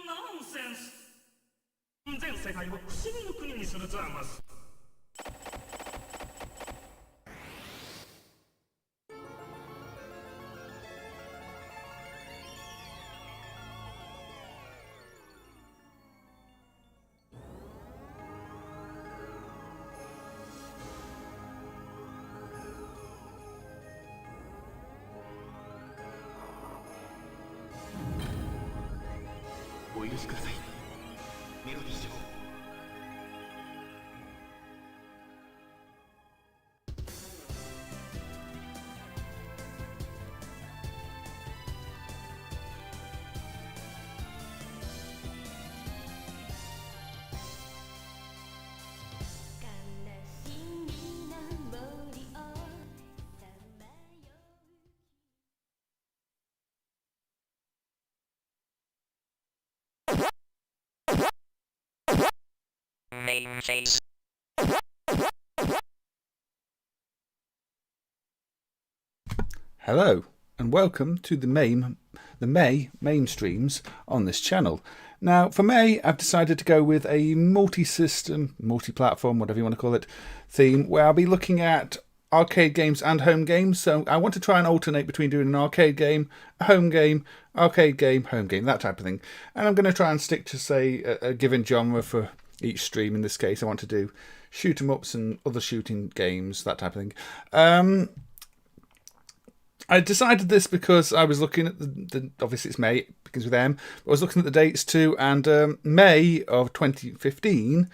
Nonsense! 全世界を不思議の国にするざます。お許しください。メロディー上。MAME phase. Hello and welcome to the MAME streams on this channel. Now for May I've decided to go with a multi-system, multi-platform, whatever you want to call it, theme where I'll be looking at arcade games and home games. So I want to try and alternate between doing an arcade game, a home game, arcade game, home game, that type of thing. And I'm going to try and stick to, say, a given genre for each stream. In this case I want to do shoot 'em ups and other shooting games, that type of thing. I decided this because I was looking at the obviously it's May, it begins with M, but I was looking at the dates too, and May of 2015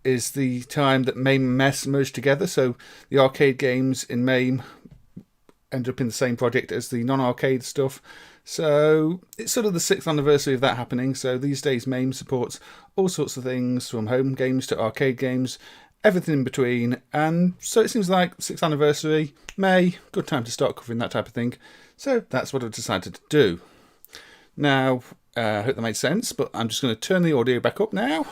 is the time that MAME and MES merged together, so the arcade games in MAME ended up in the same project as the non-arcade stuff. So it's sort of the 6th anniversary of that happening, so these days MAME supports all sorts of things, from home games to arcade games, everything in between, and so it seems like 6th anniversary, May, good time to start covering that type of thing. So that's what I've decided to do. Now, I hope that made sense, but I'm just going to turn the audio back up now.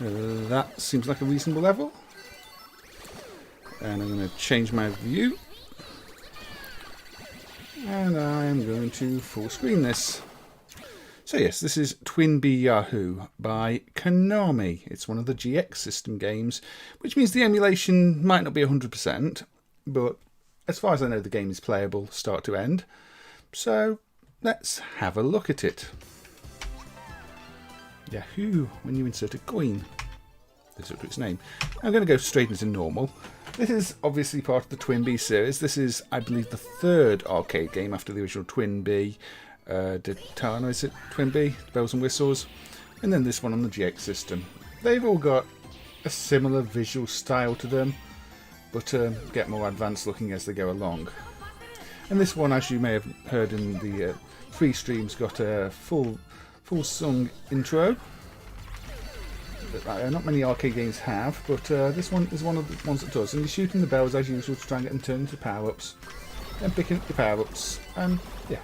That seems like a reasonable level. And I'm going to change my view. And I'm going to full screen this. So yes, this is Twin Bee Yahoo by Konami. It's one of the GX system games, which means the emulation might not be 100%, but as far as I know the game is playable start to end. So let's have a look at it. Yahoo, when you insert a coin. This is its name. I'm going to go straight into normal. This is obviously part of the Twin Bee series. This is, I believe, the 3rd arcade game after the original Twin Bee. Tano, is it? Twin Bee, Bells and Whistles, and then this one on the GX system. They've all got a similar visual style to them, but get more advanced looking as they go along. And this one, as you may have heard in the free streams, got a full sung intro. That, not many arcade games have, but this one is one of the ones that does. And you're shooting the bells as usual to try and get them turned into power-ups, and picking up the power-ups, and yeah.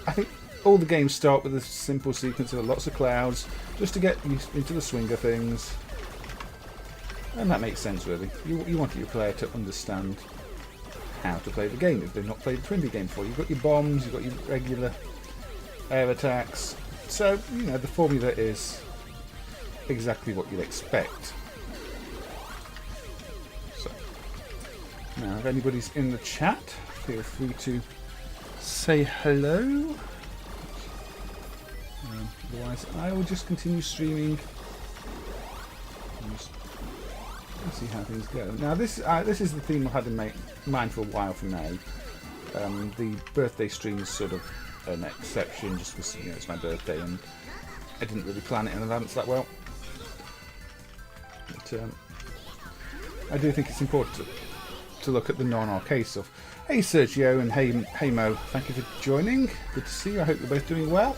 I think all the games start with a simple sequence of lots of clouds, just to get you into the swing of things. And that makes sense, really. You want your player to understand how to play the game if they've not played the Twin Bee game before. You've got your bombs, you've got your regular air attacks. So, you know, the formula is exactly what you'd expect. So, now if anybody's in the chat, feel free to say hello. Otherwise, I will just continue streaming. Let's see how things go. Now, this is the theme I've had in mind for a while for May. The birthday stream is sort of an exception, just because it's my birthday and I didn't really plan it in advance that well. But I do think it's important to look at the non-arcade stuff. Hey Sergio and hey Mo, thank you for joining. Good to see you. I hope you're both doing well.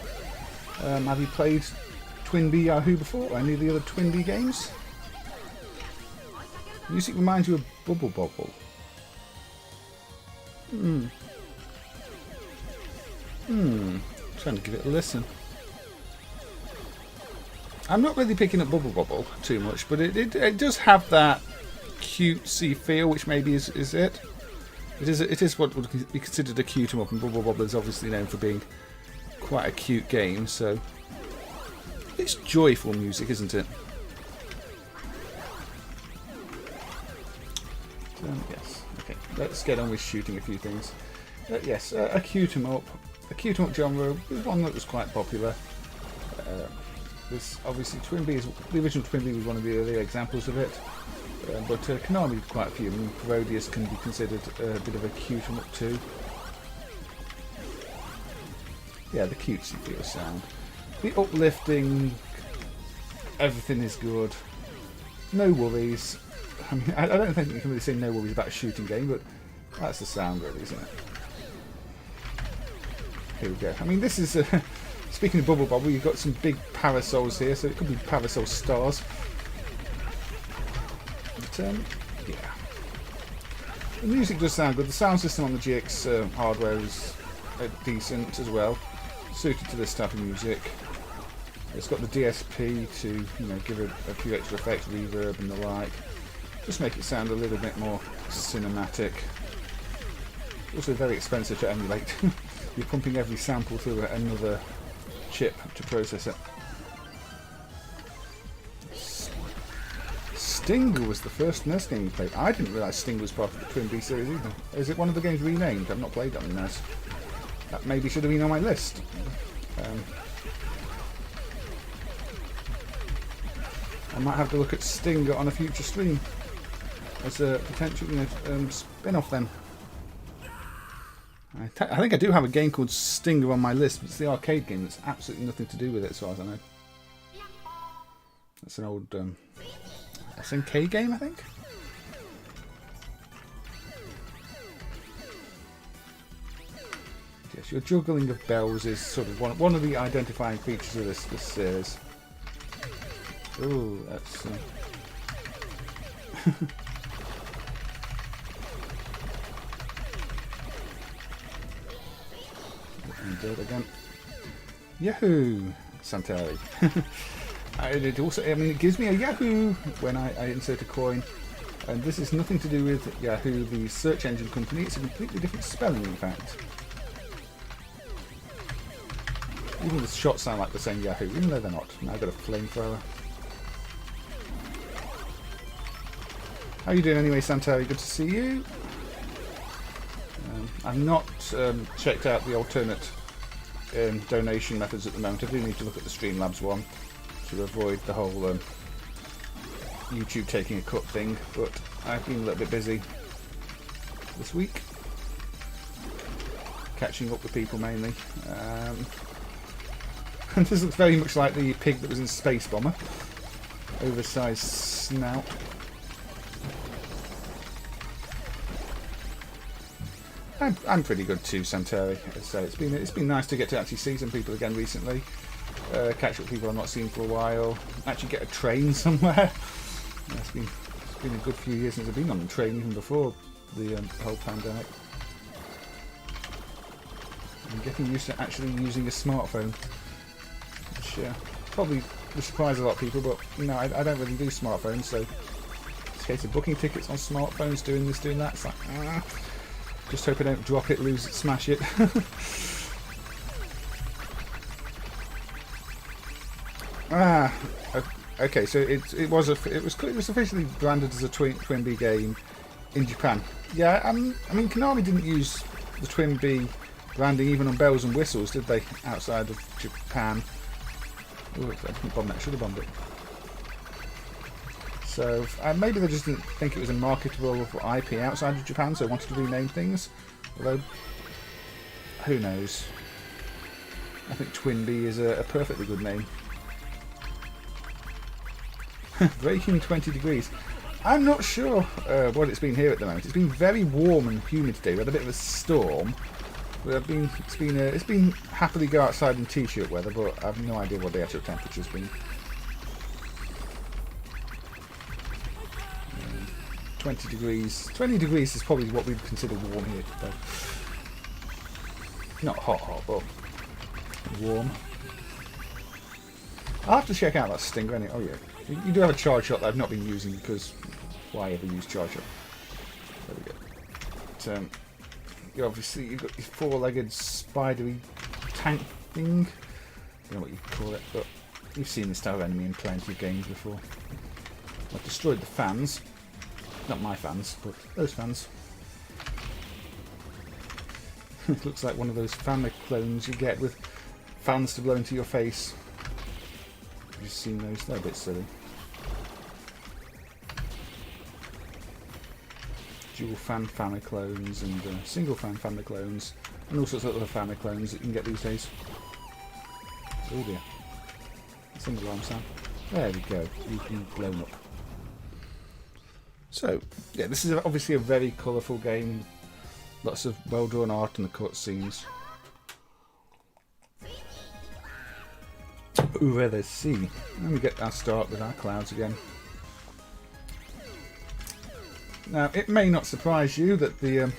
Have you played Twin Bee Yahoo before, or any of the other Twin Bee games? Music reminds you of Bubble Bobble. Trying to give it a listen. I'm not really picking up Bubble Bobble too much, but it does have that cutesy feel, which maybe is it. It is what would be considered a cute 'em up, and Bubble Bobble is obviously known for being quite a cute game, so it's joyful music, isn't it? Yes. Okay, let's get on with shooting a few things. Yes, a cute 'em up genre was one that was quite popular. This obviously the original Twin B was one of the earlier examples of it, but Konami did quite a few. I mean, Parodius can be considered a bit of a cute 'em up too. Yeah, the cutesy feel sound, the uplifting, everything is good, no worries. I mean, I don't think you can really say no worries about a shooting game, but that's the sound really, isn't it? Here we go. I mean, this is, speaking of Bubble Bobble, you've got some big parasols here, so it could be parasol stars. But, yeah. The music does sound good. The sound system on the GX hardware is decent as well, suited to this type of music. It's got the DSP to, you know, give it a few extra effects, reverb and the like. Just make it sound a little bit more cinematic. Also very expensive to emulate. You're pumping every sample through another chip to process it. Stinger was the first NES game you played. I didn't realise Stinger was part of the Twin B series either. Is it one of the games renamed? I've not played that on NES. That maybe should have been on my list. I might have to look at Stinger on a future stream as a potential, you know, spin-off then. I think I do have a game called Stinger on my list, but it's the arcade game that's absolutely nothing to do with it as far as I know. That's an old SNK game, I think? Yes, your juggling of bells is sort of one of the identifying features of this series. Ooh, that's... I'm dead again. Yahoo! Santari. It also, I mean, it gives me a Yahoo when I insert a coin. And this is nothing to do with Yahoo, the search engine company. It's a completely different spelling, in fact. Even the shots sound like the same Yahoo, even though they're not. Now I've got a flamethrower. How are you doing anyway, Santari? Good to see you. I've not checked out the alternate donation methods at the moment. I do need to look at the Streamlabs one to avoid the whole YouTube taking a cut thing, but I've been a little bit busy this week, catching up with people mainly. And this looks very much like the pig that was in Space Bomber. Oversized snout. I'm pretty good too, Santeri. So it's been nice to get to actually see some people again recently. Catch up with people I've not seen for a while. Actually get a train somewhere. It's been a good few years since I've been on the train, even before the whole pandemic. I'm getting used to actually using a smartphone, which probably will surprise a lot of people. But you know, I don't really do smartphones, so it's a case of booking tickets on smartphones, doing this, doing that. It's like, just hope I don't drop it, lose it, smash it. Okay. So it was officially branded as a Twin B game in Japan. Yeah, I mean Konami didn't use the Twin B branding even on bells and whistles, did they? Outside of Japan. Oh, I didn't bomb that. Should have bombed it. So maybe they just didn't think it was a marketable IP outside of Japan, so wanted to rename things. Although, who knows? I think Twin B is a perfectly good name. Breaking 20 degrees. I'm not sure what it's been here at the moment. It's been very warm and humid today. We had a bit of a storm. But it's been happily go outside in t-shirt weather, but I have no idea what the actual temperature's been. 20 degrees. 20 degrees is probably what we'd consider warm here today. Not hot, but warm. I'll have to check out that Stinger anyway. Oh yeah, you do have a charge shot that I've not been using because why ever use charge shot? There we go. But, you've got your four-legged spidery tank thing. I don't know what you call it, but you've seen this type of enemy in plenty of games before. I've destroyed the fans. Not my fans, but those fans. It looks like one of those fan clones you get with fans to blow into your face. You've seen those, they're a bit silly. Dual fan family clones and single fan family clones and all sorts of other family clones that you can get these days. Oh dear. Single alarm sound. There we go. You've been blown up. So, yeah, this is obviously a very colourful game. Lots of well-drawn art in the cutscenes. Ooh, let's see. Let me get our start with our clouds again. Now, it may not surprise you that the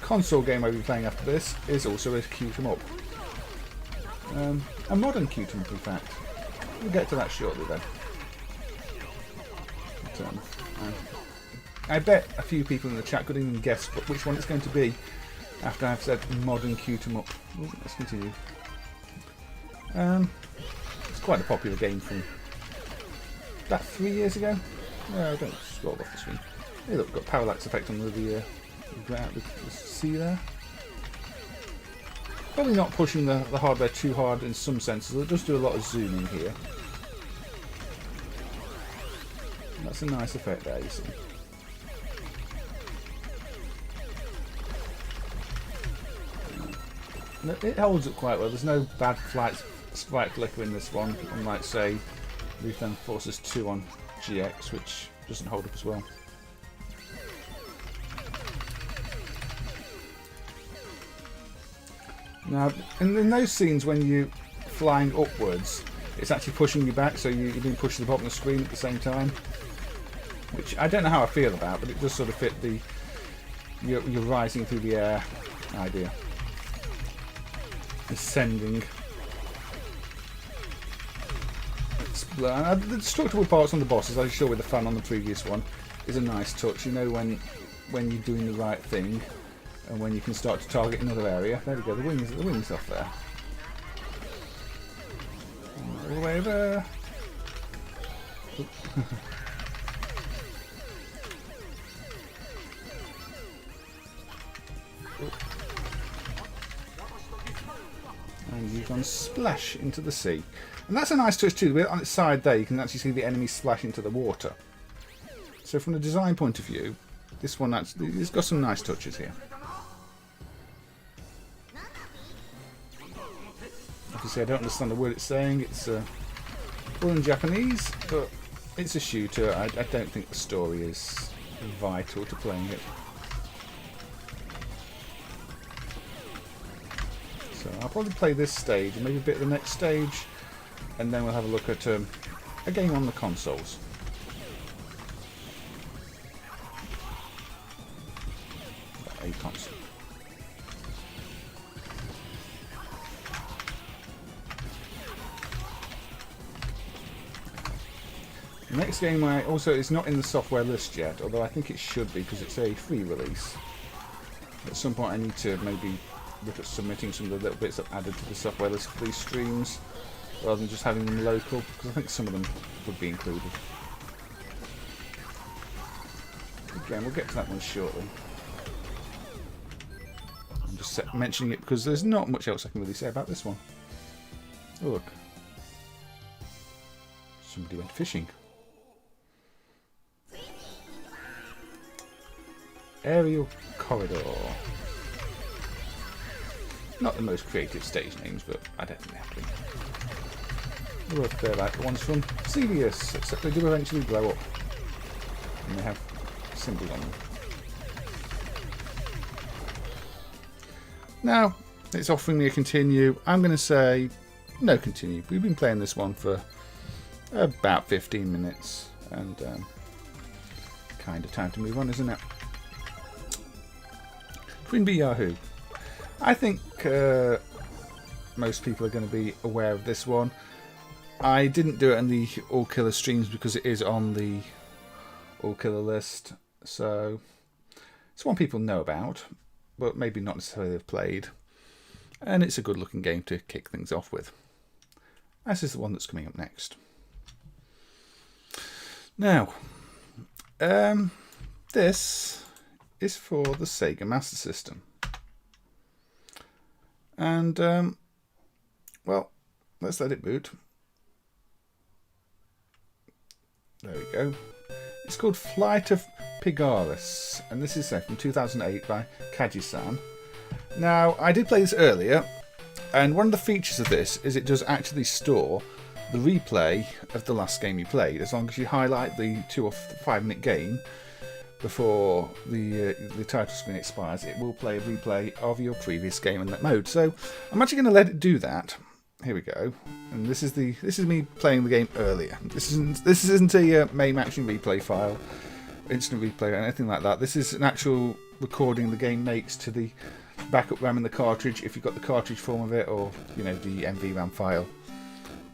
console game I'll be playing after this is also a Q-em-up. A modern Q-em-up, in fact. We'll get to that shortly, then. But, I bet a few people in the chat couldn't even guess which one it's going to be after I've said modern Q-em-up. Let's continue. It's quite a popular game from about 3 years ago. No, don't scroll off the screen. Hey, look, got parallax effect on the ground. The sea there. Probably not pushing the hardware too hard in some senses. It does do a lot of zooming here. That's a nice effect there, you see. It holds up quite well. There's no bad sprite flicker in this one, unlike, say, Lethal Forces 2 on GX, which doesn't hold up as well. Now, in those scenes when you're flying upwards, it's actually pushing you back, so you're being pushed to the bottom of the screen at the same time. Which I don't know how I feel about, but it does sort of fit the you're rising through the air idea. Ascending. The destructible parts on the bosses, as I showed with the fan on the previous one, is a nice touch. You know when you're doing the right thing and when you can start to target another area. There we go, the wings off there. All the way there. And you've gone splash into the sea. And that's a nice touch too. On its side there, you can actually see the enemy splash into the water. So from a design point of view, this one actually it's got some nice touches here. Obviously, I don't understand the word it's saying. It's all in Japanese, but it's a shooter. I don't think the story is vital to playing it. So I'll probably play this stage and maybe a bit of the next stage, and then we'll have a look at a game on the consoles. A console. The next game also is not in the software list yet, although I think it should be because it's a free release. At some point I need to maybe look at submitting some of the little bits I've added to the software list for these streams, rather than just having them local, because I think some of them would be included. Again, we'll get to that one shortly. I'm just mentioning it because there's not much else I can really say about this one. Oh, look. Somebody went fishing. Aerial Corridor. Not the most creative stage names, but I don't think they have to be. They work a bit like the ones from Xexex, except they do eventually blow up. And they have symbols on them. Now, it's offering me a continue. I'm going to say no continue. We've been playing this one for about 15 minutes. And kind of time to move on, isn't it? Queen Bee Yahoo. I think most people are going to be aware of this one. I didn't do it in the All Killer streams because it is on the All Killer list. So it's one people know about, but maybe not necessarily have played. and it's a good looking game to kick things off with. As is the one that's coming up next. Now, this is for the Sega Master System. And, well, let's let it boot. There we go. It's called Flight of Pigarus, and this is from 2008 by Kagesan. Now, I did play this earlier, and one of the features of this is it does actually store the replay of the last game you played, as long as you highlight the 2 or 5 minute game before the title screen expires. It will play a replay of your previous game in that mode. So I'm actually going to let it do that. Here we go, and this is me playing the game earlier. This isn't a MAME action replay file, instant replay, or anything like that. This is an actual recording the game makes to the backup RAM in the cartridge, if you've got the cartridge form of it, or the NVRAM file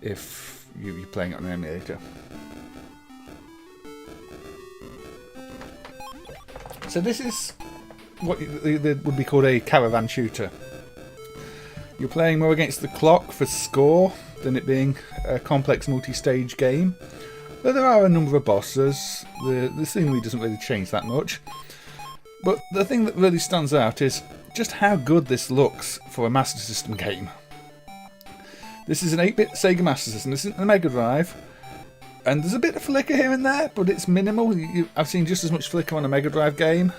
if you're playing it on an emulator. So this is what would be called a caravan shooter. You're playing more against the clock for score than it being a complex multi-stage game. Though there are a number of bosses, the scenery doesn't really change that much. But the thing that really stands out is just how good this looks for a Master System game. This is an 8-bit Sega Master System. This isn't a Mega Drive. And there's a bit of flicker here and there, but it's minimal. I've seen just as much flicker on a Mega Drive game.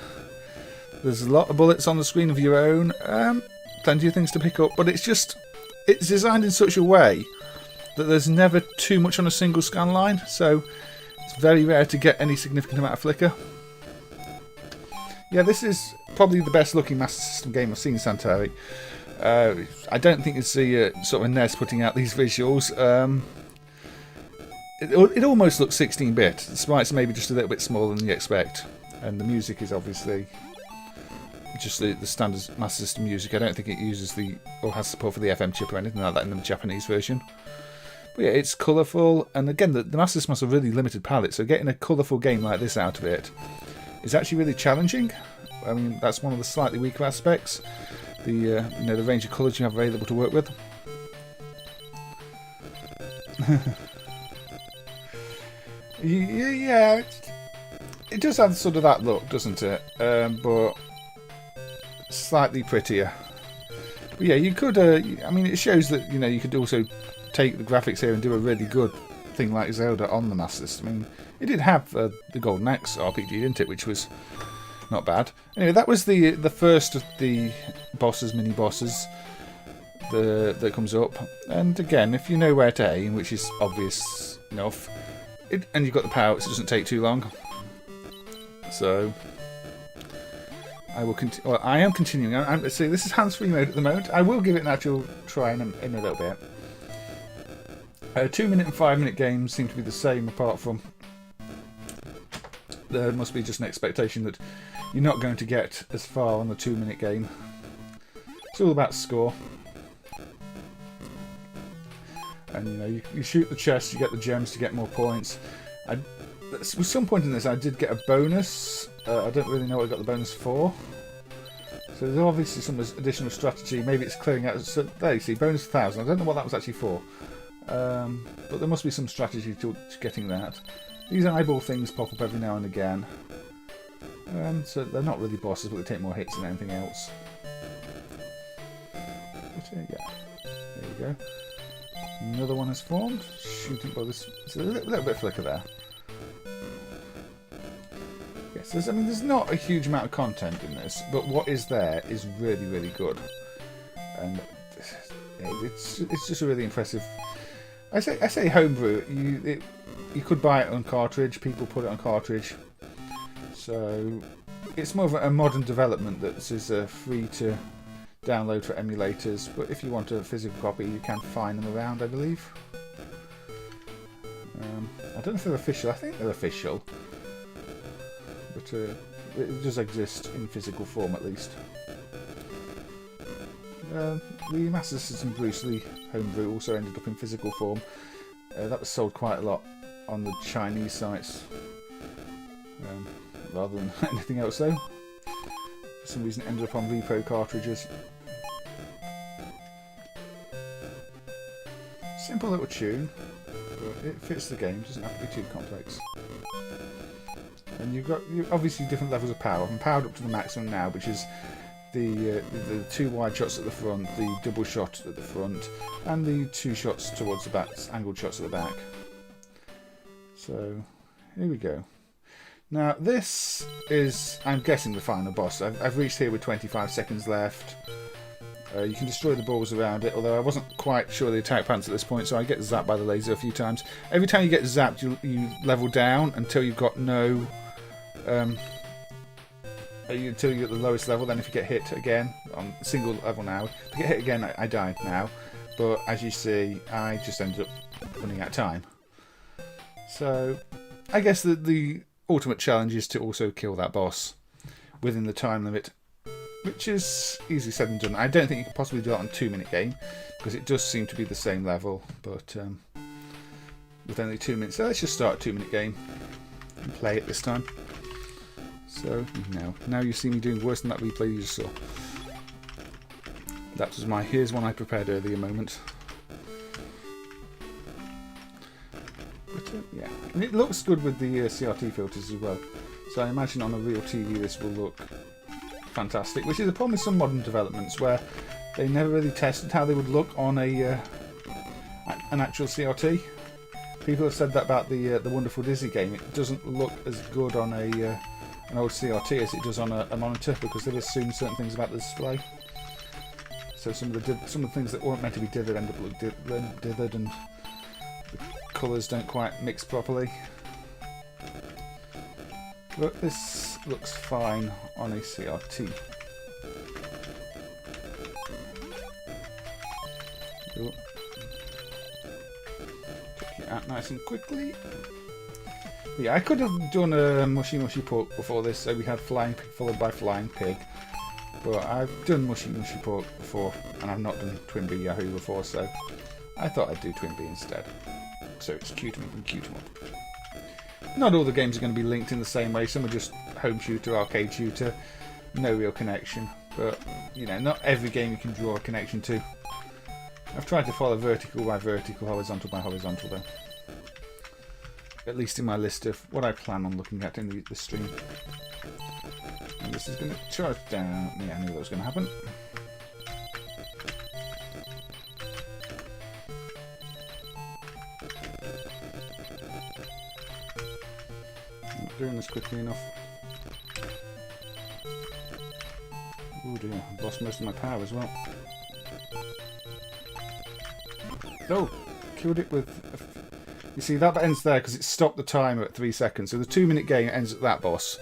There's a lot of bullets on the screen of your own. Plenty of things to pick up, but it's designed in such a way that there's never too much on a single scan line, so it's very rare to get any significant amount of flicker. Yeah, this is probably the best looking Master System game I've seen, Santari. I don't think it's the sort of a NES putting out these visuals. It almost looks 16-bit. The sprites maybe just a little bit smaller than you expect, and the music is obviously just the standard Master System music. I don't think it uses or has support for the FM chip or anything like that in the Japanese version. But yeah, it's colourful, and again, the Master System has a really limited palette, so getting a colourful game like this out of it is actually really challenging. I mean, that's one of the slightly weaker aspects. The range of colours you have available to work with. Yeah, it does have sort of that look, doesn't it? But slightly prettier. But yeah, you could. I mean, it shows that you could also take the graphics here and do a really good thing like Zelda on the Master System. I mean, it did have the Golden Axe RPG, didn't it? Which was not bad. Anyway, that was the first of the mini bosses that comes up. And again, if you know where to aim, which is obvious enough, and you've got the power, it doesn't take too long. So I will continue. Well, I am continuing. See, this is hands-free mode at the moment. I will give it an actual try in a little bit. 2-minute and 5-minute games seem to be the same, apart from there must be just an expectation that you're not going to get as far on the 2-minute game. It's all about score. And you shoot the chest, you get the gems to get more points. At some point in this, I did get a bonus. I don't really know what I got the bonus for. So there's obviously some additional strategy. Maybe it's clearing out. So there you see, bonus 1,000. I don't know what that was actually for. But there must be some strategy to getting that. These eyeball things pop up every now and again. So they're not really bosses, but they take more hits than anything else. But, yeah, there you go. Another one has formed. Shooting by this. It's a little bit of flicker there. Yes, there's not a huge amount of content in this, but what is there is really, really good. And it's just a really impressive. I say homebrew. You could buy it on cartridge. People put it on cartridge. So it's more of a modern development that is free to download for emulators, but if you want a physical copy, you can find them around, I believe. I don't know if they're official. I think they're official, but it does exist in physical form at least. The Master System Bruce Lee homebrew also ended up in physical form. That was sold quite a lot on the Chinese sites, rather than anything else though. For some reason it ended up on repro cartridges. Simple little tune, but it fits the game, doesn't have to be too complex. And you've got obviously different levels of power. I'm powered up to the maximum now, which is the 2 wide shots at the front, the double shot at the front, and the 2 shots towards the back, angled shots at the back. So here we go. Now this is, I'm guessing, the final boss. I've reached here with 25 seconds left. You can destroy the balls around it, although I wasn't quite sure the attack patterns at this point, so I get zapped by the laser a few times. Every time you get zapped, you level down until you've got no... until you get the lowest level. Then if you get hit again, on single level now, if you get hit again, I died now. But as you see, I just ended up running out of time. So I guess the ultimate challenge is to also kill that boss within the time limit, which is easily said and done. I don't think you can possibly do that on a 2-minute game, because it does seem to be the same level, but with only 2 minutes. So let's just start a 2-minute game and play it this time. So now you see me doing worse than that replay you just saw. That was my here's one I prepared earlier moment. But yeah, and it looks good with the CRT filters as well. So I imagine on a real TV this will look fantastic, which is a problem with some modern developments where they never really tested how they would look on an actual CRT. People have said that about the Wonderful Dizzy game. It doesn't look as good on an old CRT as it does on a monitor, because they've assumed certain things about the display. So some of the things that weren't meant to be dithered end up looking dithered, and the colours don't quite mix properly. But this looks fine on a CRT. Take it out nice and quickly. But yeah, I could have done a Mushy Mushy Pork before this, so we had Flying Pig followed by Flying Pig. But I've done Mushy Mushy Pork before, and I've not done Twin B Yahoo before, so I thought I'd do Twin B instead. So it's cute and cute one. Not all the games are going to be linked in the same way. Some are just home shooter, arcade shooter, no real connection. But, you know, not every game you can draw a connection to. I've tried to follow vertical by vertical, horizontal by horizontal though. At least in my list of what I plan on looking at in the stream. And this is going to charge down. Yeah, I knew that was going to happen. Not doing this quickly enough. Oh dear, I've lost most of my power as well. Oh, killed it with... You see, that ends there because it stopped the timer at 3 seconds. So the 2-minute game ends at that boss.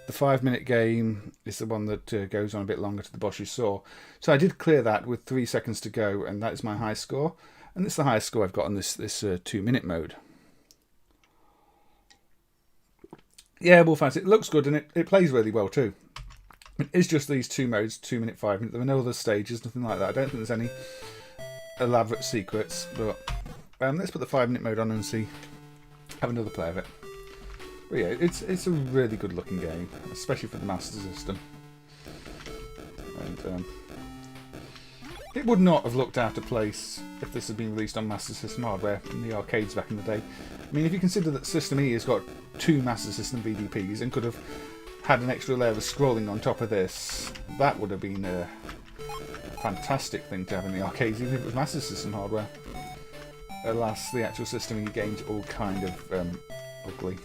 The 5-minute game is the one that goes on a bit longer to the boss you saw. So I did clear that with 3 seconds to go, and that is my high score. And it's the highest score I've got on this 2-minute mode. Yeah, Wolfhouse, it looks good and it plays really well too. It's just these 2 modes, 2 minute, 5 minute. There are no other stages, nothing like that. I don't think there's any elaborate secrets, but let's put the 5-minute mode on and see. Have another play of it. But yeah, it's a really good looking game, especially for the Master System. And it would not have looked out of place if this had been released on Master System hardware in the arcades back in the day. I mean, if you consider that System E has got 2 Master System VDPs and could have had an extra layer of scrolling on top of this, that would have been a fantastic thing to have in the arcades, even if it was Master System hardware. Alas, the actual System E games are all kind of ugly.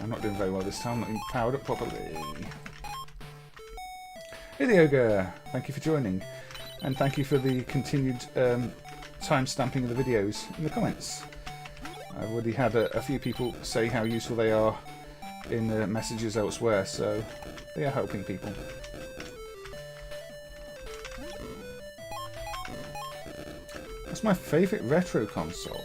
I'm not doing very well this time, I'm not even powered up properly. Hey the Ogre, thank you for joining, and thank you for the continued time stamping of the videos in the comments. I've already had a few people say how useful they are in messages elsewhere, so they are helping people. What's my favourite retro console?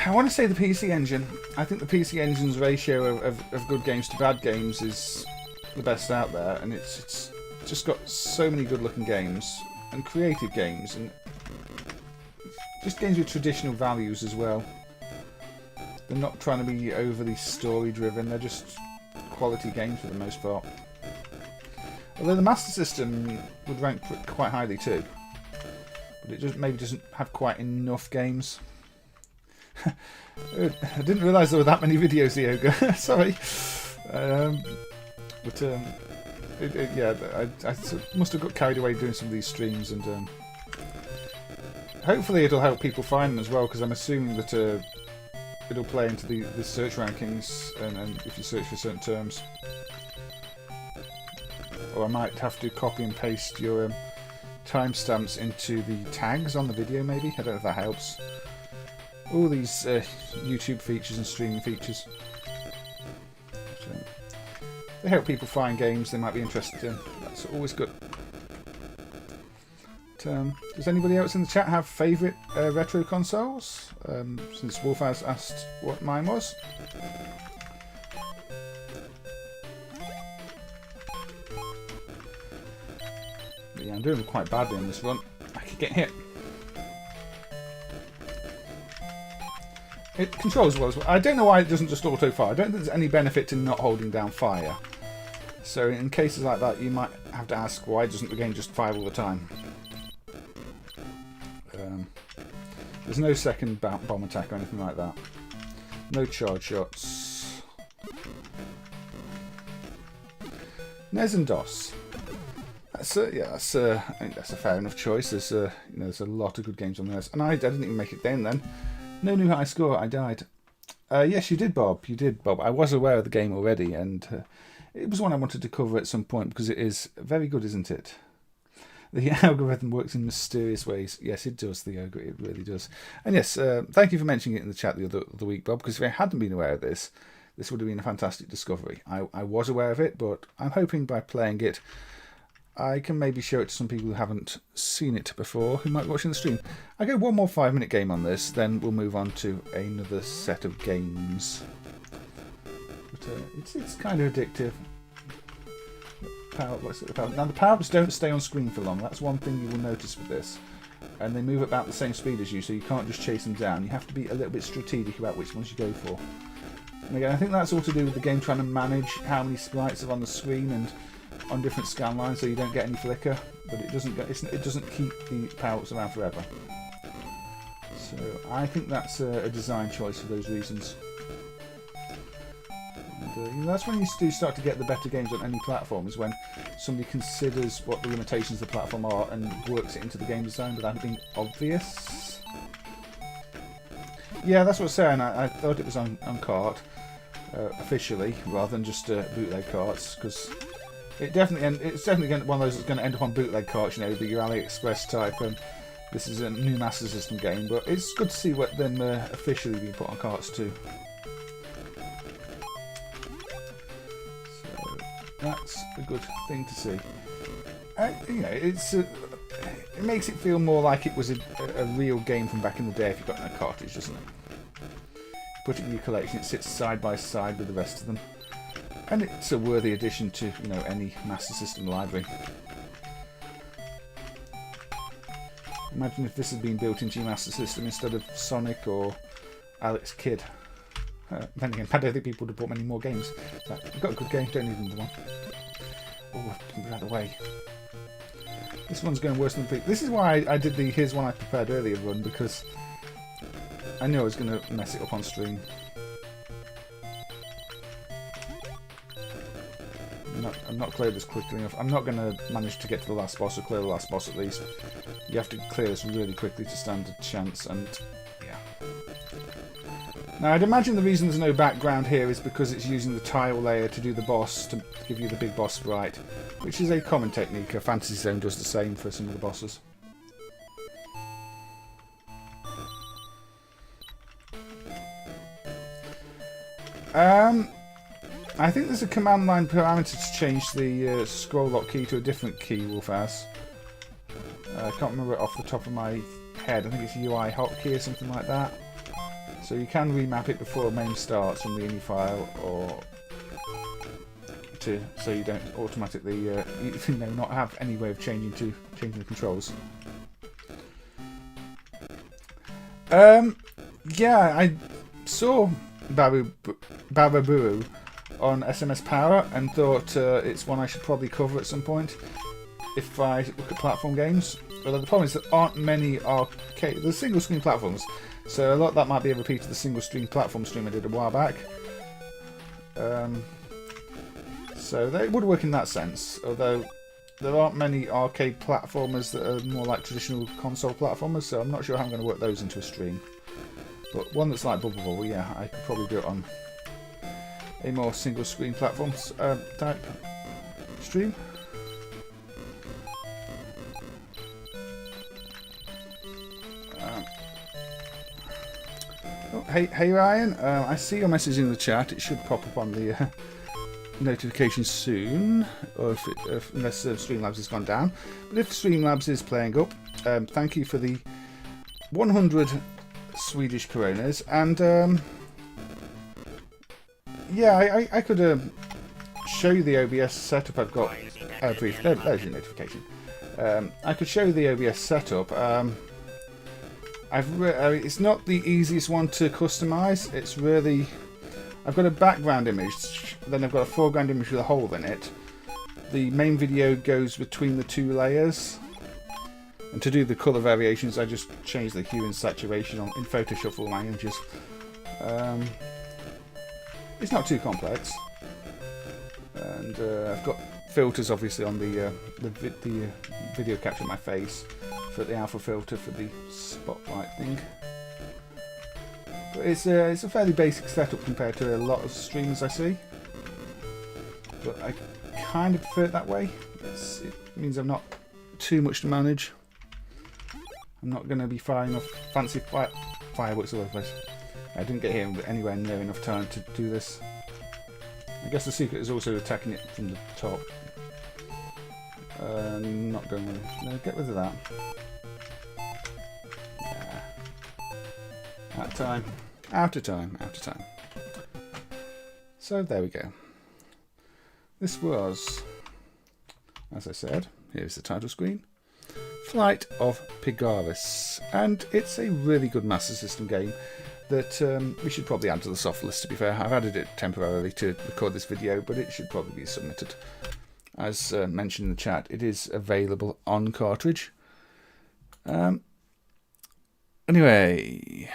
I want to say the PC Engine. I think the PC Engine's ratio of good games to bad games is the best out there, and it's just got so many good looking games and creative games and just games with traditional values as well. They're not trying to be overly story driven, they're just quality games for the most part. Although the Master System would rank quite highly too. But it just maybe doesn't have quite enough games. I didn't realise there were that many videos, Yoga. Sorry. Yeah, I must have got carried away doing some of these streams, and hopefully it'll help people find them as well, because I'm assuming that it'll play into the search rankings, and if you search for certain terms. Or I might have to copy and paste your timestamps into the tags on the video, maybe. I don't know if that helps. All these YouTube features and streaming features. So, they help people find games they might be interested in. That's always good. But, does anybody else in the chat have favourite retro consoles? Since Wolf has asked what mine was. But yeah, I'm doing quite badly on this run. I keep getting hit. It controls well as well. I don't know why it doesn't just auto-fire. I don't think there's any benefit to not holding down fire. So in cases like that, you might have to ask, why doesn't the game just fire all the time? There's no second bomb attack or anything like that. No charge shots. NES and DOS. I think that's a fair enough choice. There's there's a lot of good games on NES, and I didn't even make it then. No new high score. I died. Yes, you did, Bob. You did, Bob. I was aware of the game already, and it was one I wanted to cover at some point because it is very good, isn't it? The algorithm works in mysterious ways. Yes, it does, the ogre. It really does. And yes, thank you for mentioning it in the chat the other week, Bob, because if I hadn't been aware of this, this would have been a fantastic discovery. I was aware of it, but I'm hoping by playing it, I can maybe show it to some people who haven't seen it before, who might be watching the stream. I go one more 5-minute game on this, then we'll move on to another set of games. But it's kind of addictive. Now the power-ups don't stay on screen for long. That's one thing you will notice with this. And they move about the same speed as you, so you can't just chase them down. You have to be a little bit strategic about which ones you go for. And again, I think that's all to do with the game trying to manage how many sprites are on the screen and on different scan lines, so you don't get any flicker. But it doesn't keep the power-ups around forever. So I think that's a design choice for those reasons. And that's when you do start to get the better games on any platform, is when somebody considers what the limitations of the platform are and works it into the game design without it being obvious. Yeah, that's what I was saying. I thought it was on cart officially, rather than just bootleg carts, because it's definitely one of those that's going to end up on bootleg carts, the your AliExpress type. And this is a new Master System game, but it's good to see what them officially being put on carts too. That's a good thing to see. It makes it feel more like it was a real game from back in the day if you've got a cartridge, doesn't it? Put it in your collection, it sits side by side with the rest of them. And it's a worthy addition to, any Master System library. Imagine if this had been built into your Master System instead of Sonic or Alex Kidd. Then again, I don't think people would have bought many more games. But we've got a good game, don't need another one. Oh, get out of the way. This one's going worse than the previous. This is why I did the here's one I prepared earlier run, because I knew I was going to mess it up on stream. I'm not cleared this quickly enough. I'm not going to manage to get to the last boss, or clear the last boss at least. You have to clear this really quickly to stand a chance, and yeah. Now, I'd imagine the reason there's no background here is because it's using the tile layer to do the boss, to give you the big boss sprite, which is a common technique. Fantasy Zone does the same for some of the bosses. I think there's a command line parameter to change the scroll lock key to a different key, Wolfaz. I can't remember it off the top of my head. I think it's UI hotkey or something like that. So you can remap it before MAME starts from the INI file, or so you don't automatically not have any way of changing the controls. Yeah, I saw Bababuru on SMS Power and thought it's one I should probably cover at some point if I look at platform games. Although the problem is there aren't many arcade... There's single screen platforms, so a lot of that might be a repeat of the single screen platform stream I did a while back. So they would work in that sense, although there aren't many arcade platformers that are more like traditional console platformers, so I'm not sure how I'm going to work those into a stream. But one that's like Bubble Bubble, yeah, I could probably do it on a more single screen platform type stream. Oh, hey Ryan, I see your message in the chat. It should pop up on the notifications soon, or unless Streamlabs has gone down. But if Streamlabs is playing up, thank you for the 100 Swedish coronas, and yeah, I could show you the OBS setup I've got. Brief, there's your notification. I could show you the OBS setup. It's not the easiest one to customize. It's really, I've got a background image, then I've got a foreground image with a hole in it. The main video goes between the two layers, and to do the colour variations I just change the hue and saturation in Photoshop for all my images. It's not too complex, and I've got filters obviously on the video capture of my face, for the alpha filter for the spotlight thing. But it's a fairly basic setup compared to a lot of streamers I see. But I kind of prefer it that way. It means I'm not too much to manage. I'm not going to be firing off fancy fireworks all over the place. I didn't get here anywhere near enough time to do this. I guess the secret is also attacking it from the top. Not going with it. No, get rid of that. Nah. Out of time. Out of time. Out of time. So there we go. This was, as I said, here's the title screen. Flight of Pigarus. And it's a really good Master System game that we should probably add to the soft list, to be fair. I've added it temporarily to record this video, but it should probably be submitted. As mentioned in the chat, it is available on cartridge. Anyway,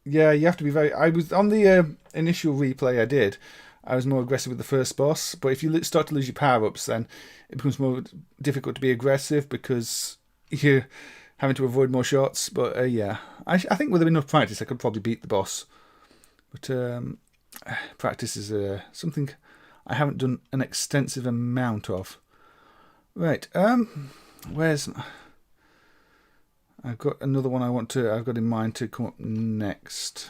yeah, you have to be very... I was on the initial replay I did, I was more aggressive with the first boss, but if you start to lose your power-ups, then it becomes more difficult to be aggressive because you're having to avoid more shots. But yeah, I think with enough practice I could probably beat the boss. But practice is something I haven't done an extensive amount of. Right, where's... I've got another one I've got in mind to come up next.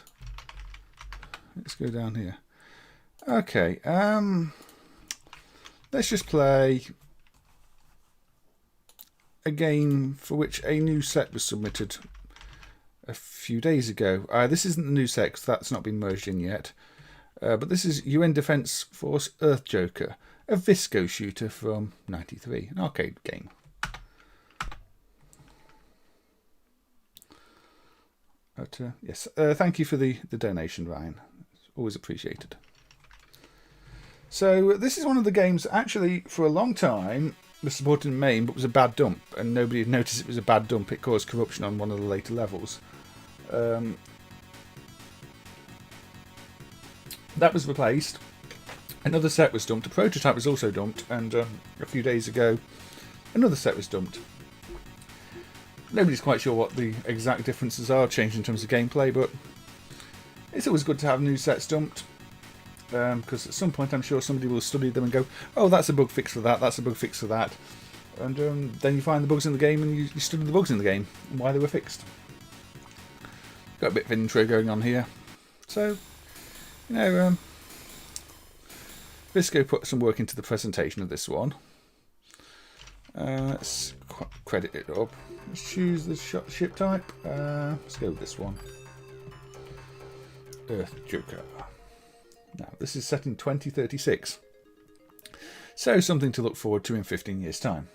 Let's go down here. Okay, let's just play a game for which a new set was submitted a few days ago. This isn't the new set because that's not been merged in yet. But this is UN Defence Force Earth Joker, a Visco shooter from '93, an arcade game. But, yes, thank you for the donation, Ryan. It's always appreciated. So this is one of the games actually for a long time was supported in MAME but was a bad dump, and nobody had noticed it was a bad dump. It caused corruption on one of the later levels. That was replaced. Another set was dumped. A prototype was also dumped, and a few days ago another set was dumped. Nobody's quite sure what the exact differences are changed in terms of gameplay, but it's always good to have new sets dumped, because at some point I'm sure somebody will study them and go, oh, that's a bug fix for that, that's a bug fix for that, and then you find the bugs in the game and you study the bugs in the game and why they were fixed. Got a bit of an intro going on here. So, you know, Visco put some work into the presentation of this one. Let's credit it up. Let's choose the ship type. Let's go with this one. Earth Joker. Now, this is set in 2036. So, something to look forward to in 15 years' time.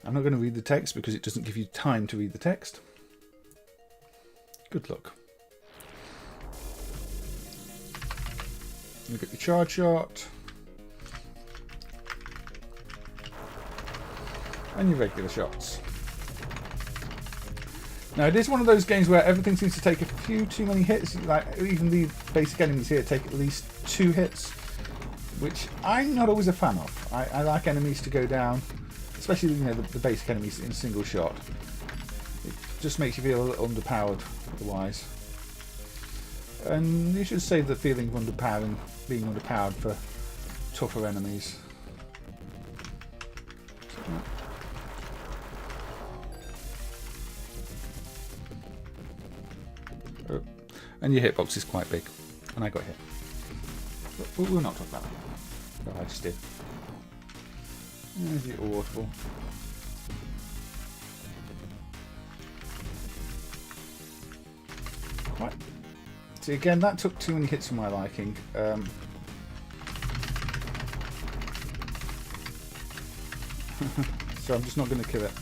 I'm not going to read the text because it doesn't give you time to read the text. Good luck. You get your charge shot. And your regular shots. Now it is one of those games where everything seems to take a few too many hits. Like even the basic enemies here take at least 2 hits, which I'm not always a fan of. I like enemies to go down, especially the basic enemies in single shot. It just makes you feel a little underpowered otherwise. And you should save the feeling of being underpowered for tougher enemies. And your hitbox is quite big. And I got hit. But we'll not talk about that. No, I just did. There's your waterfall. Right. See, again, that took too many hits for my liking. So I'm just not going to kill it.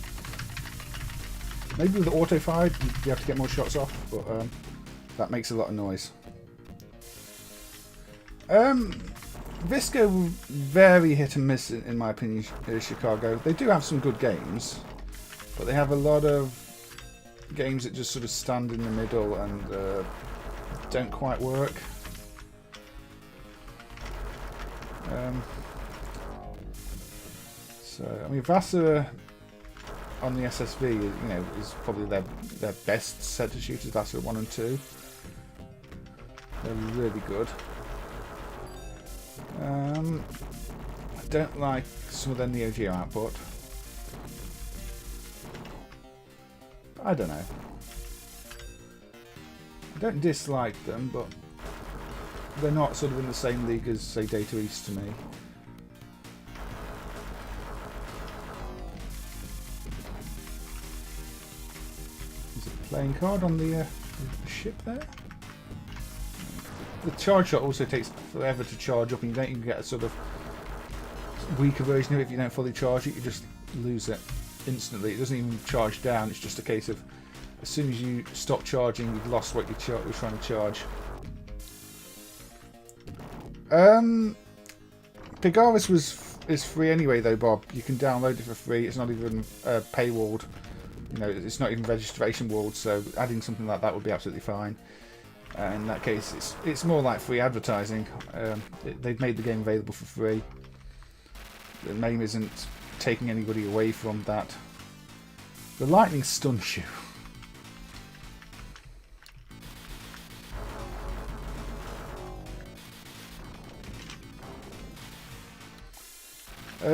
Maybe with the auto-fire, you have to get more shots off, but that makes a lot of noise. Visco, very hit and miss in my opinion, Chicago. They do have some good games, but they have a lot of games that just sort of stand in the middle and don't quite work. So, I mean, Vasa on the SSV, is probably their best set of shooters. Vasa 1 and 2. They're really good. I don't like some of their Neo Geo output. I don't know. I don't dislike them, but they're not sort of in the same league as, say, DataWest to me. There's a playing card on the ship there. The charge shot also takes forever to charge up, and you don't even get a sort of weaker version of it if you don't fully charge it. You just lose it instantly. It doesn't even charge down. It's just a case of as soon as you stop charging, you've lost what you're trying to charge. Pigarus is free anyway, though, Bob. You can download it for free. It's not even paywalled. It's not even registration walled. So adding something like that would be absolutely fine. In that case, it's more like free advertising. They've made the game available for free. The MAME isn't taking anybody away from that. The lightning stuns you.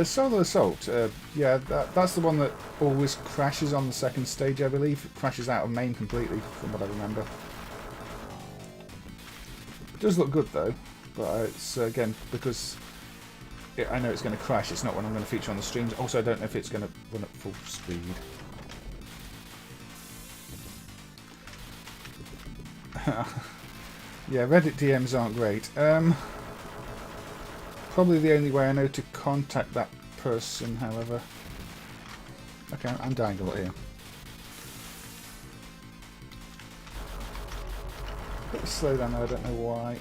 Solo Assault, yeah, that's the one that always crashes on the second stage, I believe. It crashes out of MAME completely, from what I remember. It does look good though, but it's again because I know it's going to crash. It's not one I'm going to feature on the streams. Also, I don't know if it's going to run at full speed. Yeah, Reddit DMs aren't great. Probably the only way I know to contact that person, however. Okay, I'm dying a lot here. Bit slow down there, I don't know why.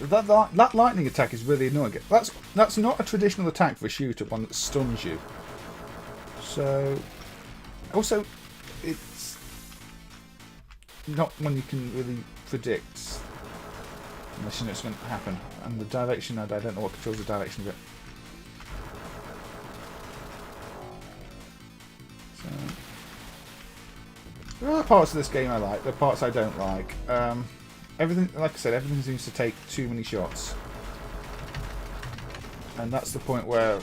That lightning attack is really annoying. That's not a traditional attack for a shooter, one that stuns you. So, also, it's not one you can really predict unless you know it's going to happen. And the direction, I don't know what controls the direction of it. So, there are parts of this game I like, there are parts I don't like. Everything, like I said, everything seems to take too many shots. And that's the point where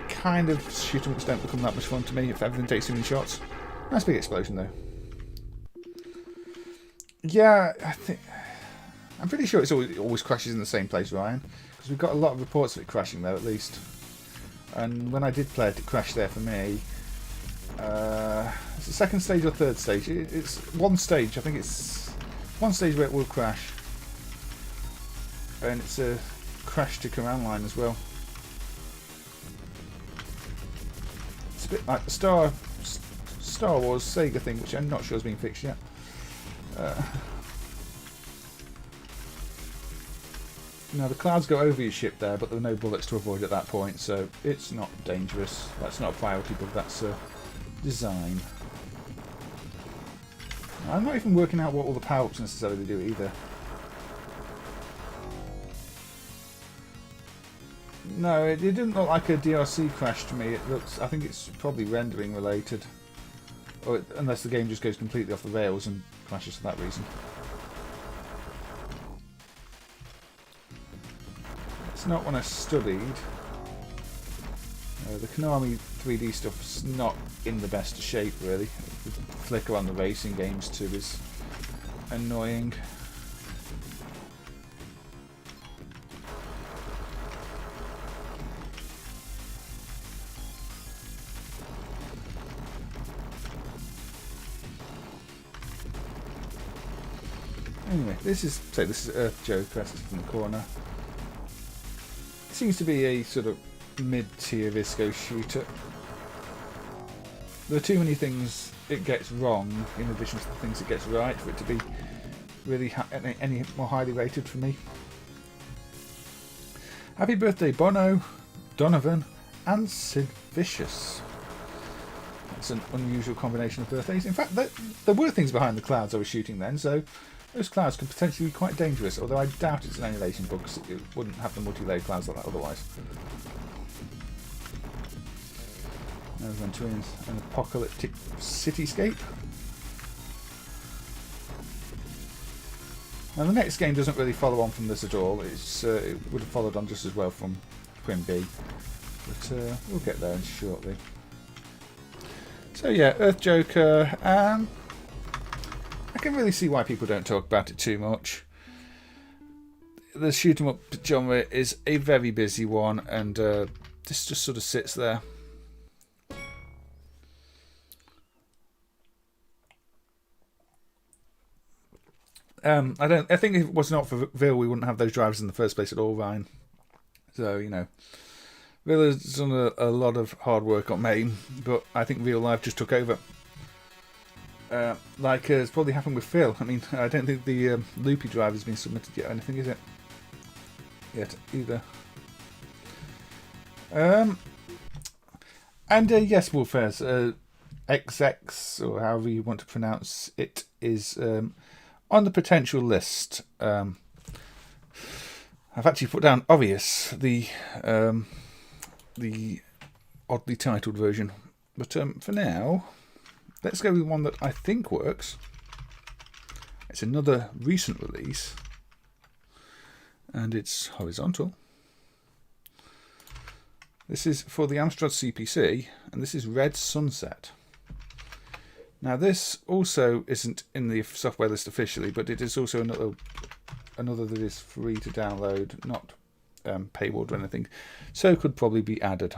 kind of shoot 'em ups don't become that much fun to me if everything takes too many shots. Nice big explosion though. Yeah, I'm pretty sure it always crashes in the same place, Ryan, because we've got a lot of reports of it crashing there at least. And when I did play it, it crashed there for me. It's the second stage or third stage. It's one stage. I think it's one stage where it will crash, and it's a crash to command line as well. It's a bit like the Star Wars Sega thing, which I'm not sure has been fixed yet. Now the clouds go over your ship there, but there are no bullets to avoid at that point, so it's not dangerous. That's not a priority bug, that's a design. I'm not even working out what all the power-ups necessarily do either. No, it didn't look like a DRC crash to me. It looks, I think it's probably rendering related. Or unless the game just goes completely off the rails and crashes for that reason. It's not one I studied. The Konami 3D stuff's not in the best shape, really. The flicker on the racing games too is annoying. Anyway, this is Earth Joker, that's in the corner. It seems to be a sort of mid-tier Visco shooter. There are too many things it gets wrong in addition to the things it gets right for it to be really any more highly rated for me. Happy birthday Bono, Donovan and Sid Vicious. That's an unusual combination of birthdays. In fact, there were things behind the clouds I was shooting then, so those clouds could potentially be quite dangerous, although I doubt it's an emulation bug because it wouldn't have the multi-layer clouds like that otherwise. Now we're entering an apocalyptic cityscape. Now the next game doesn't really follow on from this at all. It would have followed on just as well from Twin B, but we'll get there shortly. So yeah, Earth Joker. I can really see why people don't talk about it too much. The shoot 'em up genre is a very busy one, and this just sort of sits there. I think if it was not for Vil, we wouldn't have those drivers in the first place at all, Ryan. So, you know, Vil has done a lot of hard work on MAME, but I think Real Life just took over. Like it's probably happened with Phil. I mean, I don't think the loopy drive has been submitted yet or anything, is it? Yet either. And yes, Wolfers, Xexex, or however you want to pronounce it, is on the potential list. I've actually put down Orius, the oddly titled version, but for now, let's go with one that I think works. It's another recent release, and it's horizontal. This is for the Amstrad CPC, and this is Red Sunset. Now this also isn't in the software list officially, but it is also another that is free to download, not paywalled or anything, so could probably be added.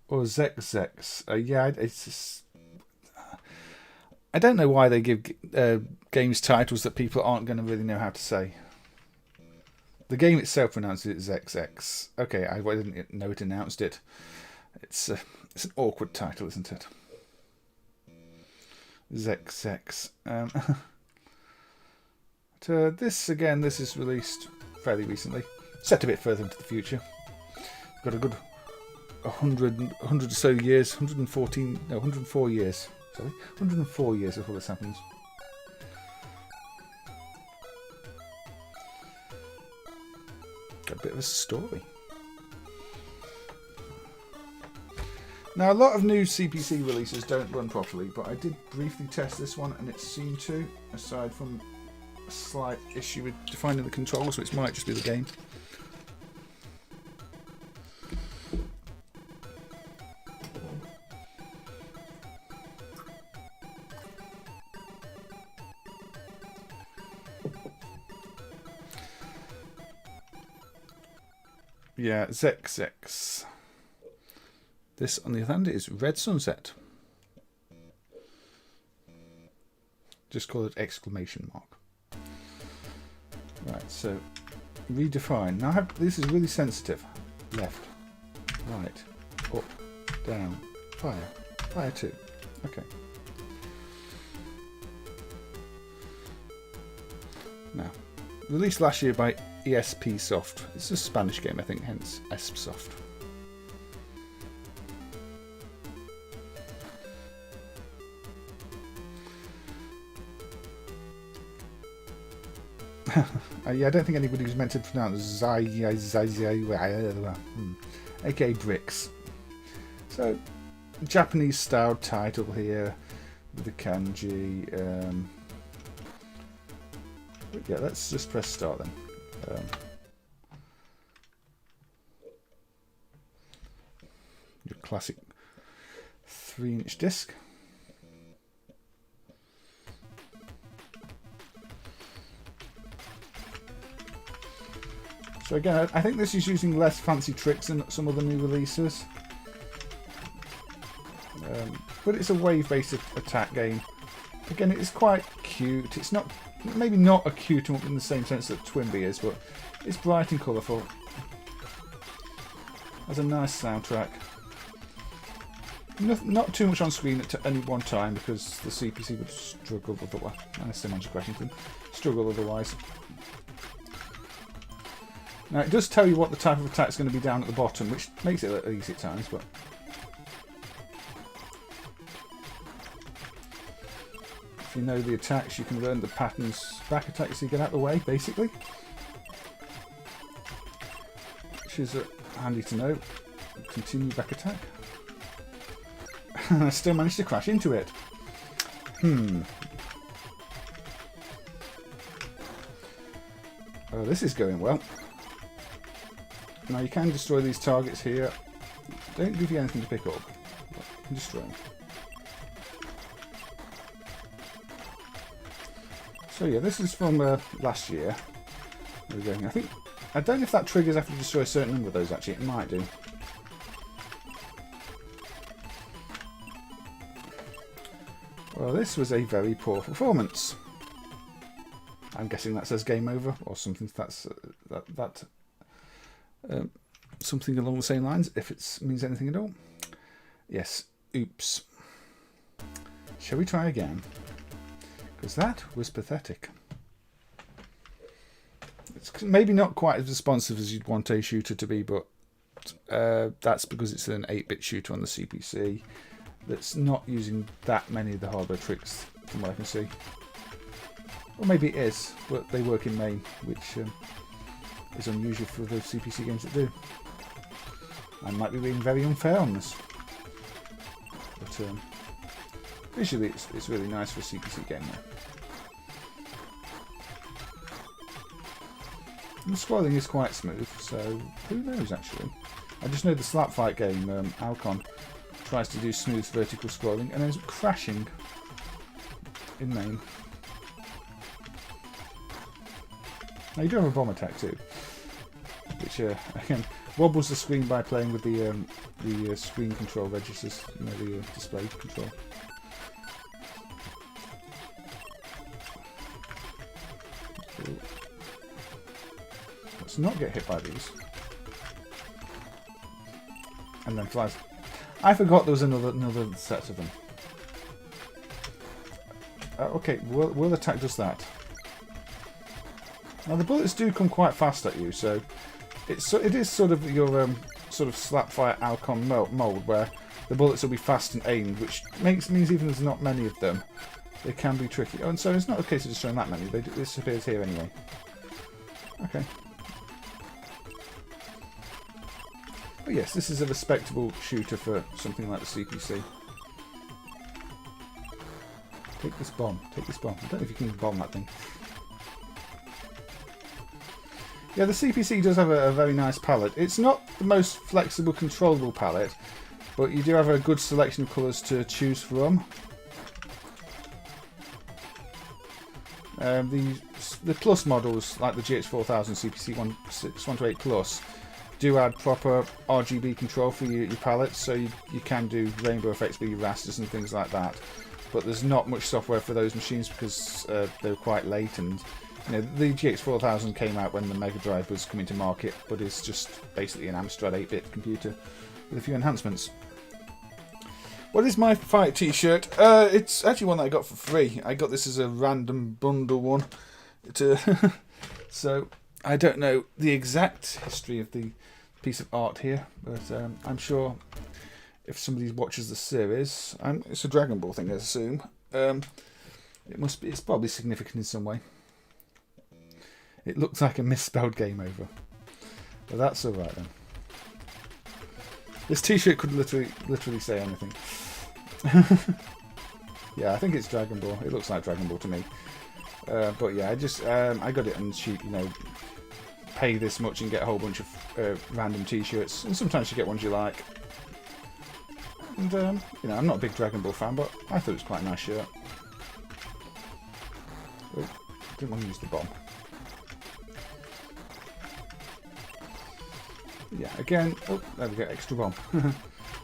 Or Xexex. Yeah, it's just, I don't know why they give games titles that people aren't going to really know how to say. The game itself pronounces it Xexex. Okay, I didn't know it announced it. It's an awkward title, isn't it? Xexex. This is released fairly recently. Set a bit further into the future. Got a good 100 or so years, 104 years. Sorry, 104 years before this happens. Got a bit of a story. Now, a lot of new CPC releases don't run properly, but I did briefly test this one, and it seemed to, aside from a slight issue with defining the controls, which might just be the game. Yeah, Xexex. This, on the other hand, is Red Sunset. Just call it exclamation mark. Right, so redefine. Now this is really sensitive. Left, right, up, down, fire, fire 2. Okay. Now, released last year by ESPSoft. It's a Spanish game, I think, hence ESPSoft. Yeah, I don't think anybody was meant to pronounce aka Bricks. So, Japanese style title here with the kanji. Yeah, let's just press start then. Your classic 3-inch disc. So again, I think this is using less fancy tricks than some other new releases. But it's a wave-based attack game. Again, it's quite cute. It's not, maybe not a cute in the same sense that Twinbee is, but it's bright and colourful. Has a nice soundtrack. Not too much on screen at any one time because the CPC would struggle otherwise. Unless someone's crashing thing. Struggle otherwise. Now it does tell you what the type of attack is going to be down at the bottom, which makes it a little easy at times, but if you know the attacks, you can learn the patterns back attack so you get out of the way, basically. Which is handy to know. Continue back attack. I still managed to crash into it. Oh, this is going well. Now you can destroy these targets here. Don't give you anything to pick up. You can destroy them. So yeah, this is from last year. I don't know if that triggers after you destroy a certain number of those. Actually, it might do. Well, this was a very poor performance. I'm guessing that says game over or something. That's something along the same lines, if it means anything at all. Yes, oops. Shall we try again? Because that was pathetic. It's maybe not quite as responsive as you'd want a shooter to be, but that's because it's an 8-bit shooter on the CPC that's not using that many of the hardware tricks, from what I can see. Or maybe it is, but they work in MAME, which is unusual for the CPC games that do. I might be being very unfair on this. But visually it's really nice for a CPC game there. And the scrolling is quite smooth, so who knows actually. I just know the slap fight game, Alcon, tries to do smooth vertical scrolling and ends up crashing in MAME. Now you do have a bomb attack too, which again wobbles the screen by playing with the screen control registers, you know, the display control. Cool. Let's not get hit by these. And then flies. I forgot there was another set of them. Okay, will attack does that. Now the bullets do come quite fast at you, so it is sort of your sort of slapfire Alcon mold where the bullets will be fast and aimed, which means even there's not many of them, they can be tricky. Oh, and so it's not a case of destroying that many. This appears here anyway. Okay. But yes, this is a respectable shooter for something like the CPC. Take this bomb. Take this bomb. I don't know if you can bomb that thing. Yeah, the CPC does have a very nice palette. It's not the most flexible, controllable palette, but you do have a good selection of colours to choose from. The Plus models, like the GX4000 CPC 128 Plus, do add proper RGB control for your palette, so you can do rainbow effects with your rasters and things like that. But there's not much software for those machines because they're quite late, and you know, the GX4000 came out when the Mega Drive was coming to market, but it's just basically an Amstrad 8-bit computer with a few enhancements. What is my fight t-shirt? It's actually one that I got for free. I got this as a random bundle one. So I don't know the exact history of the piece of art here, but I'm sure if somebody watches the series, it's a Dragon Ball thing, I assume. It's probably significant in some way. It looks like a misspelled game over, but that's all right then. This T-shirt could literally say anything. Yeah, I think it's Dragon Ball. It looks like Dragon Ball to me. But yeah, I got it on cheap, pay this much and get a whole bunch of random T-shirts, and sometimes you get ones you like. And I'm not a big Dragon Ball fan, but I thought it was quite a nice shirt. Oh, didn't want to use the bomb. Yeah, again, oh, there we go, extra bomb.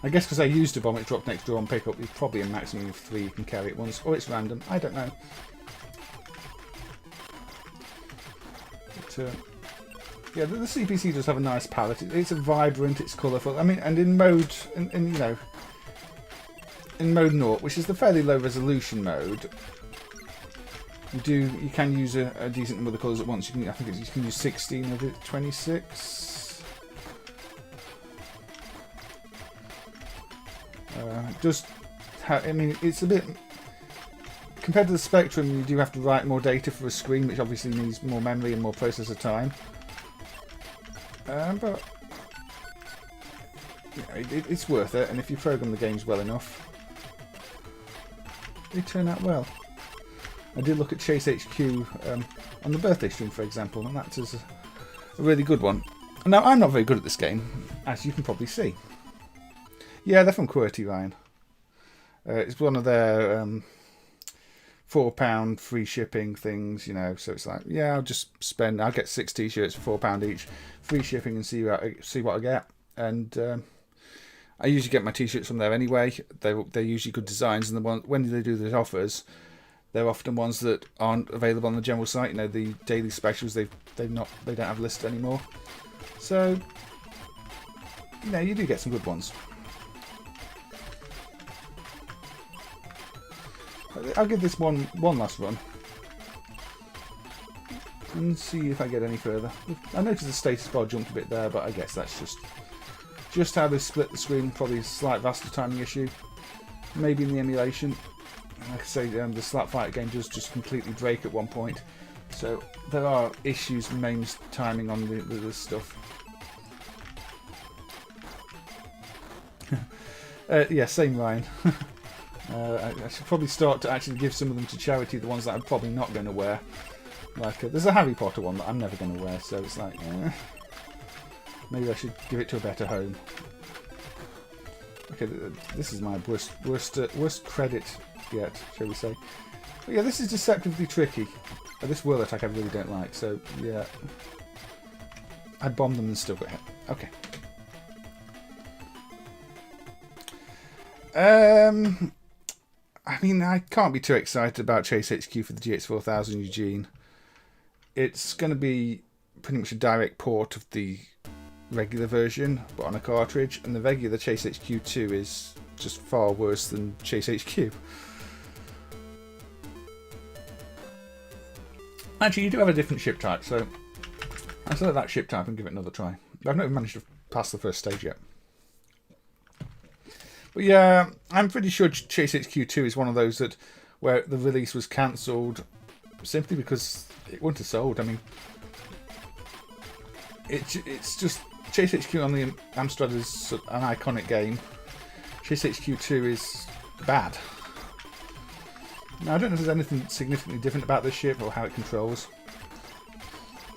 I guess because I used a bomb, it dropped an extra bomb pickup. It's probably a maximum of 3 you can carry at once, or it's random. I don't know. But, yeah, the CPC does have a nice palette. It's vibrant, it's colourful. I mean, and in mode, in mode 0, which is the fairly low resolution mode, you can use a decent number of the colours at once. I think you can use 16 of it, 26. It's a bit, compared to the Spectrum, you do have to write more data for a screen, which obviously needs more memory and more processor time. But it's worth it, and if you program the games well enough, they turn out well. I did look at Chase HQ on the birthday stream, for example, and that is a really good one. Now, I'm not very good at this game, as you can probably see. Yeah, they're from QWERTY, Ryan. It's one of their £4 free shipping things, so it's like, yeah, I'll get 6 T-shirts for £4 each, free shipping, and see what I get. And I usually get my T-shirts from there anyway. They're usually good designs, and when they do the offers, they're often ones that aren't available on the general site. The daily specials they don't have listed anymore. So you do get some good ones. I'll give this one last run and see if I get any further. I noticed the status bar jumped a bit there, but I guess that's just how they split the screen. Probably a slight vaster timing issue. Maybe in the emulation. Like I say, the Slapfighter game does just completely break at one point. So there are issues with MAME's timing on this stuff. Yeah, same Ryan. I should probably start to actually give some of them to charity, the ones that I'm probably not going to wear. Like, there's a Harry Potter one that I'm never going to wear, so it's like, maybe I should give it to a better home. Okay, this is my worst credit yet, shall we say. But yeah, this is deceptively tricky. This whirl attack I really don't like, so yeah. I bombed them and still got hit. Okay. I mean, I can't be too excited about Chase HQ for the GX4000 Eugene. It's going to be pretty much a direct port of the regular version, but on a cartridge, and the regular Chase HQ2 is just far worse than Chase HQ. Actually, you do have a different ship type, so I'll select that ship type and give it another try. I've not managed to pass the first stage yet. But yeah, I'm pretty sure Chase HQ2 is one of those where the release was cancelled simply because it wouldn't have sold. I mean, it's just Chase HQ on the Amstrad is an iconic game. Chase HQ2 is bad. Now, I don't know if there's anything significantly different about this ship or how it controls,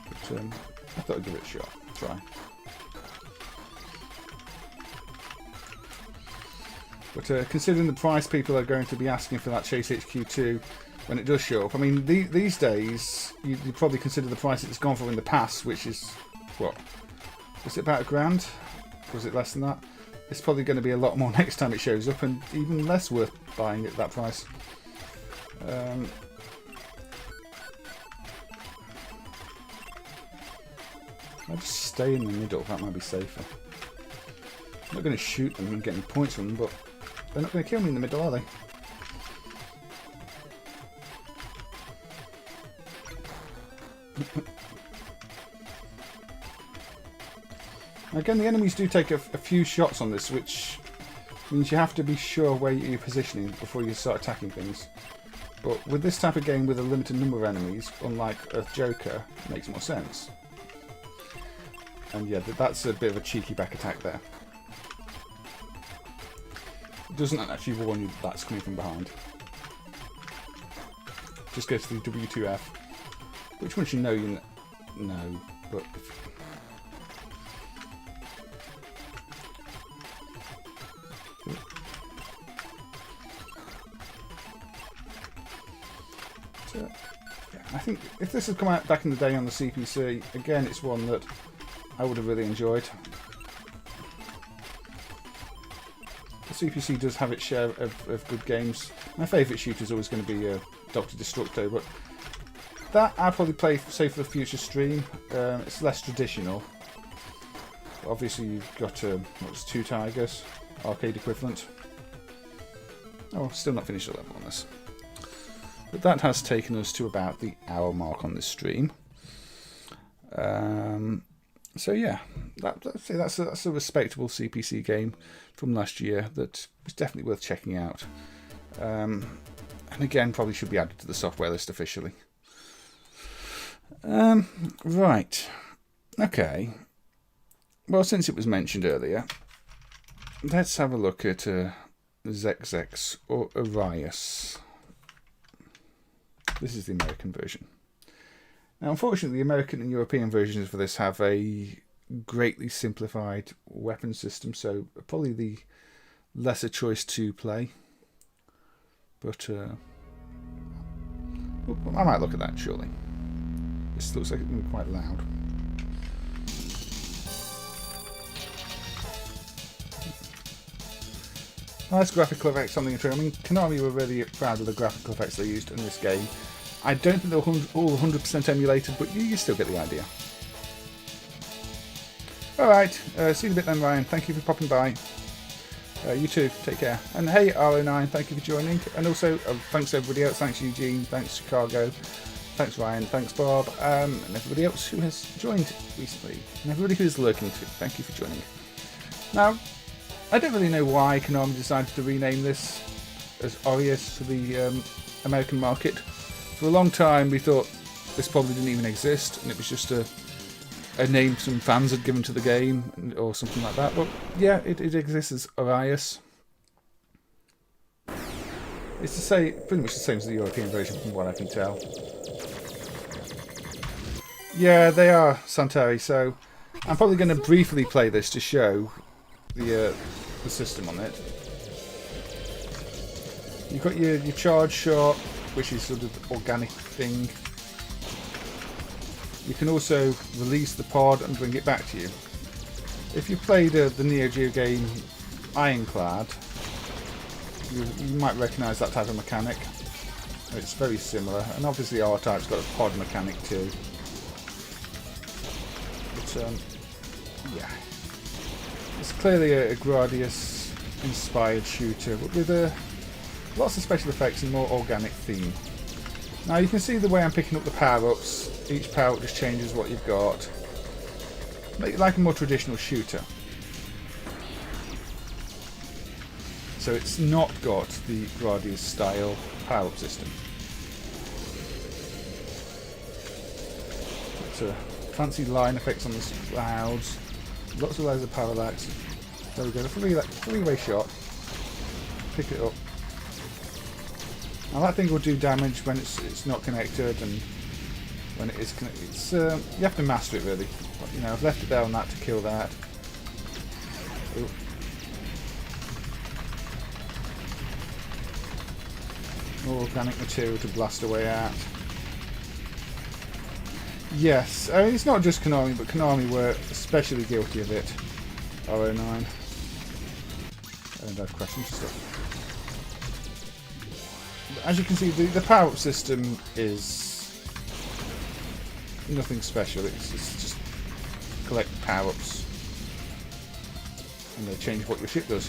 but I thought I'd give it a shot. Try. But considering the price people are going to be asking for that Chase HQ2 when it does show up, I mean, these days, you'd probably consider the price it's gone for in the past, which is, what? Was it about £1,000? Was it less than that? It's probably going to be a lot more next time it shows up, and even less worth buying at that price. I'll just stay in the middle, that might be safer. I'm not going to shoot them and get any points from them, but they're not going to kill me in the middle, are they? Again, the enemies do take a few shots on this, which means you have to be sure where you're positioning before you start attacking things. But with this type of game with a limited number of enemies, unlike Earth Joker, it makes more sense. And yeah, that's a bit of a cheeky back attack there. It doesn't actually warn you that's coming from behind. Just go to the W2F. Which once you know, know. But yeah, I think if this had come out back in the day on the CPC, again, it's one that I would have really enjoyed. The CPC does have its share of good games. My favourite shooter is always going to be Dr. Destructo, but that I'll probably play, say, for the future stream. It's less traditional. Obviously, you've got what's Two Tigers, arcade equivalent. Oh, still not finished the level on this. But that has taken us to about the hour mark on this stream. So yeah, that's a respectable CPC game from last year that was definitely worth checking out. And again, probably should be added to the software list officially. Right. Okay. Well, since it was mentioned earlier, let's have a look at Xexex or Orius. This is the American version. Now, unfortunately, the American and European versions for this have a greatly simplified weapon system, so probably the lesser choice to play. But I might look at that, surely. This looks like it's going to be quite loud. Nice graphical effects on the intro. I mean, Konami were really proud of the graphical effects they used in this game. I don't think they're all 100% emulated, but you still get the idea. Alright, see you in a bit then, Ryan. Thank you for popping by. You too, take care. And hey, R09, thank you for joining. And also, thanks everybody else. Thanks Eugene, thanks Chicago, thanks Ryan, thanks Bob, and everybody else who has joined recently. And everybody who is lurking too, thank you for joining. Now, I don't really know why Konami decided to rename this as Orius for the American market. For a long time we thought this probably didn't even exist and it was just a name some fans had given to the game or something like that. But yeah, it exists as Orius. It's to say pretty much the same as the European version from what I can tell. Yeah, they are Santari, so I'm probably going to briefly play this to show the system on it. You've got your charge shot, which is sort of organic thing. You can also release the pod and bring it back to you. If you played the Neo Geo game Ironclad, you might recognise that type of mechanic. It's very similar, and obviously R-Type's got a pod mechanic too. But yeah, it's clearly a Gradius inspired shooter, but with lots of special effects and more organic theme. Now you can see the way I'm picking up the power-ups. Each power-up just changes what you've got. Make it like a more traditional shooter. So it's not got the Gradius style power-up system. It's fancy line effects on the clouds. Lots of layers of parallax. There we go, the three-way shot. Pick it up. Now that thing will do damage when it's not connected, and when it is connected, it's you have to master it really. But, you know, I've left it there on that to kill that. Ooh. More organic material to blast away at. Yes, I mean, it's not just Konami, but Konami were especially guilty of it. R09. And I've crashed into stuff. As you can see, the power-up system is nothing special. It's just collect power-ups, and they change what your ship does.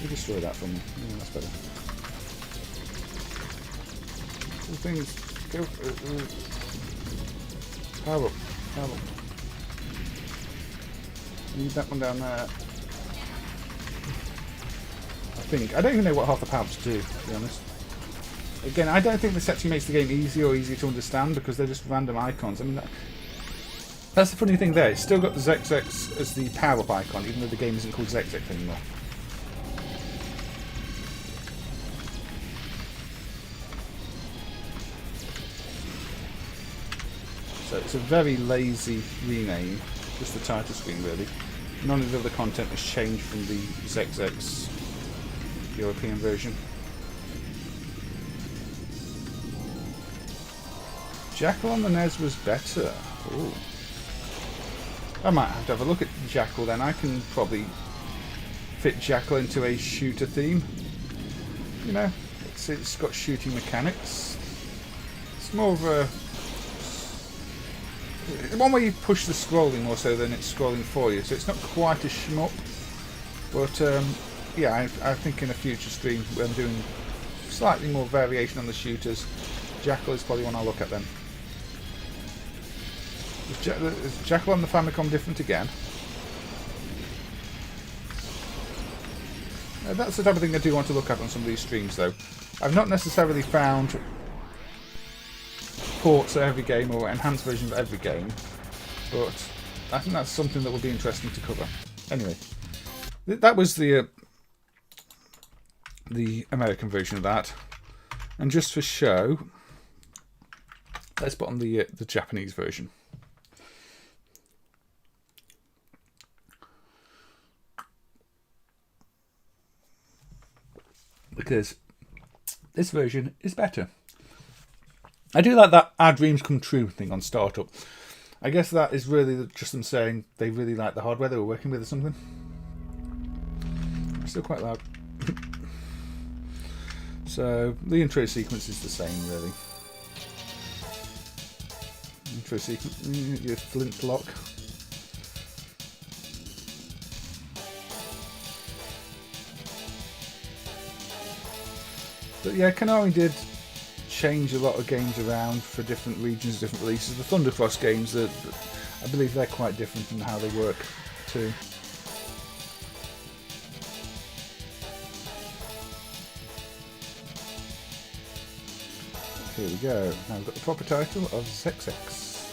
You destroy that for me. Yeah, that's better. Things go. Power up. Power up. Need that one down there. I think. I don't even know what half the power-ups do, to be honest. Again, I don't think this actually makes the game easier or easier to understand because they're just random icons. I mean, that's the funny thing there. It's still got the Xexex as the power-up icon, even though the game isn't called Xexex anymore. So it's a very lazy rename, just the title screen really. None of the other content has changed from the Xexex European version. Jackal on the NES was better. Ooh. I might have to have a look at Jackal then. I can probably fit Jackal into a shooter theme. You know, it's got shooting mechanics. It's more of a one where you push the scrolling more so than it's scrolling for you. So it's not quite a shmup, but yeah, I think in a future stream when I'm doing slightly more variation on the shooters, Jackal is probably one I'll look at then. Is Jackal on the Famicom different again? That's the type of thing I do want to look at on some of these streams though. I've not necessarily found ports of every game or enhanced versions of every game, but I think that's something that will be interesting to cover. Anyway, that was the American version of that, and just for show, let's put on the Japanese version. Because this version is better. I do like that our dreams come true thing on startup. I guess that is really just them saying they really like the hardware they were working with or something. Still quite loud. So the intro sequence is the same really. Intro sequence, your flintlock. But yeah, Konami did change a lot of games around for different regions, different releases. The Thunderfrost games, I believe they're quite different in how they work too. Here we go. Now we've got the proper title of Xexex,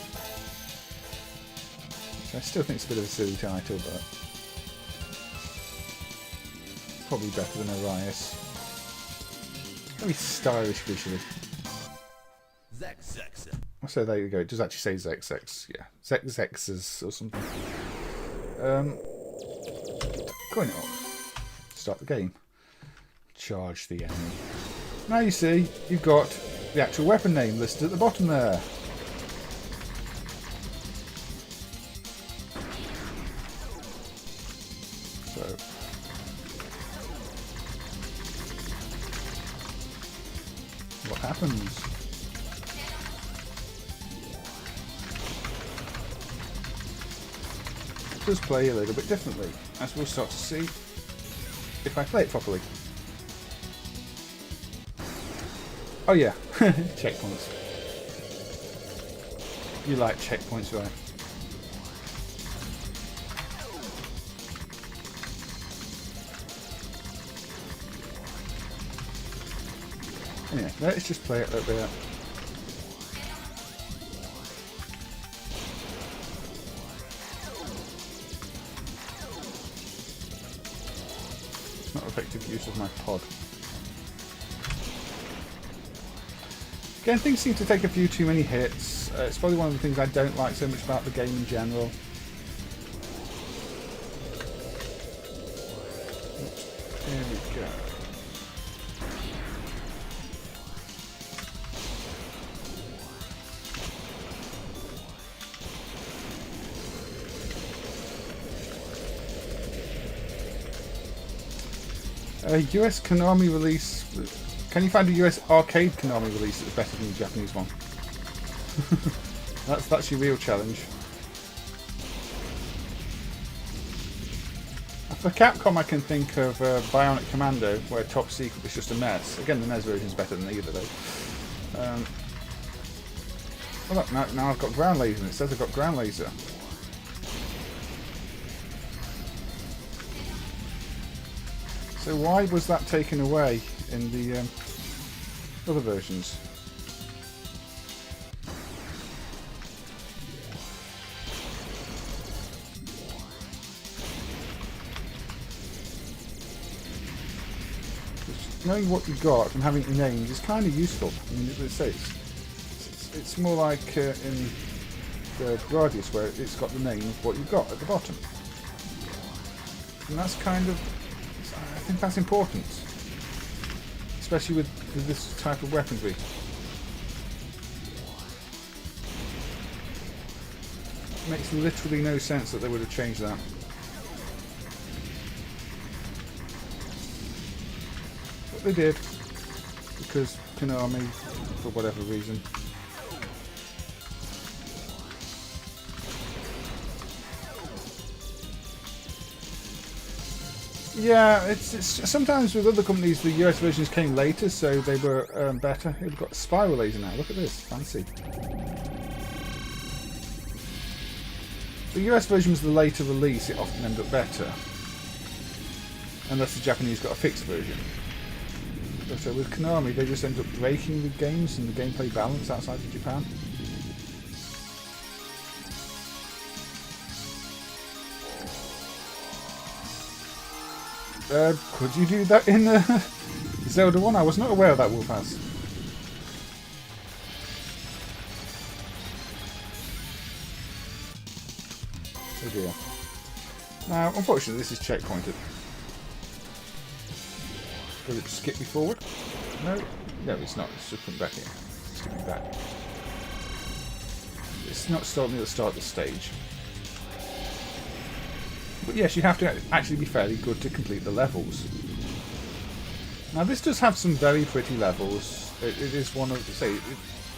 which I still think is a bit of a silly title, but probably better than Orius. Very stylish visually. Xexex. So there you go. It does actually say Xexex. Yeah, Xexexes or something. Coin it up. Start the game. Charge the enemy. Now you see you've got the actual weapon name listed at the bottom there. So what happens? It does play a little bit differently, as we'll start to see if I play it properly. Oh yeah, checkpoints. You like checkpoints, right? Anyway, let's just play it a little bit. Not effective use of my pod. Again, things seem to take a few too many hits. It's probably one of the things I don't like so much about the game in general. Here we go. US Konami release. Can you find a US arcade Konami release that's better than the Japanese one? that's your real challenge. For Capcom, I can think of Bionic Commando, where Top Secret was just a mess. Again, the NES version is better than either, though. Well, look, now I've got ground laser, and it says I've got ground laser. So why was that taken away in the other versions? Knowing what you got and having it named is kind of useful. I mean, it's more like in the Gradius, where it's got the name of what you've got at the bottom. And that's kind of, I think that's important. Especially with this type of weaponry. It makes literally no sense that they would have changed that. But they did. Because Konami, for whatever reason. Yeah, it's sometimes with other companies the US versions came later, so they were better. We've got a spiral laser now. Look at this, fancy. The US version was the later release. It often ended up better, unless the Japanese got a fixed version. So with Konami, they just end up breaking the games and the gameplay balance outside of Japan. Could you do that in Zelda 1? I was not aware of that wolf pass. Oh dear. Now, unfortunately, this is checkpointed. Does it skip me forward? No, it's not. It's just coming back here. Skipping back. It's not starting at the start of the stage. But yes, you have to actually be fairly good to complete the levels. Now this does have some very pretty levels. It is one of, say, it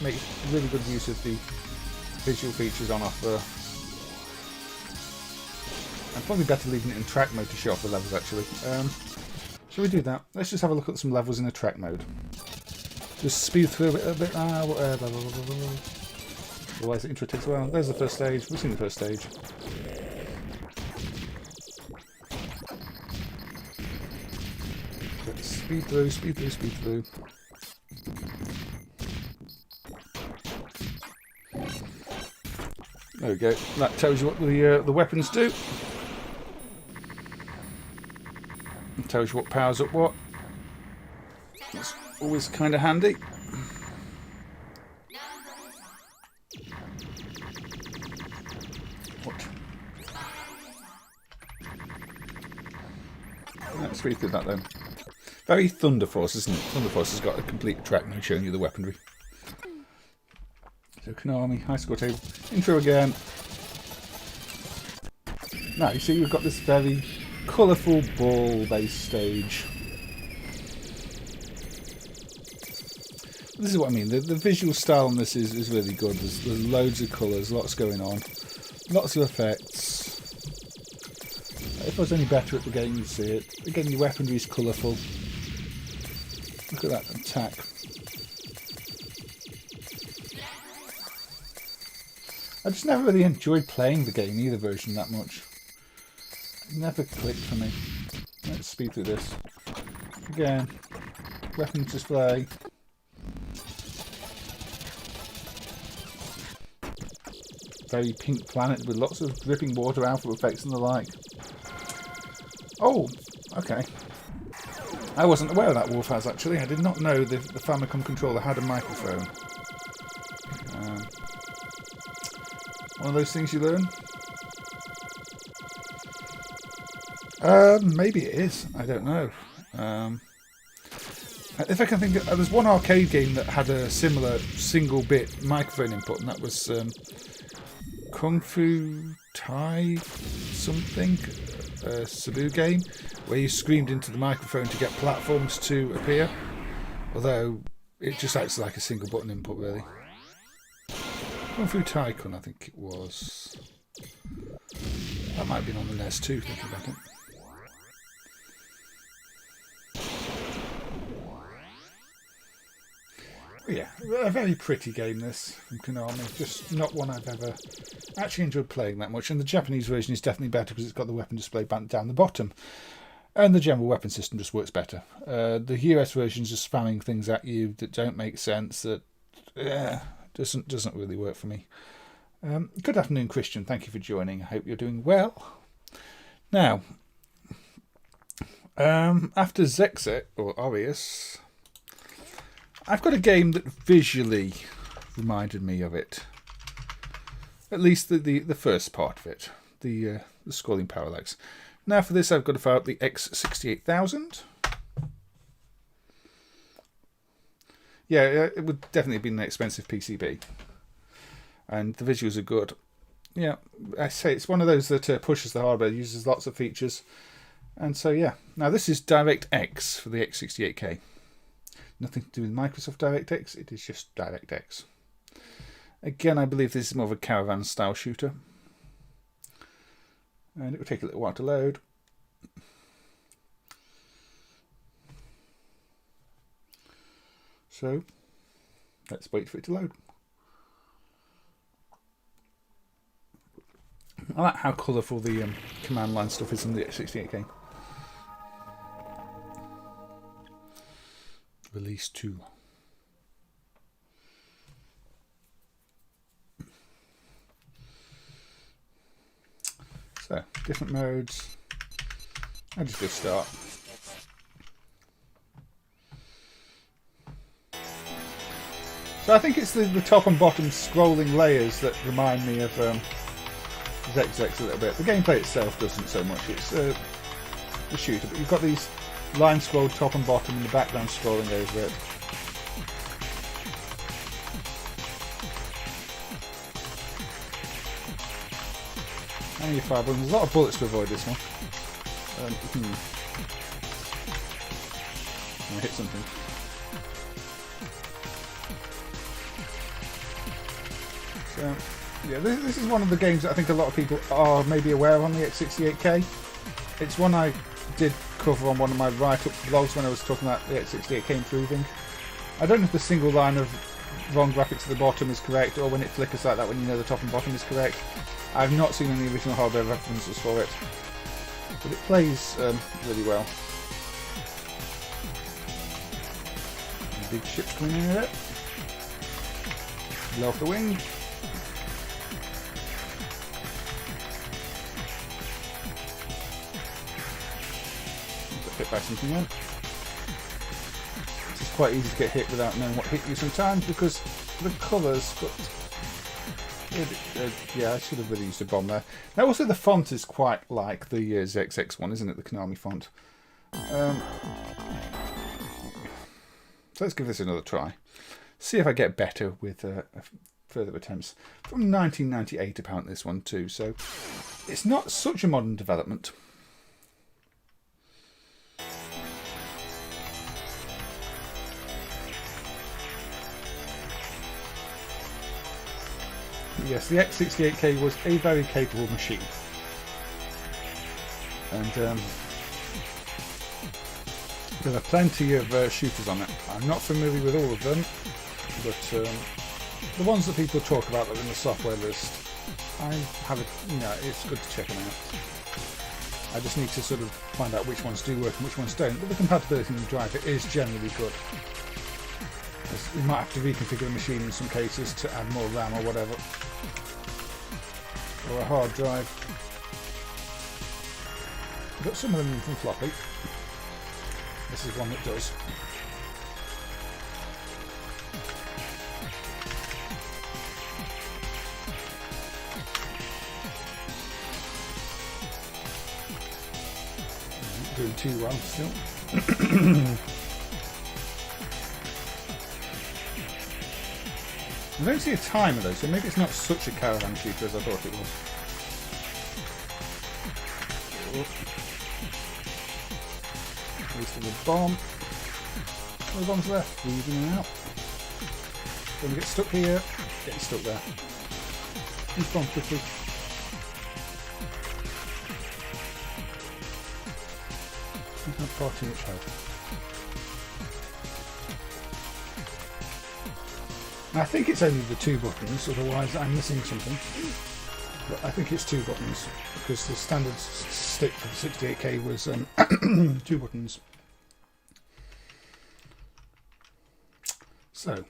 makes really good use of the visual features on offer. And probably better leaving it in track mode to show off the levels actually. Shall we do that? Let's just have a look at some levels in the track mode. Just speed through it a bit. Otherwise the intro takes a while. There's the first stage. We've seen the first stage. Speed through, speed through, speed through. There we go. That tells you what the weapons do. It tells you what powers up what. That's always kind of handy. What? Let's speed through that then. Very Thunder Force, isn't it? Thunder Force has got a complete track mode showing you the weaponry. So Konami, high score table, intro again. Now you see we've got this very colourful ball-based stage. This is what I mean. The visual style on this is really good. There's loads of colours, lots going on, lots of effects. If I was any better at the game, you'd see it. Again, your weaponry is colourful. Look at that attack. I just never really enjoyed playing the game, either version, that much. It never clicked for me. Let's speed through this. Again, weapons display. Very pink planet with lots of dripping water, alpha effects and the like. Oh, okay. I wasn't aware of that wolf has actually. I did not know the Famicom controller had a microphone. One of those things you learn. Maybe it is. I don't know. If I can think, there's one arcade game that had a similar single-bit microphone input, and that was Kung Fu Tai something. Cebu game where you screamed into the microphone to get platforms to appear, although it just acts like a single button input really. Kung Fu Tycoon I think it was. That might have been on the NES too, thinking about it. Yeah, a very pretty game this from Konami. Just not one I've ever actually enjoyed playing that much. And the Japanese version is definitely better because it's got the weapon display down the bottom. And the general weapon system just works better. The US version's just spamming things at you that don't make sense, that doesn't really work for me. Good afternoon, Christian. Thank you for joining. I hope you're doing well. Now, after Xexex, or Orius, I've got a game that visually reminded me of it. At least the first part of it, the scrolling parallax. Now for this I've got to fire up the X68000. Yeah, it would definitely have been an expensive PCB. And the visuals are good. Yeah, I say it's one of those that pushes the hardware, uses lots of features. And so yeah, now this is DirectX for the X68K. Nothing to do with Microsoft DirectX, it is just DirectX. Again, I believe this is more of a caravan style shooter. And it will take a little while to load. So, let's wait for it to load. I like how colourful the command line stuff is in the X68K. Release 2. So, different modes. I'll just go start. So I think it's the top and bottom scrolling layers that remind me of Xexex a little bit. The gameplay itself doesn't so much. It's a shooter, but you've got these line scrolled top and bottom and the background scrolling over it. And you fire buttons. There's a lot of bullets to avoid this one. I hit something. So, yeah, this is one of the games that I think a lot of people are maybe aware of on the X68K. It's one I did cover on one of my write-up blogs when I was talking about the X68K improving. I don't know if the single line of wrong graphics at the bottom is correct, or when it flickers like that when you know the top and bottom is correct. I've not seen any original hardware references for it, but it plays really well. Big ships coming in with it. Blow off the wing. Hit by something there. It's quite easy to get hit without knowing what hit you sometimes because the colours, but yeah, I should have really used a bomb there. Now also the font is quite like the Xexex one, isn't it? The Konami font. So let's give this another try. See if I get better with further attempts. From 1998 apparently this one too, so it's not such a modern development. Yes, the X68K was a very capable machine. And there are plenty of shooters on it. I'm not familiar with all of them, but the ones that people talk about that are in the software list, I have it, you know, it's good to check them out. I just need to sort of find out which ones do work and which ones don't, but the compatibility in the driver is generally good. You might have to reconfigure the machine in some cases to add more RAM or whatever. Or a hard drive. But some of them in from floppy. This is one that does. Doing too well still. I don't see a timer though, so maybe it's not such a caravan shooter as I thought it was. Wasted a bomb. No bombs left, weaving in and out. Gonna get stuck here, getting stuck there. Use bomb quickly. Don't have far too much health. I think it's only the 2 buttons, otherwise I'm missing something. But I think it's 2 buttons, because the standard stick for the 68K was 2 buttons. So,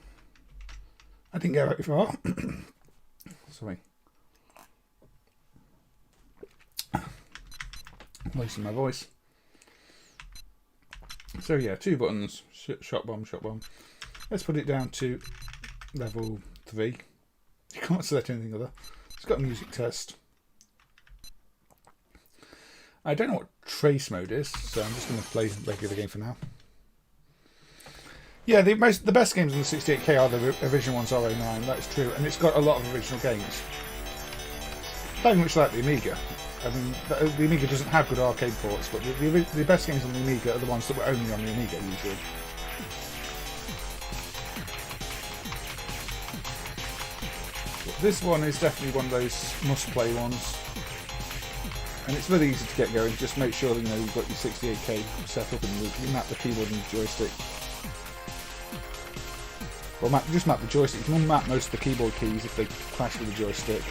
I didn't get very far. Sorry. Losing my voice. So yeah, 2 buttons, shot bomb, shot bomb. Let's put it down to level 3. You can't select anything other. It's got a music test. I don't know what trace mode is, so I'm just going to play the regular game for now. Yeah, the best games on the 68K are the original ones, R09, that's true, and it's got a lot of original games. Very much like the Amiga. I mean, the Amiga doesn't have good arcade ports, but the best games on the Amiga are the ones that were only on the Amiga, usually. But this one is definitely one of those must-play ones. And it's really easy to get going. Just make sure that you've got your 68K set up and you map the keyboard and the joystick. Well, just map the joystick. You can unmap most of the keyboard keys if they clash with the joystick.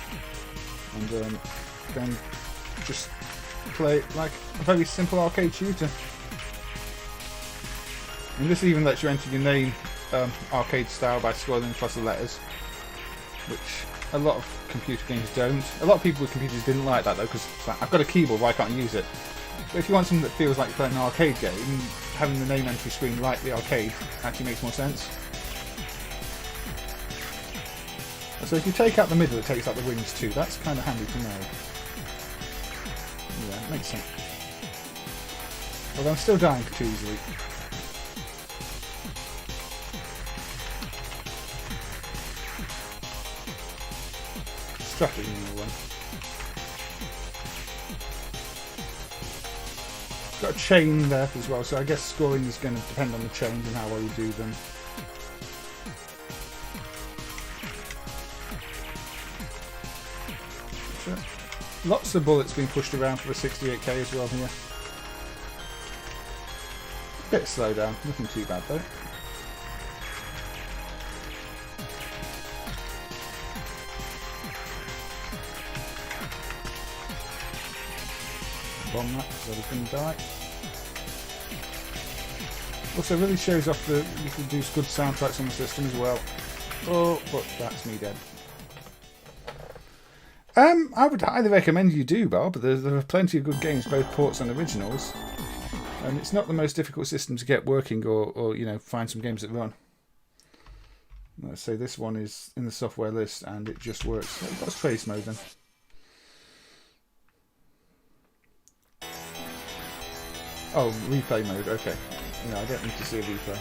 And then just play like a very simple arcade shooter. And this even lets you enter your name arcade style by scrolling across the letters, which a lot of computer games don't. A lot of people with computers didn't like that though, because it's like, I've got a keyboard, why can't I use it? But if you want something that feels like you're playing an arcade game, having the name entry screen like the arcade actually makes more sense. So if you take out the middle, it takes out the wings too. That's kind of handy to know. Yeah, it makes sense. Although I'm still dying too easily. Strategy in the one. Got a chain there as well, so I guess scoring is going to depend on the chains and how well you do them. Lots of bullets being pushed around for the 68K as well here. Bit slow down, nothing too bad though. Bomb that so they couldn't die. Also really shows off that you can do good soundtracks on the system as well. Oh, but that's me dead. I would highly recommend you do, Bob. There are plenty of good games, both ports and originals. And it's not the most difficult system to get working or find some games that run. Let's say this one is in the software list and it just works. What's trace mode then? Oh, replay mode, okay. No, I don't need to see a replay.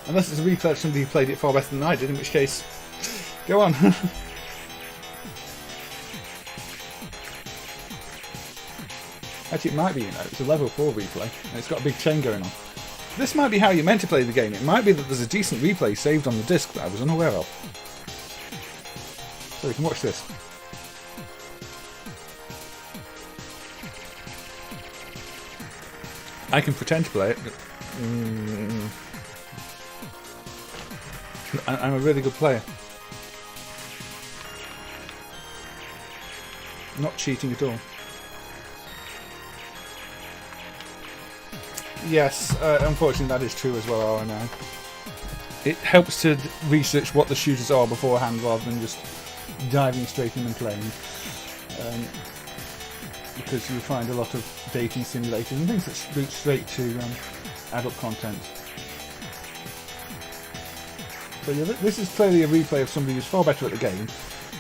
Unless it's a replay of somebody who played it far better than I did, in which case... Go on. Actually, it might be, it's a level 4 replay, and it's got a big chain going on. This might be how you're meant to play the game. It might be that there's a decent replay saved on the disc that I was unaware of. So you can watch this. I can pretend to play it, but... I'm a really good player. Not cheating at all. Yes, unfortunately that is true as well, R09. It helps to research what the shooters are beforehand rather than just diving straight in and playing. Because you find a lot of dating simulators and things that route straight to adult content. So yeah, this is clearly a replay of somebody who's far better at the game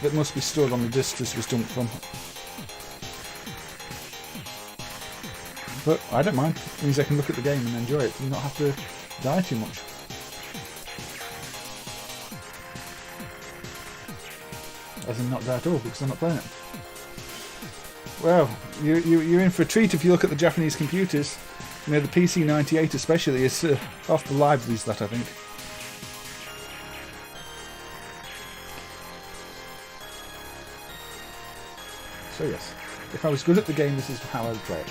that must be stored on the disc this was dumped from. But I don't mind. It means I can look at the game and enjoy it and not have to die too much. As in not die at all, because I'm not playing it. Well, you're in for a treat if you look at the Japanese computers. You know, the PC-98 especially is off the libraries, that I think. So yes, if I was good at the game, this is how I would play it.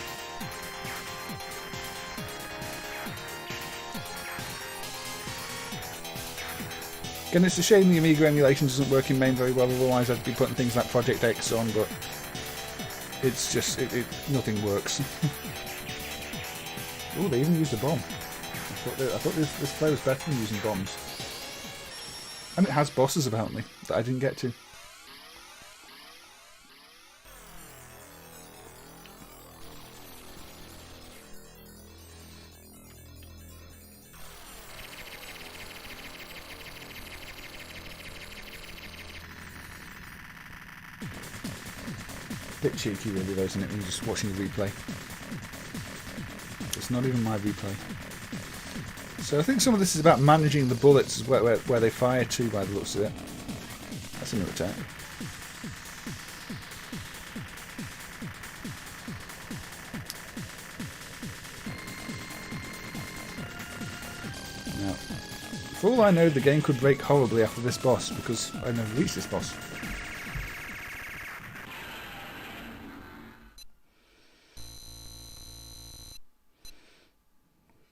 Again, it's a shame the Amiga emulation doesn't work in MAME very well, otherwise I'd be putting things like Project X on, but it's just, nothing works. Oh, they even used a bomb. I thought this play was better than using bombs. And it has bosses apparently that I didn't get to. Bit cheeky really though, isn't it, when you're just watching a replay. It's not even my replay. So I think some of this is about managing the bullets where they fire to, by the looks of it. That's another attack. Now, for all I know, the game could break horribly after this boss, because I never reached this boss.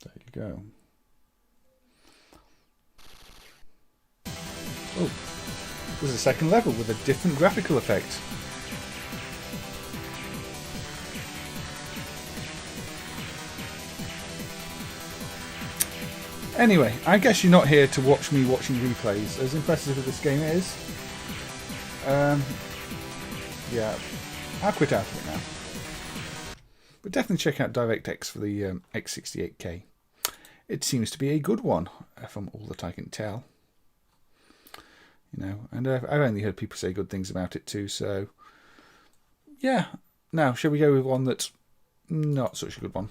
There you go. Oh, there's a second level with a different graphical effect. Anyway, I guess you're not here to watch me watching replays, as impressive as this game is. Yeah, I'll quit out of it now. But definitely check out DirectX for the X68K. It seems to be a good one, from all that I can tell. You know, and I've only heard people say good things about it too, so yeah. Now, shall we go with one that's not such a good one?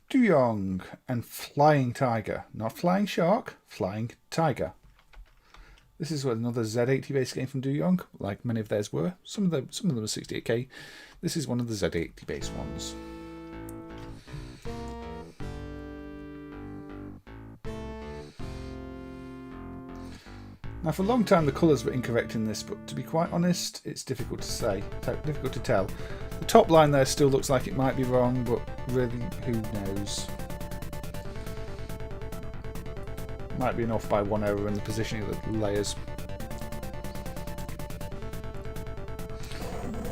Dooyong and Flying Tiger. Not Flying Shark, Flying Tiger. This is another Z80 based game from Dooyong, like many of theirs were. Some of them were 68K. This is one of the Z80 based ones. Now, for a long time the colours were incorrect in this, but to be quite honest, it's difficult to say, difficult to tell. The top line there still looks like it might be wrong, but really, who knows? Might be an off by one error in the positioning of the layers.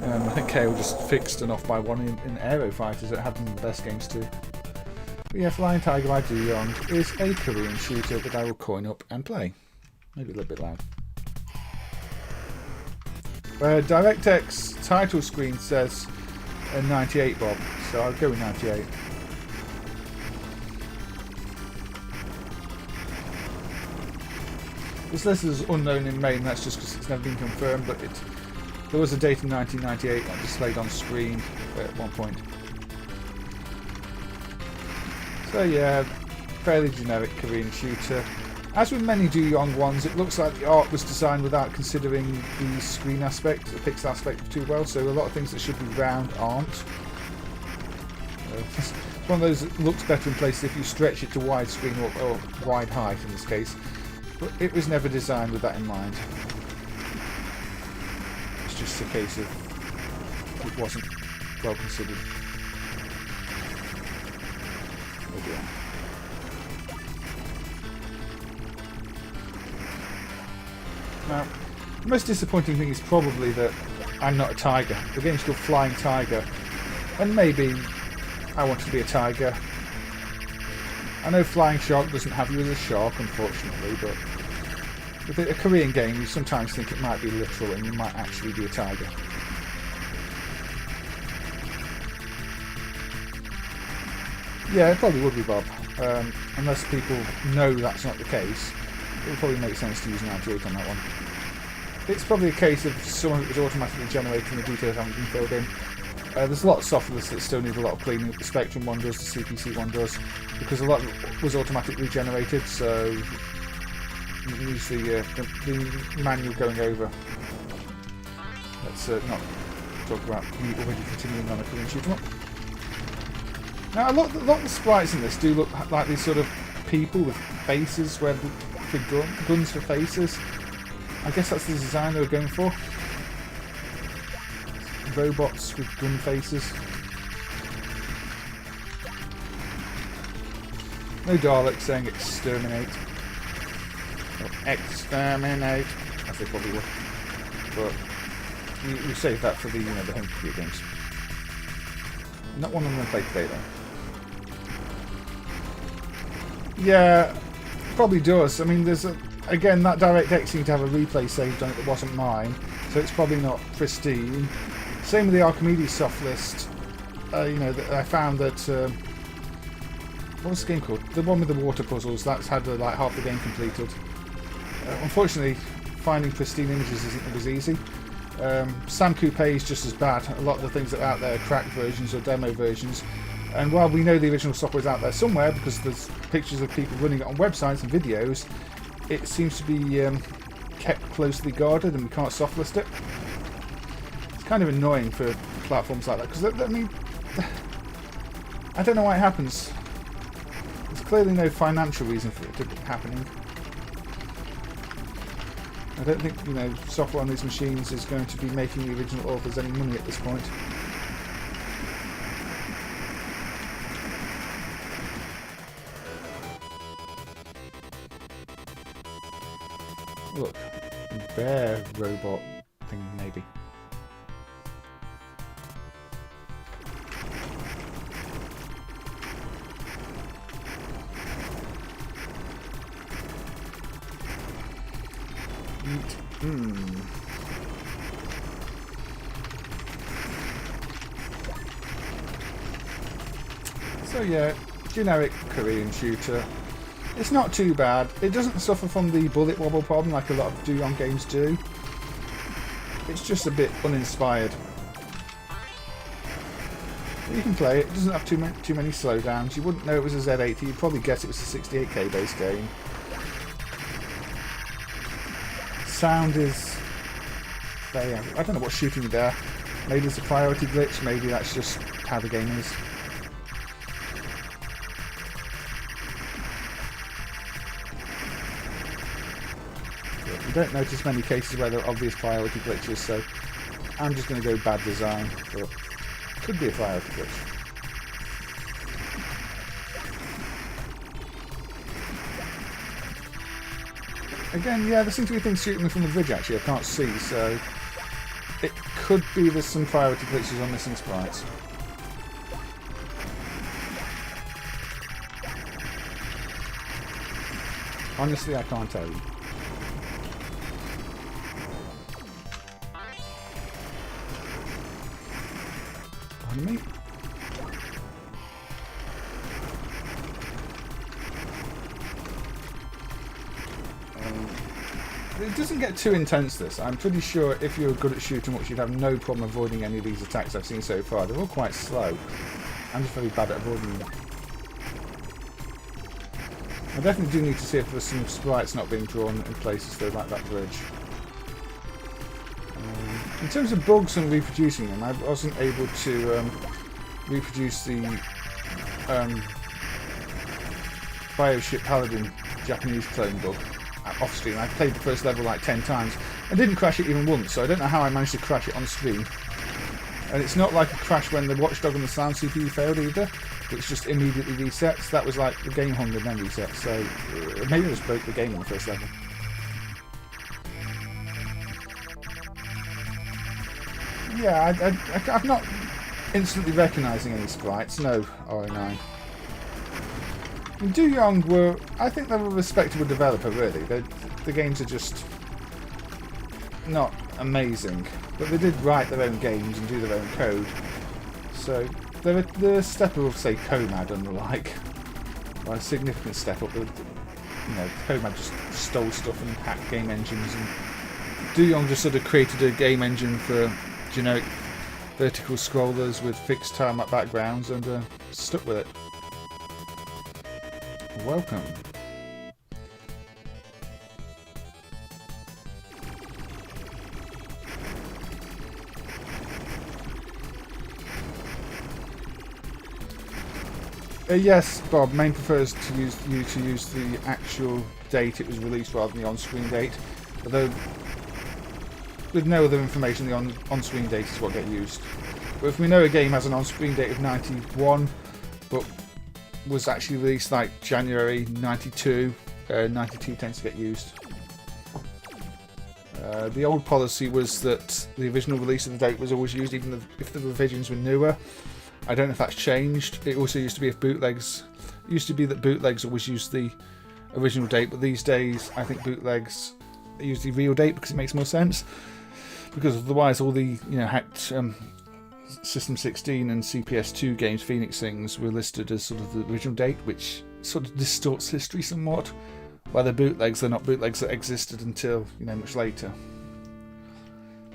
I think KO just fixed an off by one in Aero Fighters. It happened in the best games too. But yeah, Flying Tiger by Dooyong is a Korean shooter that I will coin up and play. Maybe a little bit loud. DirectX title screen says a 98, Bob, so I'll go with 98. This list is unknown in MAME, that's just because it's never been confirmed, but there was a date in 1998 that displayed on screen at one point. So yeah, fairly generic Korean shooter. As with many Dooyong ones, it looks like the art was designed without considering the screen aspect, the pixel aspect too well, so a lot of things that should be round aren't. It's one of those that looks better in places if you stretch it to widescreen or wide height in this case, but it was never designed with that in mind. It's just a case of it wasn't well considered. Oh dear. Now, the most disappointing thing is probably that I'm not a tiger. The game's called Flying Tiger, and maybe I want to be a tiger. I know Flying Shark doesn't have you as a shark, unfortunately, but with a Korean game, you sometimes think it might be literal and you might actually be a tiger. Yeah, it probably would be, Bob. Unless people know that's not the case, it would probably make sense to use 98 on that one. It's probably a case of some of it was automatically generated and the details haven't been filled in. There's a lot of software that still need a lot of cleaning. The Spectrum one does, the CPC one does, because a lot was automatically generated, so you can use the manual going over. Let's not talk about me already continuing on a Korean shoot 'em up. Now, a lot of the sprites in this do look like these sort of people with faces, for guns for faces. I guess that's the design they were going for. Robots with gun faces. No Daleks saying exterminate. Or exterminate, as they probably would. But we save that for the, the home computer games. Not one I'm going to play today, though. Yeah, probably does. I mean, there's again, that DirectX seemed to have a replay saved on it that wasn't mine, so it's probably not pristine. Same with the Archimedes soft list. I found that what was the game called? The one with the water puzzles. That's had like half the game completed. Unfortunately, finding pristine images isn't always easy. Sam Coupe is just as bad. A lot of the things that are out there are cracked versions or demo versions. And while we know the original software is out there somewhere because there's pictures of people running it on websites and videos, it seems to be kept closely guarded and we can't soft list it. It's kind of annoying for platforms like that because, I mean, I don't know why it happens. There's clearly no financial reason for it to be happening. I don't think, software on these machines is going to be making the original authors any money at this point. Look, bear robot thing, maybe. So yeah, generic Korean shooter. It's not too bad. It doesn't suffer from the bullet wobble problem like a lot of Dooyong games do. It's just a bit uninspired. But you can play it. It doesn't have too many slowdowns. You wouldn't know it was a Z80. You'd probably guess it was a 68K base game. Sound is... I don't know what's shooting there. Maybe it's a priority glitch. Maybe that's just how the game is. You don't notice many cases where there are obvious priority glitches, so I'm just going to go bad design, but could be a priority glitch. Again, yeah, there seems to be things shooting me from the bridge actually, I can't see, so it could be there's some priority glitches on missing sprites. Honestly, I can't tell you. Pardon me? It doesn't get too intense, this. I'm pretty sure if you're good at shooting which you'd have no problem avoiding any of these attacks I've seen so far. They're all quite slow. I'm just very bad at avoiding them. I definitely do need to see if there's some sprites not being drawn in places though, like that bridge. In terms of bugs and reproducing them, I wasn't able to reproduce the Bioship Paladin Japanese clone bug off stream. I played the first level like 10 times and didn't crash it even once, so I don't know how I managed to crash it on stream. And it's not like a crash when the watchdog and the sound CPU failed either, which just immediately resets. That was like the game hung and then resets, so maybe I just broke the game on the first level. Yeah, I'm not instantly recognising any sprites, no RA9. Dooyong were, I think they were a respectable developer really. The games are just not amazing, but they did write their own games and do their own code. So they're a step above, say, Comad and the like. Well, a significant step up. Comad just stole stuff and hacked game engines, and Dooyong just sort of created a game engine for generic vertical scrollers with fixed tarmac backgrounds and stuck with it. Welcome. Yes, Bob. MAME prefers to use the actual date it was released rather than the on-screen date. Although, with no other information, the on-screen date is what gets used. But if we know a game has an on-screen date of 91, but was actually released like January 92. 92 tends to get used. The old policy was that the original release of the date was always used, even if the revisions were newer. I don't know if that's changed. It also used to be if bootlegs. It used to be that bootlegs always used the original date, but these days I think bootlegs use the real date because it makes more sense. Because otherwise, all the hacked System 16 and CPS2 games, Phoenix things, were listed as sort of the original date, which sort of distorts history somewhat. While the bootlegs, they're not bootlegs that existed until much later.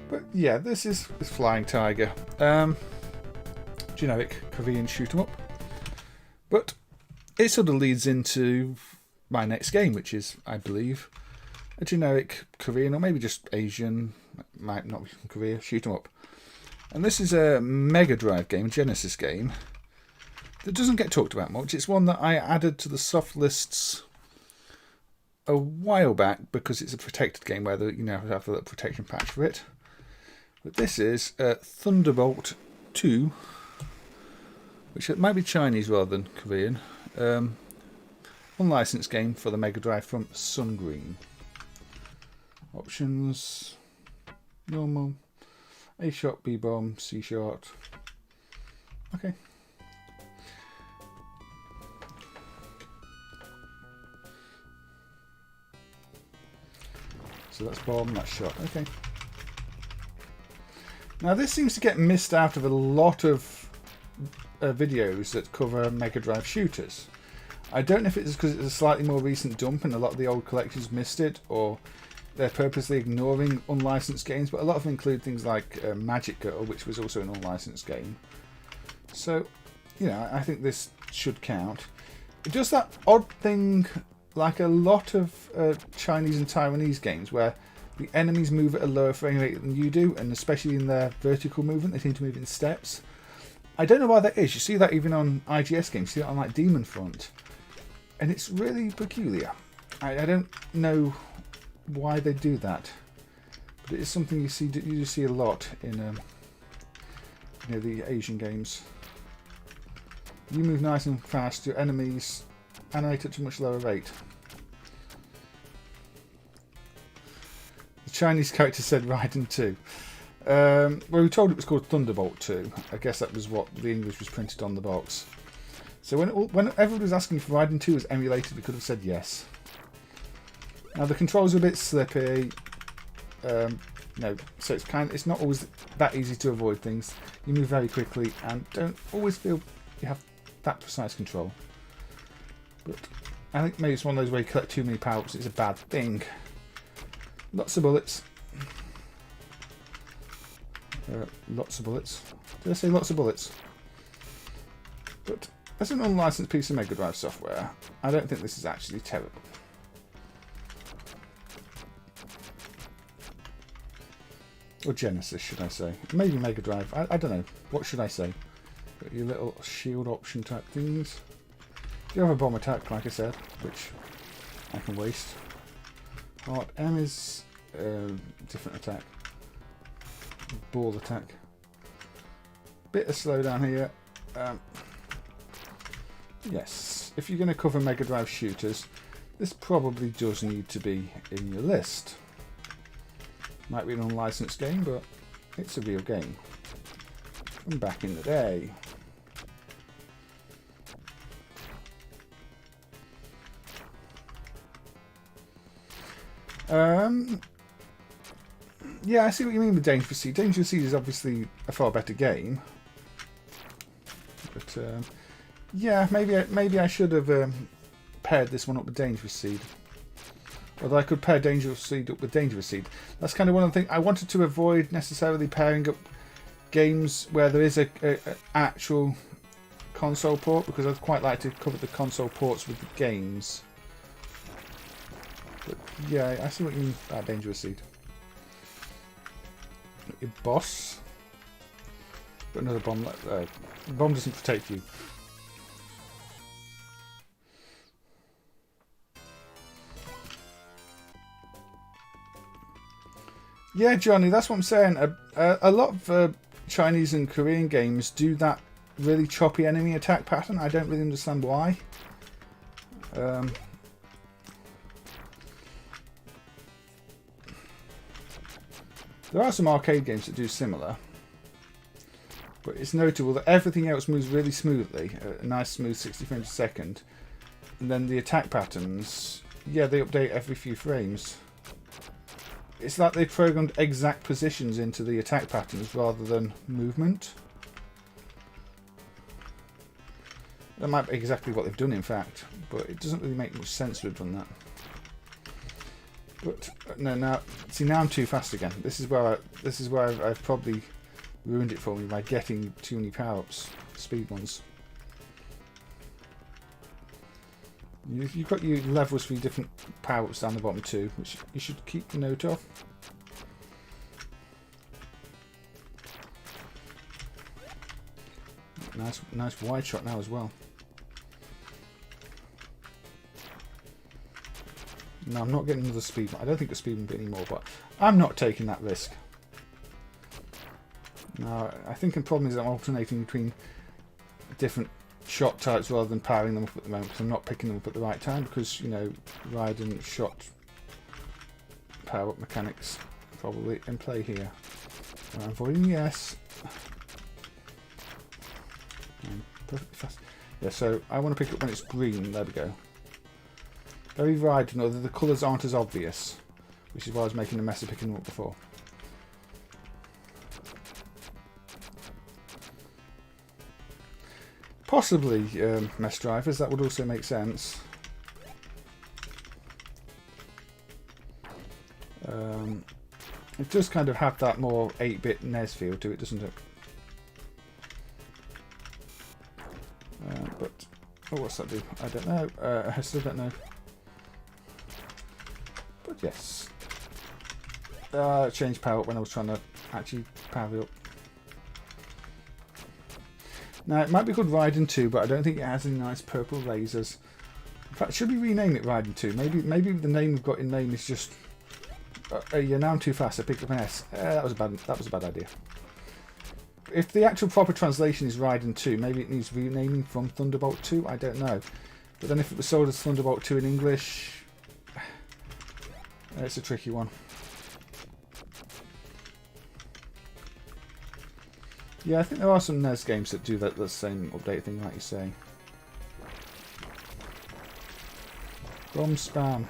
But yeah, this is Flying Tiger, generic Korean shoot 'em up. But it sort of leads into my next game, which is, I believe, a generic Korean or maybe just Asian, might not be from Korea, shoot 'em up. And this is a Mega Drive game, a Genesis game, that doesn't get talked about much. It's one that I added to the soft lists a while back because it's a protected game where you have a little protection patch for it. But this is Thunderbolt 2, which might be Chinese rather than Korean. Unlicensed game for the Mega Drive from Sun Green. Options: normal, A shot, B bomb, C shot. Okay. So that's bomb, that's shot. Okay. Now this seems to get missed out of a lot of videos that cover Mega Drive shooters. I don't know if it's because it's a slightly more recent dump and a lot of the old collectors missed it, or they're purposely ignoring unlicensed games, but a lot of them include things like Magic Girl, which was also an unlicensed game. So, I think this should count. It does that odd thing like a lot of Chinese and Taiwanese games where the enemies move at a lower frame rate than you do, and especially in their vertical movement, they seem to move in steps. I don't know why that is. You see that even on IGS games, you see that on like Demon Front, and it's really peculiar. I don't know why they do that, but it is something you see a lot in the Asian games. You move nice and fast, your enemies animate at a much lower rate. The Chinese character said Raiden 2. Well, we were told it was called Thunderbolt 2. I guess that was what the English was printed on the box. So when everyone was asking if Raiden 2 was emulated, we could have said yes. Now the controls are a bit slippy. So it's not always that easy to avoid things. You move very quickly and don't always feel you have that precise control. But I think maybe it's one of those where you collect too many power-ups, it's a bad thing. Lots of bullets. Lots of bullets. Did I say lots of bullets? But as an unlicensed piece of Mega Drive software, I don't think this is actually terrible. Or Genesis, should I say. Maybe Mega Drive. I don't know. What should I say? Got your little shield option type things. You have a bomb attack, like I said, which I can waste. Part M is different attack. Ball attack. Bit of slowdown here. Yes, if you're going to cover Mega Drive shooters, this probably does need to be in your list. Might be an unlicensed game, but it's a real game from back in the day. Yeah, I see what you mean with Dangerous Seed. Dangerous Seed is obviously a far better game, but yeah, maybe I should have paired this one up with Dangerous Seed. Although I could pair Dangerous Seed up with Dangerous Seed. That's kind of one of the things I wanted to avoid necessarily pairing up games where there is a actual console port, because I'd quite like to cover the console ports with the games. But yeah, I see what you mean about Dangerous Seed. Your boss. Got another bomb. Bomb doesn't protect you. Yeah, Johnny, that's what I'm saying. A lot of Chinese and Korean games do that really choppy enemy attack pattern. I don't really understand why. There are some arcade games that do similar, but it's notable that everything else moves really smoothly, a nice smooth 60 frames a second, and then the attack patterns, yeah, they update every few frames. It's like they programmed exact positions into the attack patterns rather than movement. That might be exactly what they've done, in fact, but it doesn't really make much sense to have done that. But no, now see, now I'm too fast again. This is where I've probably ruined it for me by getting too many power-ups, speed ones. You've got your levels for your different power-ups down the bottom too, which you should keep note of. Nice wide shot now as well. No, I'm not getting another speed bump. I don't think a speed bump anymore, but I'm not taking that risk. No, I think the problem is I'm alternating between different shot types rather than powering them up at the moment, because I'm not picking them up at the right time, because, you know, ride and shot power up mechanics probably in play here. I'm avoiding the S. Perfectly fast. Yeah, so I want to pick up when it's green. There we go. Very riding, although the colours aren't as obvious, which is why I was making a mess of picking them up before. Possibly mesh drivers, that would also make sense. It does kind of have that more 8-bit NES feel to it, doesn't it? But, oh, what's that do? I don't know. I still don't know. But yes. Changed power up when I was trying to actually power it up. Now, it might be called Raiden 2, but I don't think it has any nice purple lasers. In fact, should we rename it Raiden 2? Maybe the name we've got in name is just... yeah, now I'm too fast. I picked up an S. That was a bad idea. If the actual proper translation is Raiden 2, maybe it needs renaming from Thunderbolt 2. I don't know. But then if it was sold as Thunderbolt 2 in English, it's a tricky one. Yeah, I think there are some NES games that do that the same update thing, like you say. Bomb spam.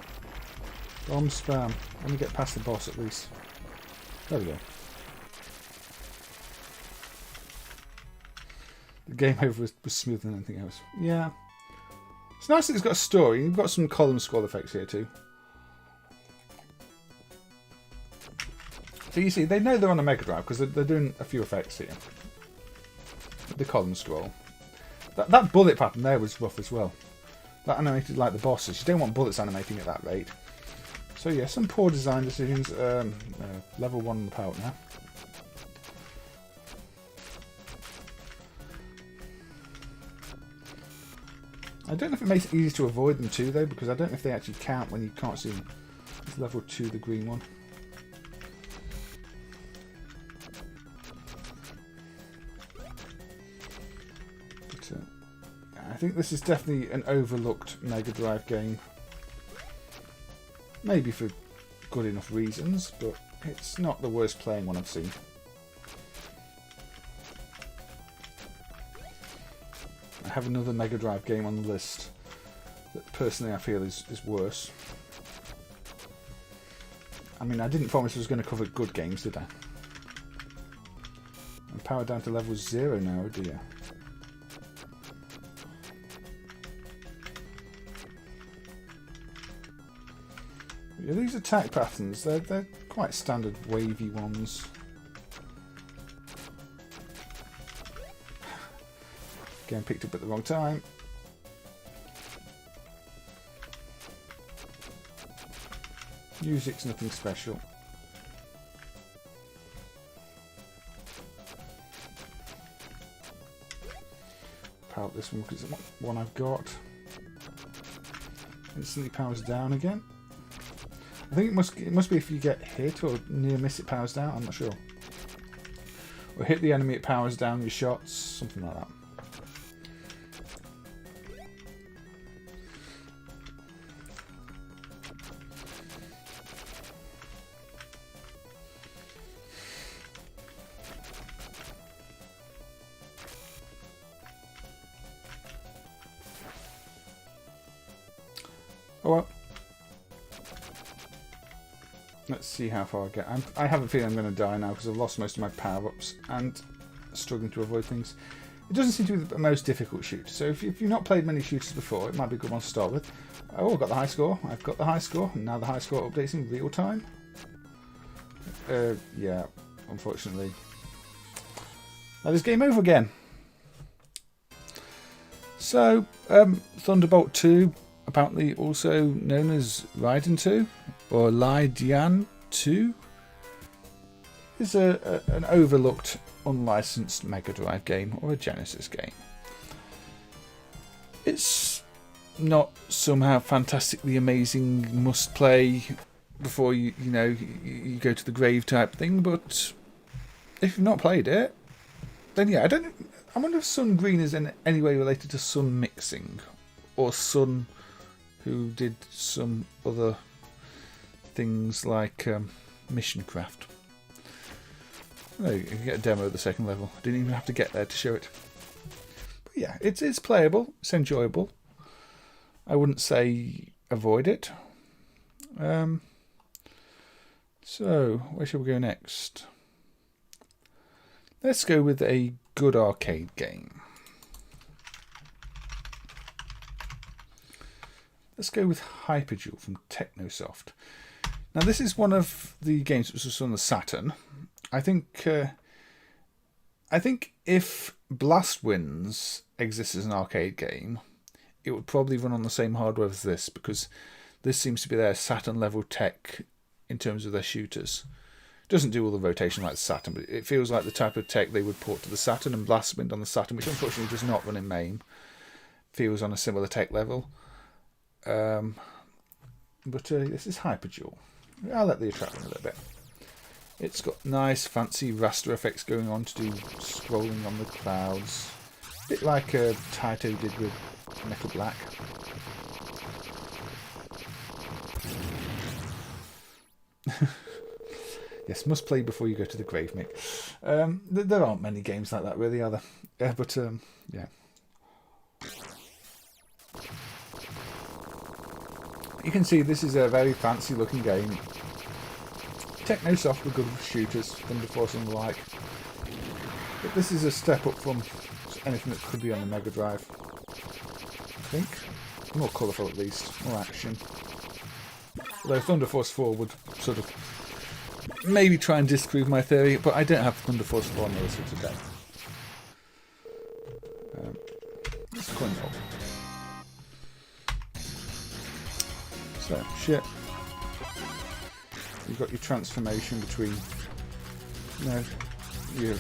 Bomb spam. Let me get past the boss at least. There we go. The game over was smoother than anything else. Yeah. It's nice that it's got a story. You've got some column scroll effects here too. So you see, they know they're on a Mega Drive because they're doing a few effects here. The column scroll. That bullet pattern there was rough as well. That animated like the bosses. You don't want bullets animating at that rate. So yeah, some poor design decisions. Level 1 on the power now. I don't know if it makes it easy to avoid them too though, because I don't know if they actually count when you can't see them. It's level 2, the green one. But, I think this is definitely an overlooked Mega Drive game. Maybe for good enough reasons, but it's not the worst playing one I've seen. I have another Mega Drive game on the list that personally I feel is worse. I mean, I didn't promise I was going to cover good games, did I? I'm powered down to level 0 now, oh dear. Yeah, these attack patterns, they're quite standard wavy ones. Again, picked up at the wrong time. Music's nothing special. Power up this one because it's the one I've got. Instantly powers down again. I think it must be if you get hit or near miss it powers down, I'm not sure. Or hit the enemy it powers down your shots, something like that. Oh well. Let's see how far I get. I have a feeling I'm going to die now because I've lost most of my power-ups and struggling to avoid things. It doesn't seem to be the most difficult shooter, so if you've not played many shooters before, it might be a good one to start with. Oh, I've got the high score. I've got the high score, and now the high score updates in real time. Yeah, unfortunately. That is game over again. So, Thunderbolt 2, apparently also known as Raiden 2, or Dian 2, is an overlooked, unlicensed Mega Drive game, or a Genesis game. It's not somehow fantastically amazing, must play before you go to the grave type thing, but if you've not played it, then yeah, I wonder if Sun Green is in any way related to Sun Mixing, or Sun, who did some other things like Mission Craft. Oh, you can get a demo of the second level. I didn't even have to get there to show it. But yeah, it's playable, it's enjoyable. I wouldn't say avoid it. So, where shall we go next? Let's go with a good arcade game. Let's go with Hyperduel from Technosoft. Now, this is one of the games that was on the Saturn. I think if Blast Winds exists as an arcade game, it would probably run on the same hardware as this, because this seems to be their Saturn level tech in terms of their shooters. It doesn't do all the rotation like the Saturn, but it feels like the type of tech they would port to the Saturn, and Blast Wind on the Saturn, which unfortunately does not run in MAME, feels on a similar tech level. But this is Hyperduel. I'll let the attract a little bit. It's got nice fancy raster effects going on to do scrolling on the clouds. A bit like Tahhoo did with Metal Black. Yes, must play before you go to the grave, Mick. There aren't many games like that, really, are there? Yeah. You can see this is a very fancy looking game. Technosoft were good with shooters, Thunder Force and the like. But this is a step up from anything that could be on the Mega Drive. I think. More colourful at least, more action. Although Thunder Force 4 would sort of maybe try and disprove my theory, but I don't have Thunder Force 4 on the list for today. Let's coin roll. So, ship. You've got your transformation between your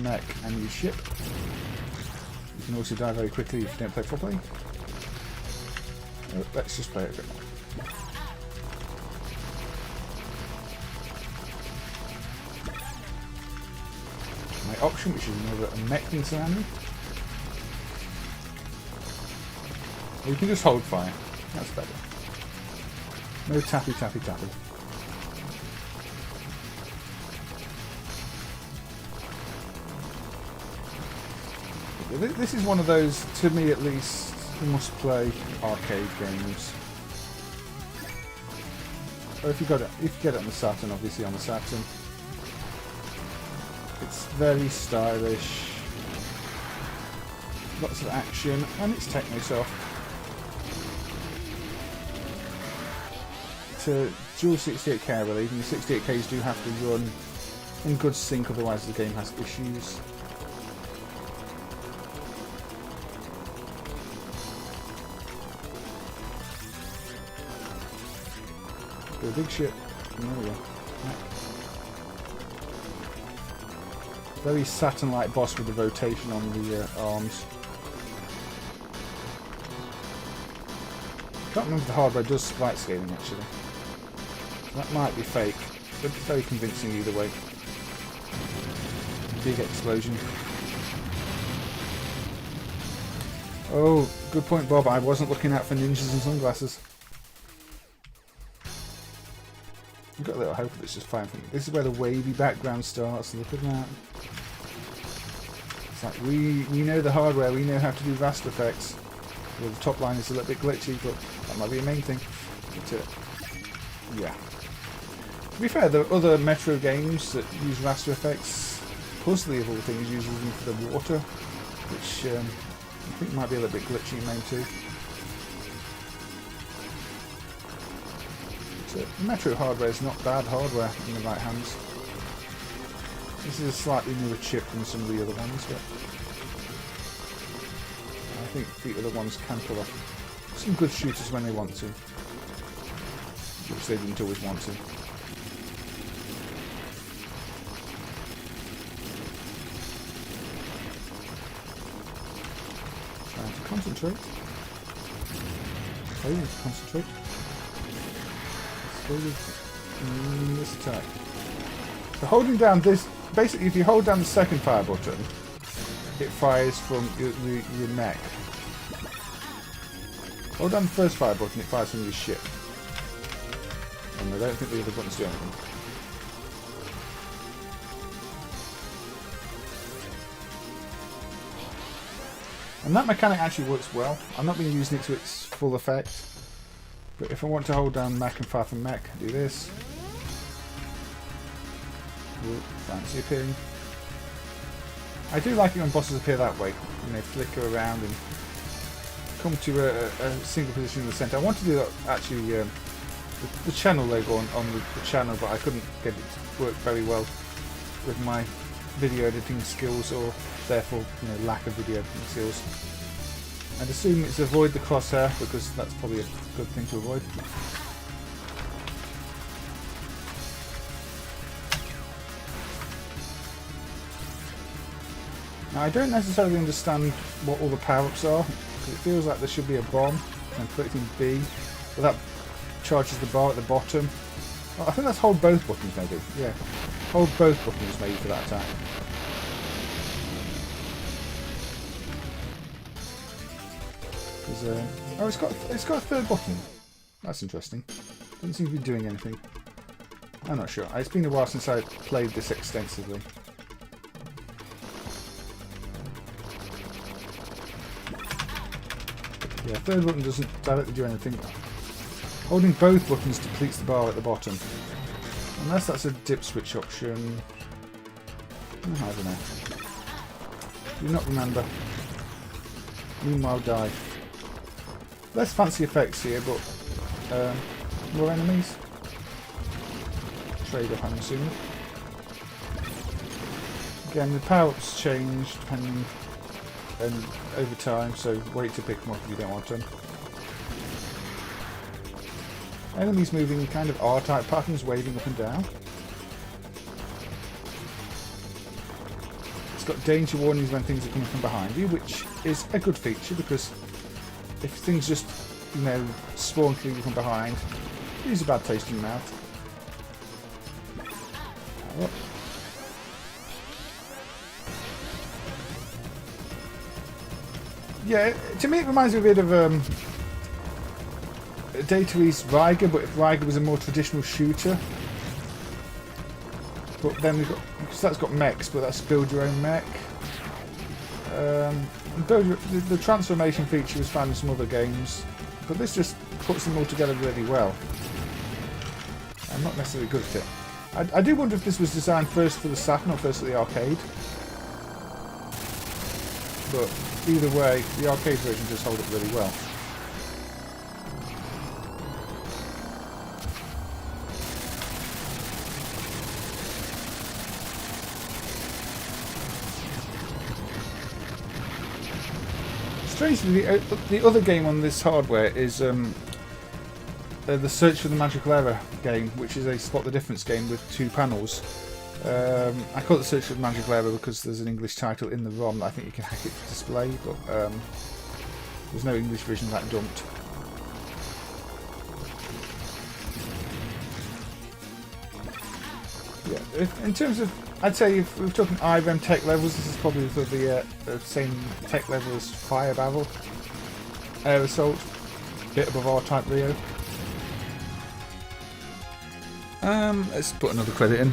mech and your ship. You can also die very quickly if you don't play properly. Let's just play it a bit more. My option, which is another mech thing surrounding. Or you can just hold fire. That's better. No tappy tappy tappy. This is one of those, to me at least, must-play arcade games. Or if you get it on the Saturn, obviously on the Saturn. It's very stylish, lots of action, and it's Technosoft. It's a dual 68K, I believe, and the 68Ks do have to run in good sync, otherwise the game has issues. The big ship. There we go. Very Saturn-like boss with the rotation on the arms. Can't remember if the hardware does sprite scaling actually. That might be fake, but very convincing either way. Big explosion. Oh, good point, Bob. I wasn't looking out for ninjas and sunglasses. I've got a little hope that it's just fine for me. This is where the wavy background starts. Look at that. It's like we know the hardware. We know how to do raster effects. Well, the top line is a little bit glitchy, but that might be a main thing. But, yeah. To be fair, there are other Metro games that use raster effects. Puzzly, of all things, uses them for the water, which I think might be a little bit glitchy in MAME 2. But, Metro hardware is not bad hardware in the right hands. This is a slightly newer chip than some of the other ones, but I think the other ones can pull off some good shooters when they want to, which they didn't always want to. Trying to concentrate. Failing to concentrate. Slowly this attack. So holding down this, basically if you hold down the second fire button, it fires from your neck. Hold down the first fire button, it fires from your ship. And I don't think the other buttons do anything. And that mechanic actually works well. I'm not been using it to its full effect. But if I want to hold down mech and fire from mech, do this. Ooh, fancy appearing. I do like it when bosses appear that way. You know, flicker around and come to a single position in the centre. I want to do that actually, the channel logo on the channel, but I couldn't get it to work very well with my video editing skills, or therefore, you know, lack of video editing skills. I'd assume it's avoid the crosshair, because that's probably a good thing to avoid. Now I don't necessarily understand what all the power-ups are, because it feels like there should be a bomb and collecting B, but that charges the bar at the bottom. Oh, I think that's hold both buttons maybe, yeah. Hold both buttons maybe for that attack. Oh, it's got a third button. That's interesting. Doesn't seem to be doing anything. I'm not sure. It's been a while since I played this extensively. Yeah, third button doesn't directly do anything. Holding both buttons depletes the bar at the bottom. Unless that's a dip switch option. Oh, I don't know. Do not remember. Meanwhile, die. Less fancy effects here, but more enemies. Trade off, I'm assuming. Again, the power-ups change depending and over time, so wait to pick them up if you don't want them. Enemies moving in kind of R-type patterns, waving up and down. It's got danger warnings when things are coming from behind you, which is a good feature, because if things just, you know, spawn through you from behind, it leaves a bad taste in your mouth. Yeah, to me it reminds me a bit of DataWest Ryga, but if Ryga was a more traditional shooter. But then we've got, because that's got mechs, but that's build your own mech. The transformation feature was found in some other games, but this just puts them all together really well. I'm not necessarily good at it. I do wonder if this was designed first for the Saturn or first for the arcade. But either way, the arcade version does hold up really well. Strangely, the other game on this hardware is the Search for the Magical Error game, which is a Spot the Difference game with 2 panels. I call it Search for the Magical Error because there's an English title in the ROM that I think you can hack it to display, but there's no English version of that dumped. Yeah, in terms of, I'd say if we're talking IREM tech levels, this is probably the same tech level as Fire Barrel, Air Assault, bit above R-Type Rio. Let's put another credit in.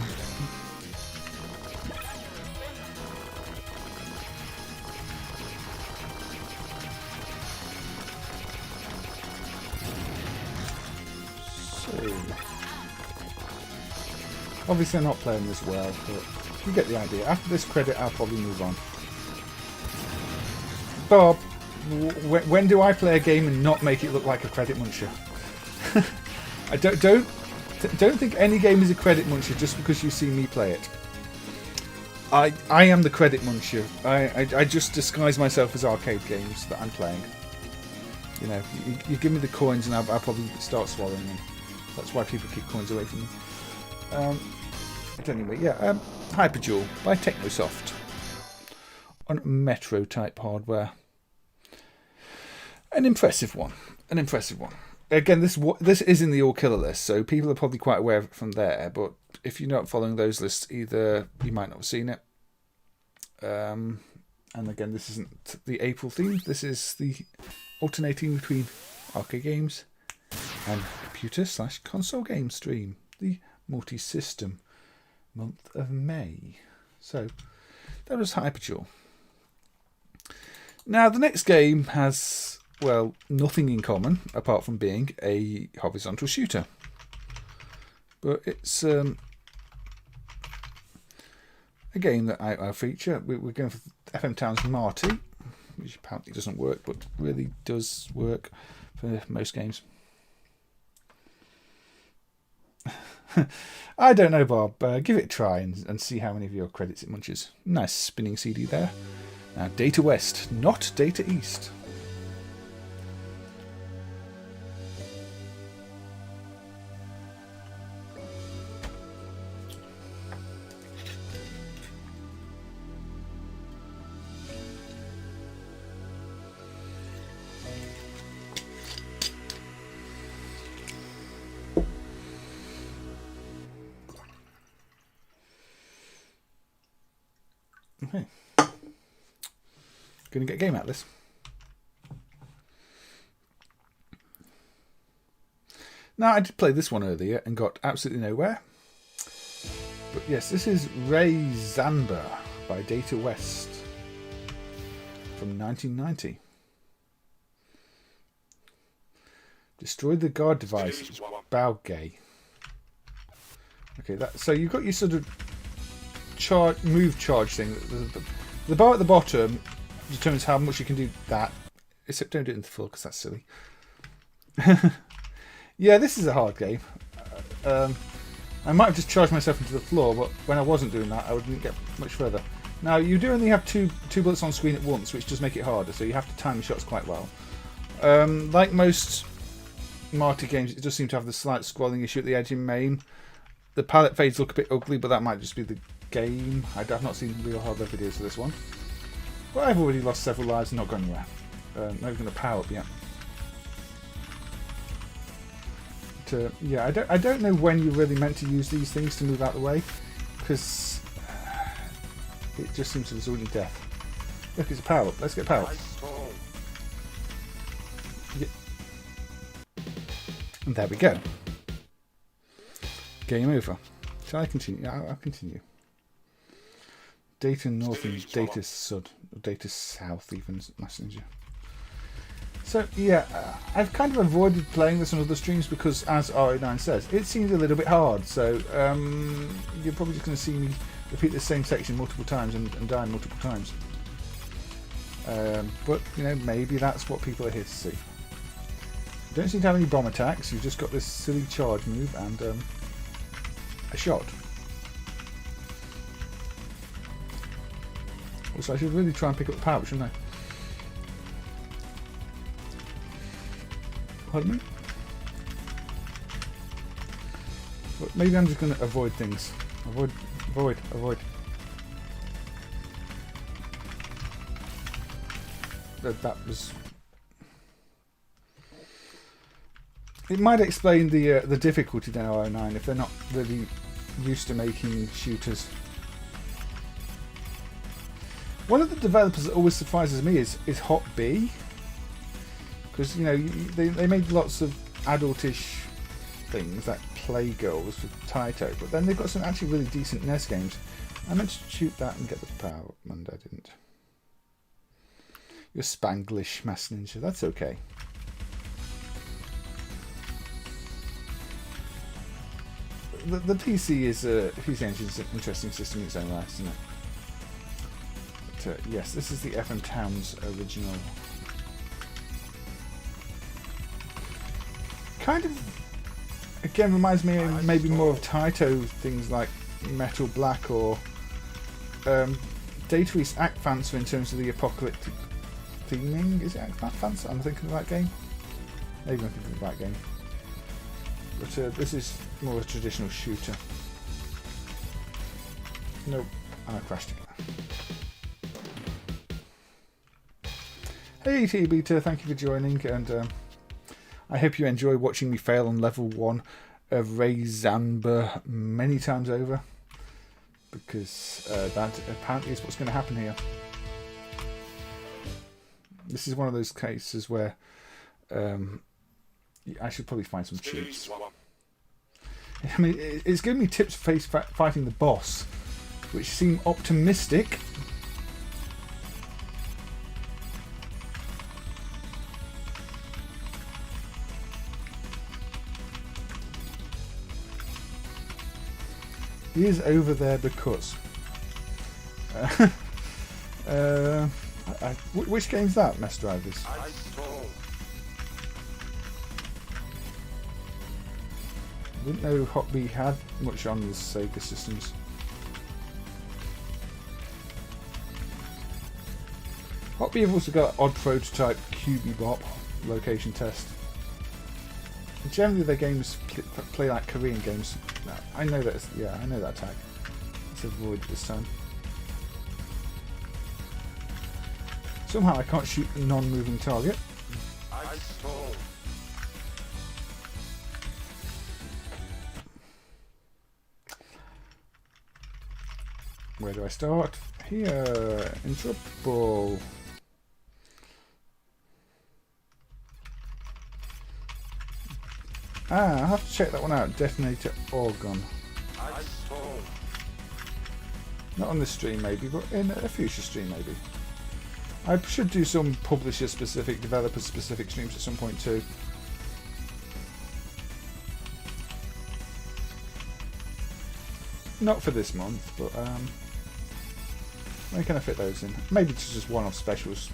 Obviously I'm not playing this well, but you get the idea. After this credit, I'll probably move on. Bob, when do I play a game and not make it look like a credit muncher? I don't think any game is a credit muncher just because you see me play it. I am the credit muncher. I just disguise myself as arcade games that I'm playing. You know, you give me the coins and I'll probably start swallowing them. That's why people keep coins away from me. But anyway, yeah, Hyperduel by Technosoft on Metro type hardware. An impressive one. An impressive one. Again, this is in the All Killer list, so people are probably quite aware of it from there. But if you're not following those lists, either you might not have seen it. And again, this isn't the April theme. This is the alternating between arcade games and computer/console game stream. The Multisystem month of May. So that was Hyperduel. Now the next game has, well, nothing in common apart from being a horizontal shooter. But it's a game that I feature. We're going for FM Town's Marty, which apparently doesn't work, but really does work for most games. I don't know, Bob. Give it a try and see how many of your credits it munches. Nice spinning CD there. Now, DataWest, not Data East. Okay. Gonna get a game out of this. Now, I did play this one earlier and got absolutely nowhere. But yes, this is Rayxanber by DataWest from 1990. Destroy the guard device. Bow gay. Okay, so you've got your sort of move charge thing. The bar at the bottom determines how much you can do that. Except don't do it in the floor because that's silly. Yeah, this is a hard game. I might have just charged myself into the floor, but when I wasn't doing that, I wouldn't get much further. Now, you do only have two bullets on screen at once, which does make it harder, so you have to time your shots quite well. Like most Marty games, it does seem to have the slight scrolling issue at the edge in MAME. The palette fades look a bit ugly, but that might just be the game. I've not seen real hardware videos for this one. But I've already lost several lives and not gone anywhere. Not even going to power up yet. But, yeah, I don't know when you're really meant to use these things to move out the way, because it just seems to result in death. Look, it's a power up. Let's get power up. Yeah. And there we go. Game over. Shall I continue? I'll continue. Data North and Data Sud, or Data South even, Messenger. So yeah, I've kind of avoided playing this on other streams because, as RA9 says, it seems a little bit hard. So you're probably just going to see me repeat the same section multiple times and die multiple times. But you know, maybe that's what people are here to see. You don't seem to have any bomb attacks. You've just got this silly charge move and a shot. So I should really try and pick up the power, shouldn't I? Pardon me? But maybe I'm just going to avoid things. Avoid. That was... It might explain the difficulty in RO9 if they're not really used to making shooters. One of the developers that always surprises me is Hot B, because you know they made lots of adultish things like Playgirls for Taito, but then they've got some actually really decent NES games. I meant to shoot that and get the power up, and I didn't. You're Spanglish, Master Ninja. That's okay. the PC is PC Engine is an interesting system in its own right, isn't it? But, yes, this is the FM Towns original. Kind of, again, reminds me maybe more of Taito things like Metal Black or DataWest Act Fancer in terms of the apocalyptic theming. Is it Act Fancer? I'm thinking of that game. Maybe I'm thinking of that game. But this is more a traditional shooter. Nope, I crashed again. Hey T-Beta, thank you for joining, and I hope you enjoy watching me fail on level 1 of Rayxanber many times over, because that apparently is what's going to happen here. This is one of those cases where I should probably find some cheats. I mean, it's giving me tips for fighting the boss, which seem optimistic. He is over there because... which game's that, Mess Drivers? I didn't know Hot B had much on the Sega systems. Hot B have also got Odd Prototype, QB-Bop, Location Test. Generally their games play like Korean games. No, I know that. Yeah, I know that tag. Let's avoid this time. Somehow I can't shoot a non-moving target. Where do I start? Here, in trouble. I have to check that one out. Detonator Orgon. Not on this stream maybe, but in a future stream maybe. I should do some publisher specific, developer specific streams at some point too. Not for this month, but where can I fit those in? Maybe just one-off specials.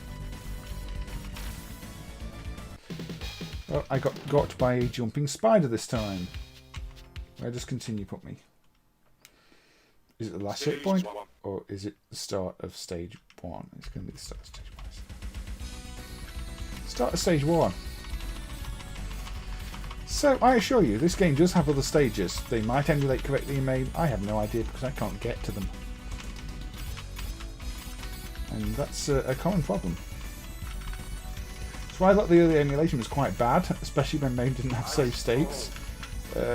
Oh, I got by a jumping spider this time. Where does continue put me? Is it the last checkpoint? Or is it the start of stage 1? It's going to be the start of stage 1. Start of stage 1. So, I assure you, this game does have other stages. They might emulate correctly in MAME. I have no idea because I can't get to them. And that's a common problem. That's why I thought the early emulation was quite bad, especially when MAME didn't have save states.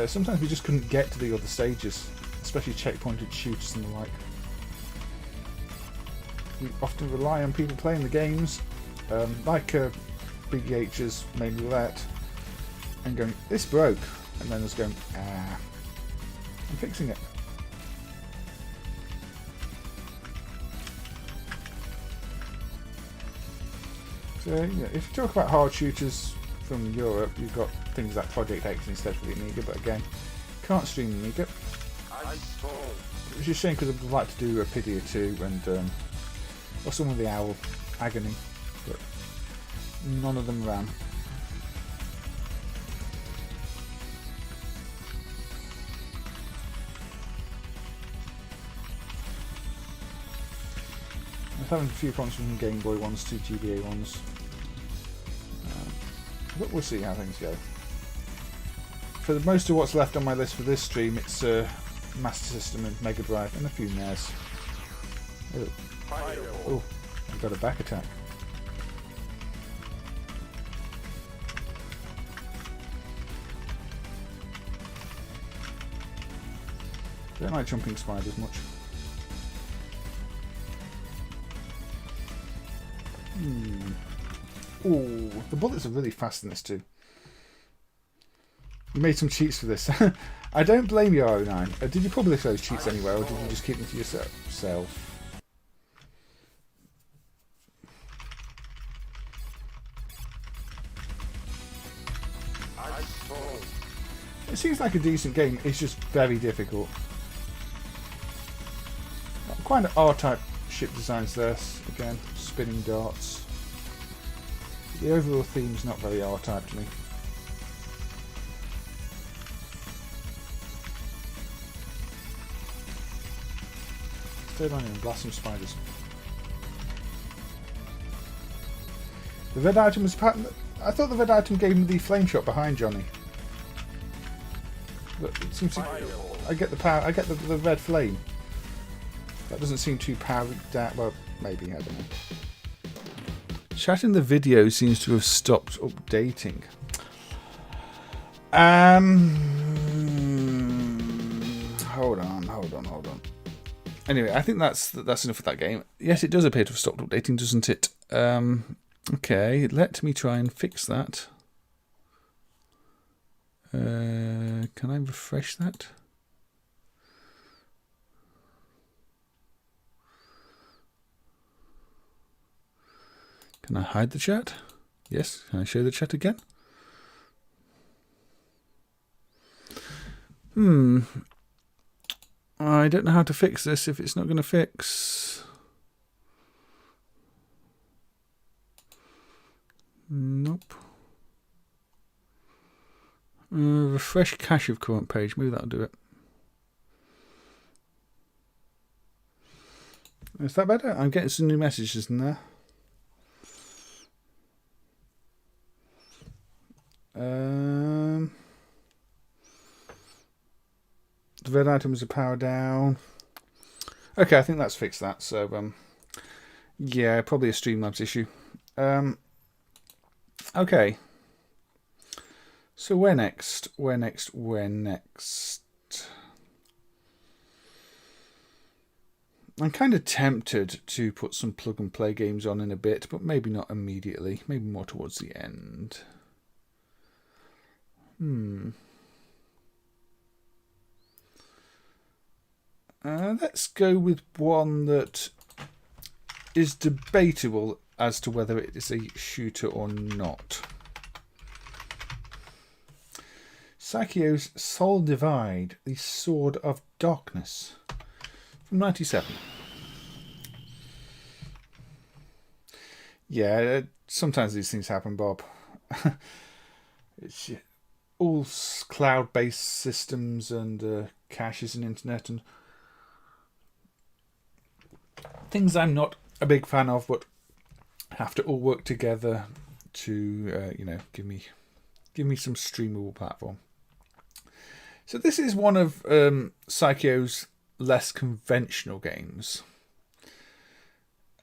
Sometimes we just couldn't get to the other stages, especially checkpointed shooters and the like. We often rely on people playing the games, like BGH's MAME Roulette, and going, this broke, and then us going, I'm fixing it. So, yeah, if you talk about hard shooters from Europe, you've got things like Project X instead for the Amiga, but again, can't stream the Amiga. Which is a shame because I'd like to do a Pity or two, and or some of the Owl Agony, but none of them ran. I was having a few problems from Game Boy ones to GBA ones, but we'll see how things go. For the most of what's left on my list for this stream, it's Master System and Mega Drive and a few NES. Oh, I've got a back attack. Don't like jumping spiders much. Oh, the bullets are really fast in this too. You made some cheats for this. I don't blame you, R09. Did you publish those cheats anywhere, or did you just keep them to yourself? It seems like a decent game. It's just very difficult. Quite an R-type ship designs there. Again, spinning darts. The overall theme's not very R-type to me. Stay on here and blast some spiders. The red item was patterned. I thought the red item gave him the flame shot behind Johnny. But it seems to, I get the power. I get the red flame. That doesn't seem too powered down. Well, maybe, I don't know. Chat in the video seems to have stopped updating. Hold on. Anyway, I think that's enough for that game. Yes, it does appear to have stopped updating, doesn't it? Okay, let me try and fix that. Can I refresh that? Can I hide the chat? Yes. Can I show the chat again? I don't know how to fix this if it's not going to fix. Nope. Refresh cache of current page. Maybe that'll do it. Is that better? I'm getting some new messages in there. The red items are power down. Okay, I think that's fixed that. So, yeah, probably a Streamlabs issue. Okay. So where next? Where next? I'm kind of tempted to put some plug and play games on in a bit, but maybe not immediately. Maybe more towards the end. Let's go with one that is debatable as to whether it is a shooter or not. Psikyo's Soul Divide, the Sword of Darkness, from 97. Yeah, sometimes these things happen, Bob. It's all cloud-based systems and caches and internet and things I'm not a big fan of, but have to all work together to, give me some streamable platform. So this is one of Psikyo's less conventional games.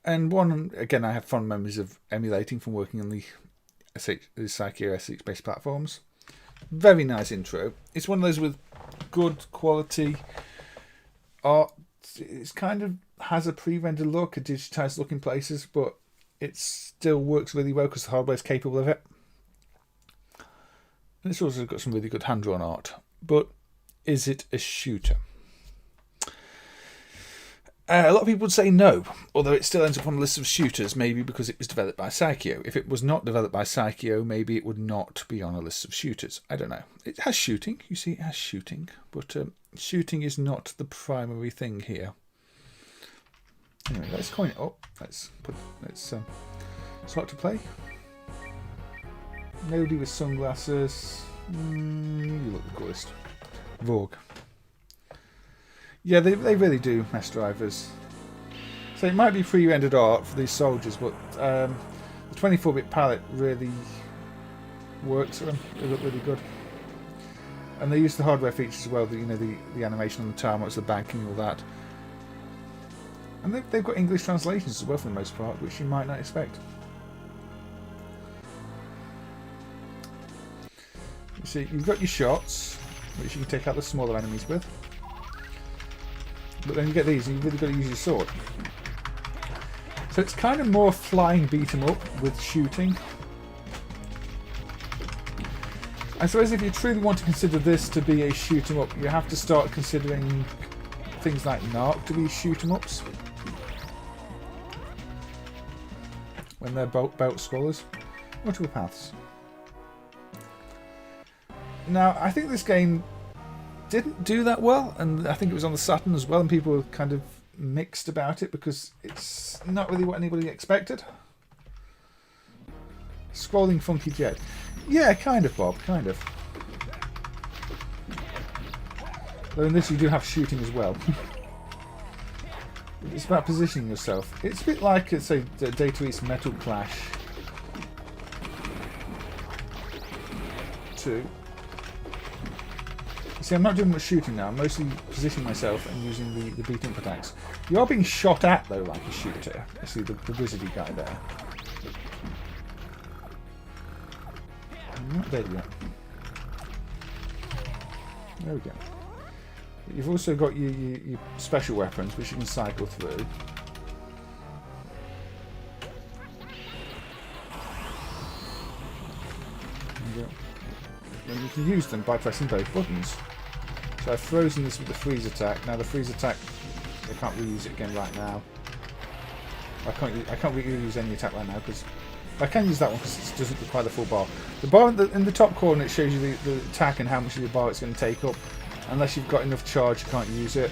And one, again, I have fond memories of emulating from working on the Psikyo SX-based platforms. Very nice intro. It's one of those with good quality art. It's kind of has a pre-rendered look, a digitized look in places, but it still works really well because the hardware is capable of it. And it's also got some really good hand-drawn art. But is it a shooter? A lot of people would say no, although it still ends up on a list of shooters, maybe because it was developed by Psikyo. If it was not developed by Psikyo, maybe it would not be on a list of shooters. I don't know. It has shooting. You see, it has shooting. But shooting is not the primary thing here. Anyway, let's coin it up. Let's start to play. Nobody with sunglasses. You look the coolest. Vogue. Yeah, they really do mess drivers. So it might be pre-rendered art for these soldiers, but the 24-bit palette really works for them. They look really good. And they use the hardware features as well, the animation on the tarmacs, the banking, all that. And they've got English translations as well for the most part, which you might not expect. You see, you've got your shots, which you can take out the smaller enemies with. But then you get these, and you've really got to use your sword. So it's kind of more flying beat 'em up with shooting. I suppose if you truly want to consider this to be a shoot 'em up, you have to start considering things like Narc to be shoot 'em ups. When they're belt scrollers. Multiple paths. Now, I think this game didn't do that well, and I think it was on the Saturn as well, and people were kind of mixed about it because it's not really what anybody expected. Scrolling funky jet. Yeah, kind of, Bob, kind of. Though in this you do have shooting as well. It's about positioning yourself. It's a bit like, say, the DataWest Metal Clash 2. See, I'm not doing much shooting now. I'm mostly positioning myself and using the beat-up attacks. You are being shot at, though, like a shooter. You see the wizardy guy there. I'm not dead yet. There we go. You've also got your special weapons, which you can cycle through. And you can use them by pressing both buttons. So I've frozen this with the freeze attack. Now the freeze attack, I can't reuse it again right now. I can't really use any attack right now because I can use that one because it doesn't require the full bar. The bar in the top corner, it shows you the attack and how much of the bar it's going to take up. Unless you've got enough charge, you can't use it.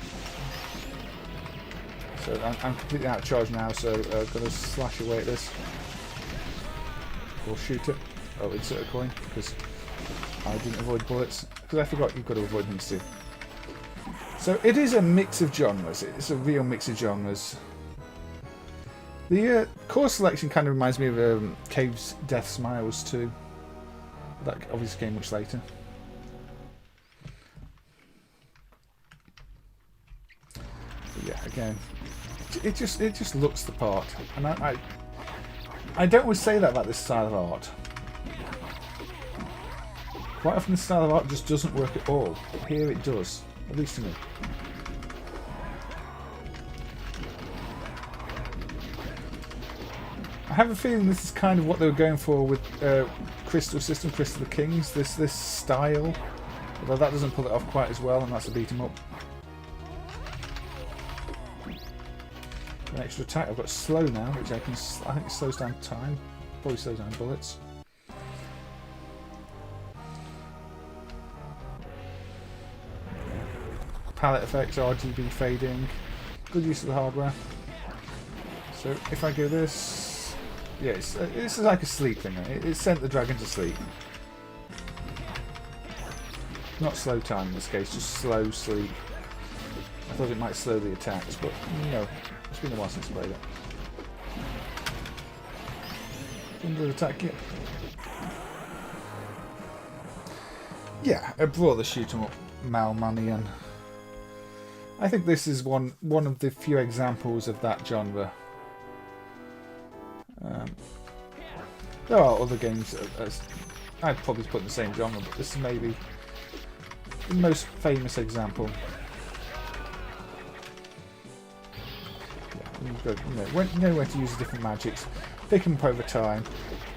So I'm completely out of charge now, so I'm going to slash away at this. Or shoot it. Oh, insert a coin, because I didn't avoid bullets. Because I forgot you've got to avoid things too. So it is a mix of genres. It's a real mix of genres. The course selection kind of reminds me of Cave's Death Smiles too. That obviously came much later. But yeah, again, it just looks the part, and I don't always say that about this style of art. Quite often, the style of art just doesn't work at all. But here it does, at least to me. I have a feeling this is kind of what they were going for with Crystal System, Crystal the Kings. This style, although that doesn't pull it off quite as well, and that's a beat 'em up. An extra attack. I've got slow now, which I think slows down time. Probably slows down bullets. Palette effects, RGB fading. Good use of the hardware. So if I go this, yeah, this is like a sleep thing. It sent the dragon to sleep. Not slow time in this case, just slow sleep. I thought it might slow the attacks, but no. It's been a while since I played it. Thunder attack kit. Yeah, I brought the shoot 'em up Malmanian. I think this is one of the few examples of that genre. There are other games as I'd probably put in the same genre, but this is maybe the most famous example. You know when to use the different magics. Pick them up over time.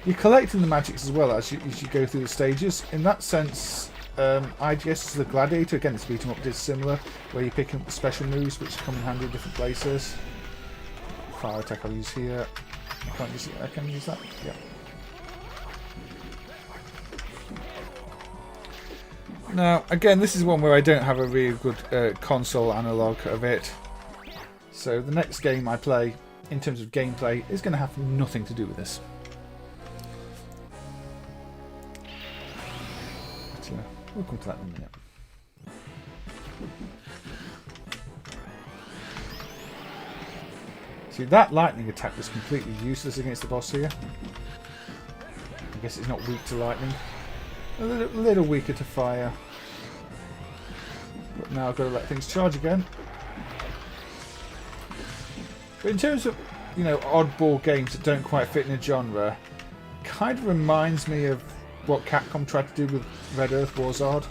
You're collecting the magics as well as you go through the stages. In that sense, I guess the Gladiator, again, this beat 'em up did similar, where you pick up the special moves which come in handy in different places. Fire attack I'll use here. I can use that? Yeah. Now, again, this is one where I don't have a really good console analogue of it. So the next game I play, in terms of gameplay, is going to have nothing to do with this. But, we'll come to that in a minute. See, that lightning attack was completely useless against the boss here. I guess it's not weak to lightning. A little weaker to fire. But now I've got to let things charge again. But in terms of, oddball games that don't quite fit in a genre, kind of reminds me of what Capcom tried to do with Red Earth Warzard.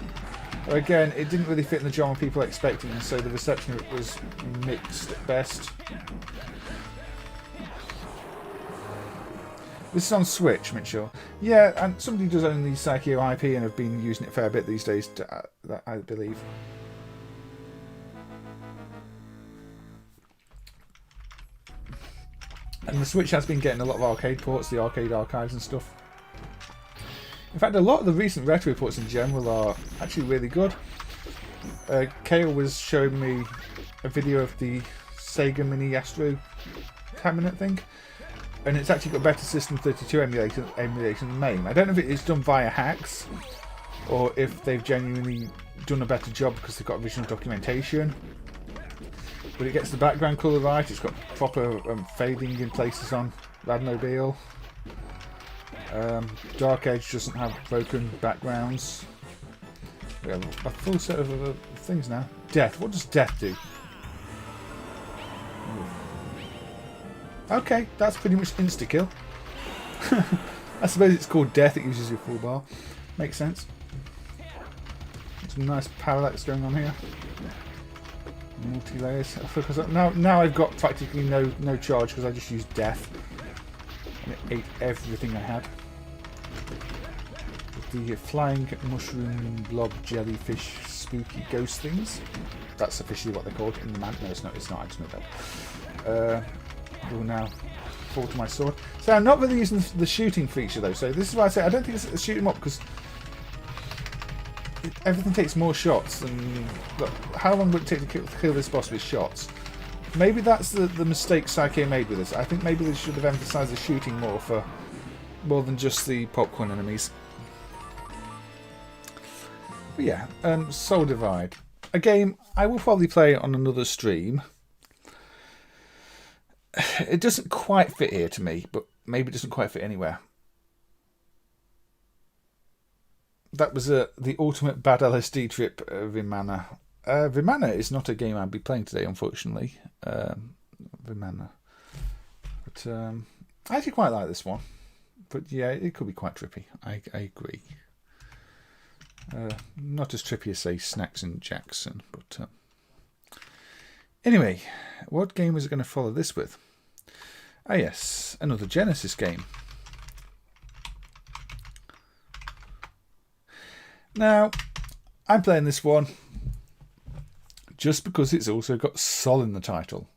Again, it didn't really fit in the genre people were expecting, and so the reception of it was mixed at best. This is on Switch, Mitchell. Yeah, and somebody does own the Psikyo IP and have been using it a fair bit these days, I believe. And the Switch has been getting a lot of arcade ports, the arcade archives and stuff. In fact, a lot of the recent retro reports in general are actually really good. Kale was showing me a video of the Sega Mini Astro cabinet thing, and it's actually got better System 32 emulation than MAME. I don't know if it is done via hacks or if they've genuinely done a better job because they've got original documentation. But it gets the background colour right, it's got proper fading in places on Radmobile. Dark Edge doesn't have broken backgrounds. We have a full set of things now. Death, what does death do? Okay, that's pretty much insta-kill. I suppose it's called death, it uses your full bar. Makes sense. Some nice parallax going on here. Multi-layers. Now I've got practically no charge because I just used death. And it ate everything I had. With the flying mushroom blob jellyfish spooky ghost things. That's officially what they're called in the man. No, it's not. It's not. I just made that. Will now fall to my sword. So I'm not really using the shooting feature though. So this is why I say I don't think it's a shoot 'em up because everything takes more shots. And look, how long would it take to kill this boss with shots? Maybe that's the mistake Psikyo made with this. I think maybe they should have emphasised the shooting more than just the popcorn enemies. But yeah, Soul Divide, a game I will probably play on another stream. It doesn't quite fit here to me, but maybe it doesn't quite fit anywhere. That was the ultimate bad LSD trip, Vimana. Vimana is not a game I'll be playing today, unfortunately. Vimana. But I actually quite like this one. But yeah, it could be quite trippy. I agree. Not as trippy as, say, Snacks and Jackson. But anyway, what game was it going to follow this with? Ah yes, another Genesis game. Now, I'm playing this one just because it's also got Sol in the title.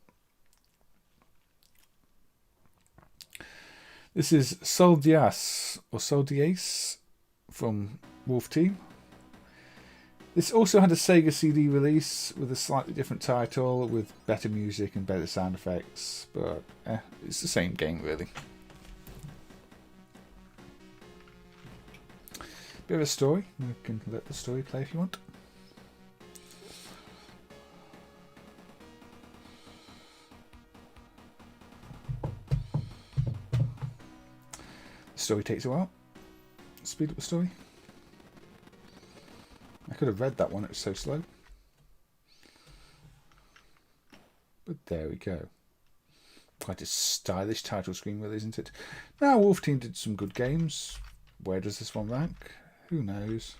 This is Sol-Deace or Sol-Deace from Wolf Team. This also had a Sega CD release with a slightly different title, with better music and better sound effects, but it's the same game really. Bit of a story. You can let the story play if you want. The story takes a while. Speed up the story. I could have read that one, it was so slow. But there we go. Quite a stylish title screen really, isn't it? Now, Wolf Team did some good games. Where does this one rank? Who knows?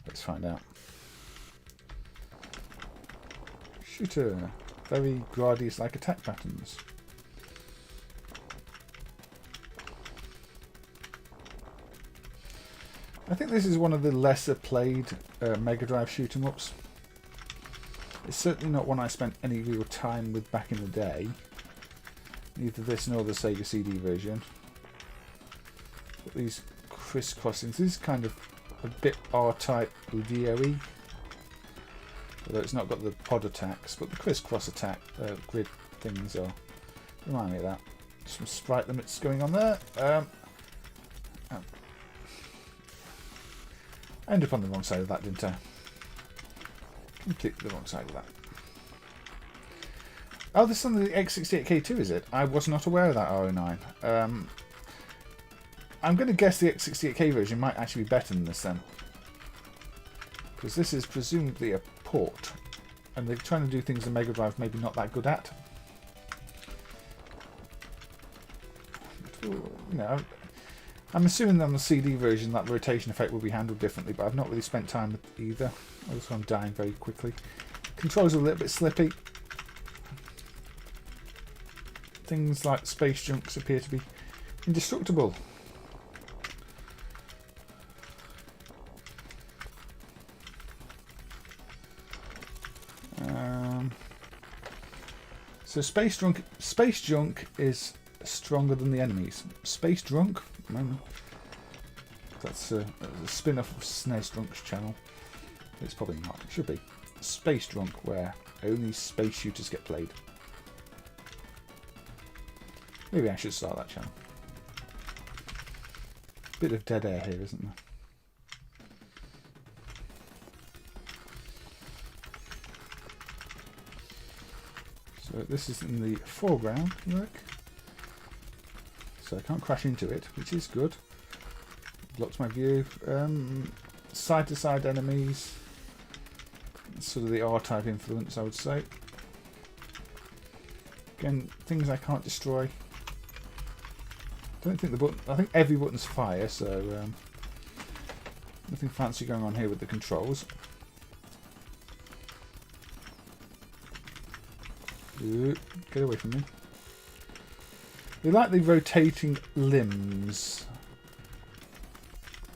Let's find out. Shooter. Very Gradius-like attack patterns. I think this is one of the lesser played Mega Drive shoot 'em ups. It's certainly not one I spent any real time with back in the day. Neither this nor the Sega CD version. But these crisscrossings, this is kind of a bit R-type Udio-y. Although it's not got the pod attacks, but the crisscross attack grid things are remind me of that. Some sprite limits going on there. I ended up on the wrong side of that, didn't I? Completely the wrong side of that. Oh, this is on the X68K2, is it? I was not aware of that R09. I'm going to guess the X68K version might actually be better than this then. Because this is presumably a port. And they're trying to do things the Mega Drive maybe not that good at. You know, I'm assuming on the CD version that rotation effect will be handled differently, but I've not really spent time with either. Also, I'm dying very quickly. Controls are a little bit slippy. Things like space junks appear to be indestructible. So space junk is stronger than the enemies. Space drunk? No. That's a spin-off of SNES Drunk's channel. It's probably not. It should be. Space Drunk, where only space shooters get played. Maybe I should start that channel. Bit of dead air here, isn't there? So this is in the foreground, look. So I can't crash into it, which is good. Blocks my view. Side-to-side enemies. Sort of the R-type influence, I would say. Again, things I can't destroy. Don't think the button. I think every button's fire, so nothing fancy going on here with the controls. Ooh, get away from me. They like the rotating limbs.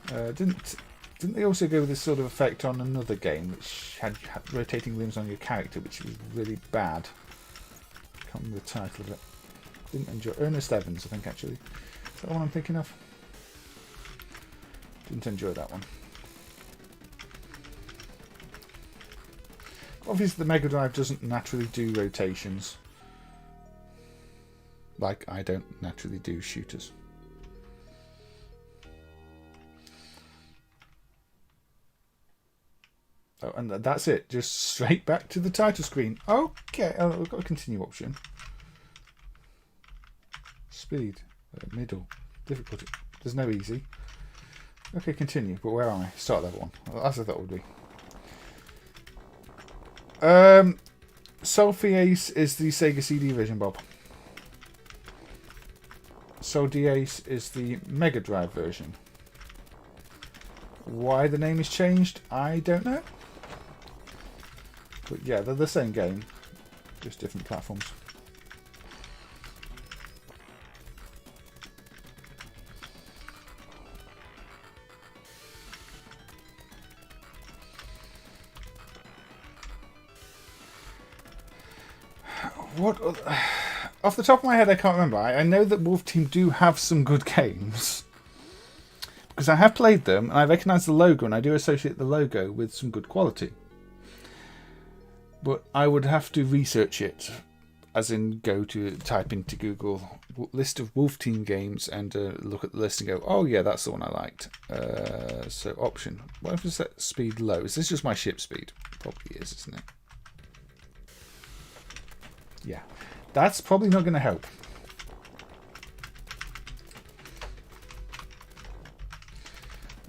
Didn't they also go with this sort of effect on another game which had rotating limbs on your character, which was really bad? I can't remember the title of it. Didn't enjoy. Ernest Evans, I think, actually. Is that the one I'm thinking of? Didn't enjoy that one. Obviously, the Mega Drive doesn't naturally do rotations. Like I don't naturally do shooters. Oh, and that's it. Just straight back to the title screen. Okay, oh, we've got a continue option. Speed, middle, difficulty. There's no easy. Okay, continue. But where am I? Start level 1. As I thought it would be. Sol-Deace is the Sega CD version, Bob. Sol-Deace is the Mega Drive version. Why the name is changed, I don't know. But yeah, they're the same game, just different platforms. What? Off the top of my head, I can't remember. I know that Wolf Team do have some good games. Because I have played them, and I recognise the logo, and I do associate the logo with some good quality. But I would have to research it, as in type into Google list of Wolf Team games and look at the list and go, oh yeah, that's the one I liked. So option. What if I set speed low? Is this just my ship speed? Probably is, isn't it? Yeah, that's probably not going to help.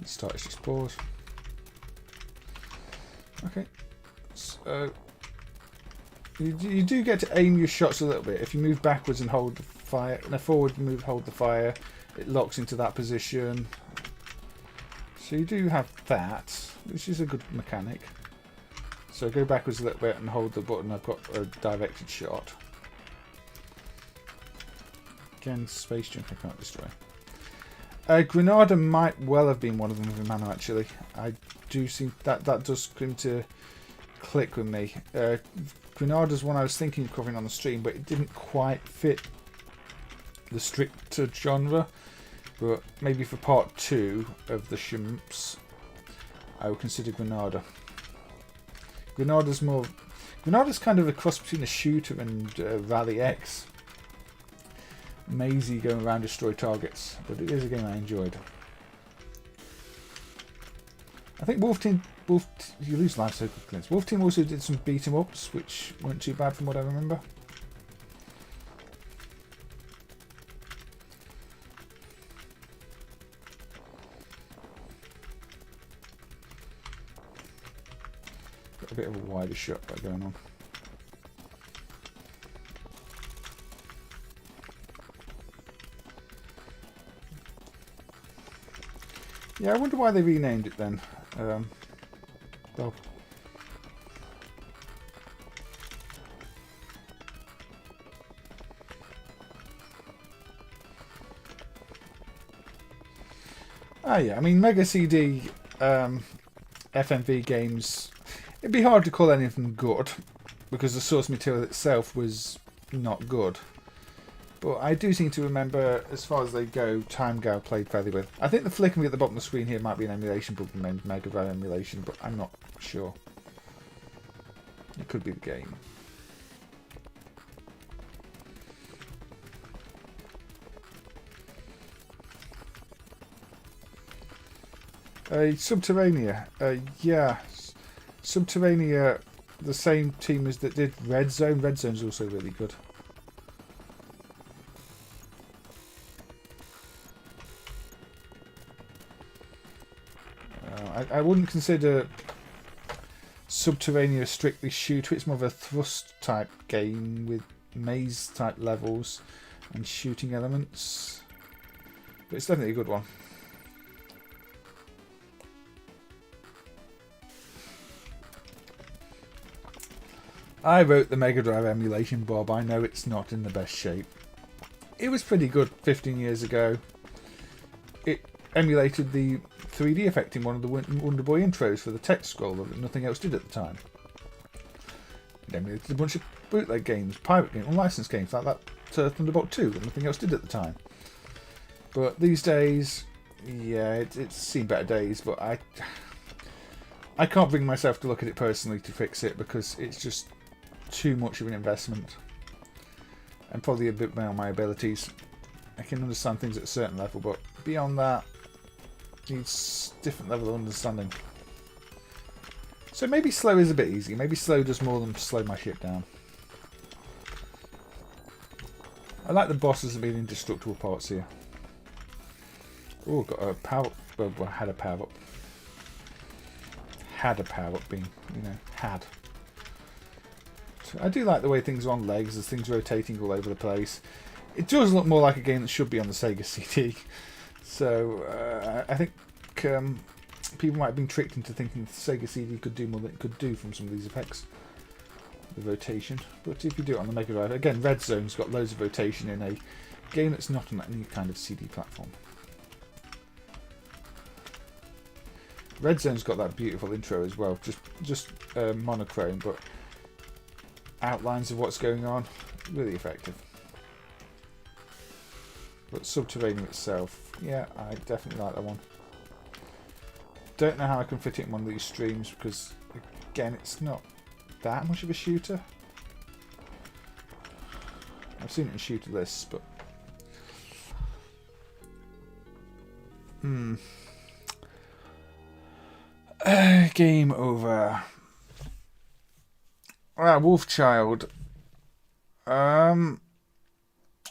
Let's start explores. Okay, so you do get to aim your shots a little bit. If you move backwards and hold the fire, and forward move, hold the fire, it locks into that position. So you do have that, which is a good mechanic. So go backwards a little bit and hold the button. I've got a directed shot. Again, space junk I can't destroy. Grenada might well have been one of them with a Mano, actually. I do see that does seem to click with me. Grenada's one I was thinking of covering on the stream, but it didn't quite fit the stricter genre. But maybe for part 2 of the Shmups, I would consider Grenada. Grenada's kind of a cross between a shooter and Rally X. Mazy going around destroy targets, but it is a game I enjoyed. I think you lose life so quickly. Wolf Team also did some beat 'em ups, which weren't too bad from what I remember. Got a bit of a wider shot going on. Yeah, I wonder why they renamed it then. Well, yeah, I mean Mega CD FMV games, it'd be hard to call any of them good because the source material itself was not good. But I do seem to remember, as far as they go, Time Gal played fairly well. I think the flickering at the bottom of the screen here might be an emulation bug, Mega Drive emulation, but I'm not sure. It could be the game. Subterranea. Yeah. Subterranea, the same team as that did Red Zone. Red Zone's also really good. I wouldn't consider Subterranea a strictly shooter. It's more of a thrust type game with maze type levels and shooting elements. But it's definitely a good one. I wrote the Mega Drive emulation, Bob. I know it's not in the best shape. It was pretty good 15 years ago. It emulated the 3D effect in one of the Wonder Boy intros for the text scroller that nothing else did at the time. It emulated a bunch of bootleg games, pirate games, unlicensed games like that Thunderbolt 2 that nothing else did at the time. But these days, yeah, it's seen better days, but I can't bring myself to look at it personally to fix it because it's just too much of an investment. And probably a bit beyond my abilities. I can understand things at a certain level, but beyond that, needs different level of understanding. So maybe slow is a bit easy. Maybe slow does more than slow my shit down. I like the bosses have been indestructible parts here. Oh, got a power. Well, I had a power up. Had a power up being, you know, had. So I do like the way things are on legs. There's things rotating all over the place. It does look more like a game that should be on the Sega CD. So I think people might have been tricked into thinking the Sega CD could do more than it could do from some of these effects. The rotation. But if you do it on the Mega Drive, again, Red Zone's got loads of rotation in a game that's not on any kind of CD platform. Red Zone's got that beautiful intro as well, just monochrome, but outlines of what's going on, really effective. But Subterranean itself, yeah, I definitely like that one. Don't know how I can fit it in one of these streams because, again, it's not that much of a shooter. I've seen it in shooter lists, but game over. Wolfchild.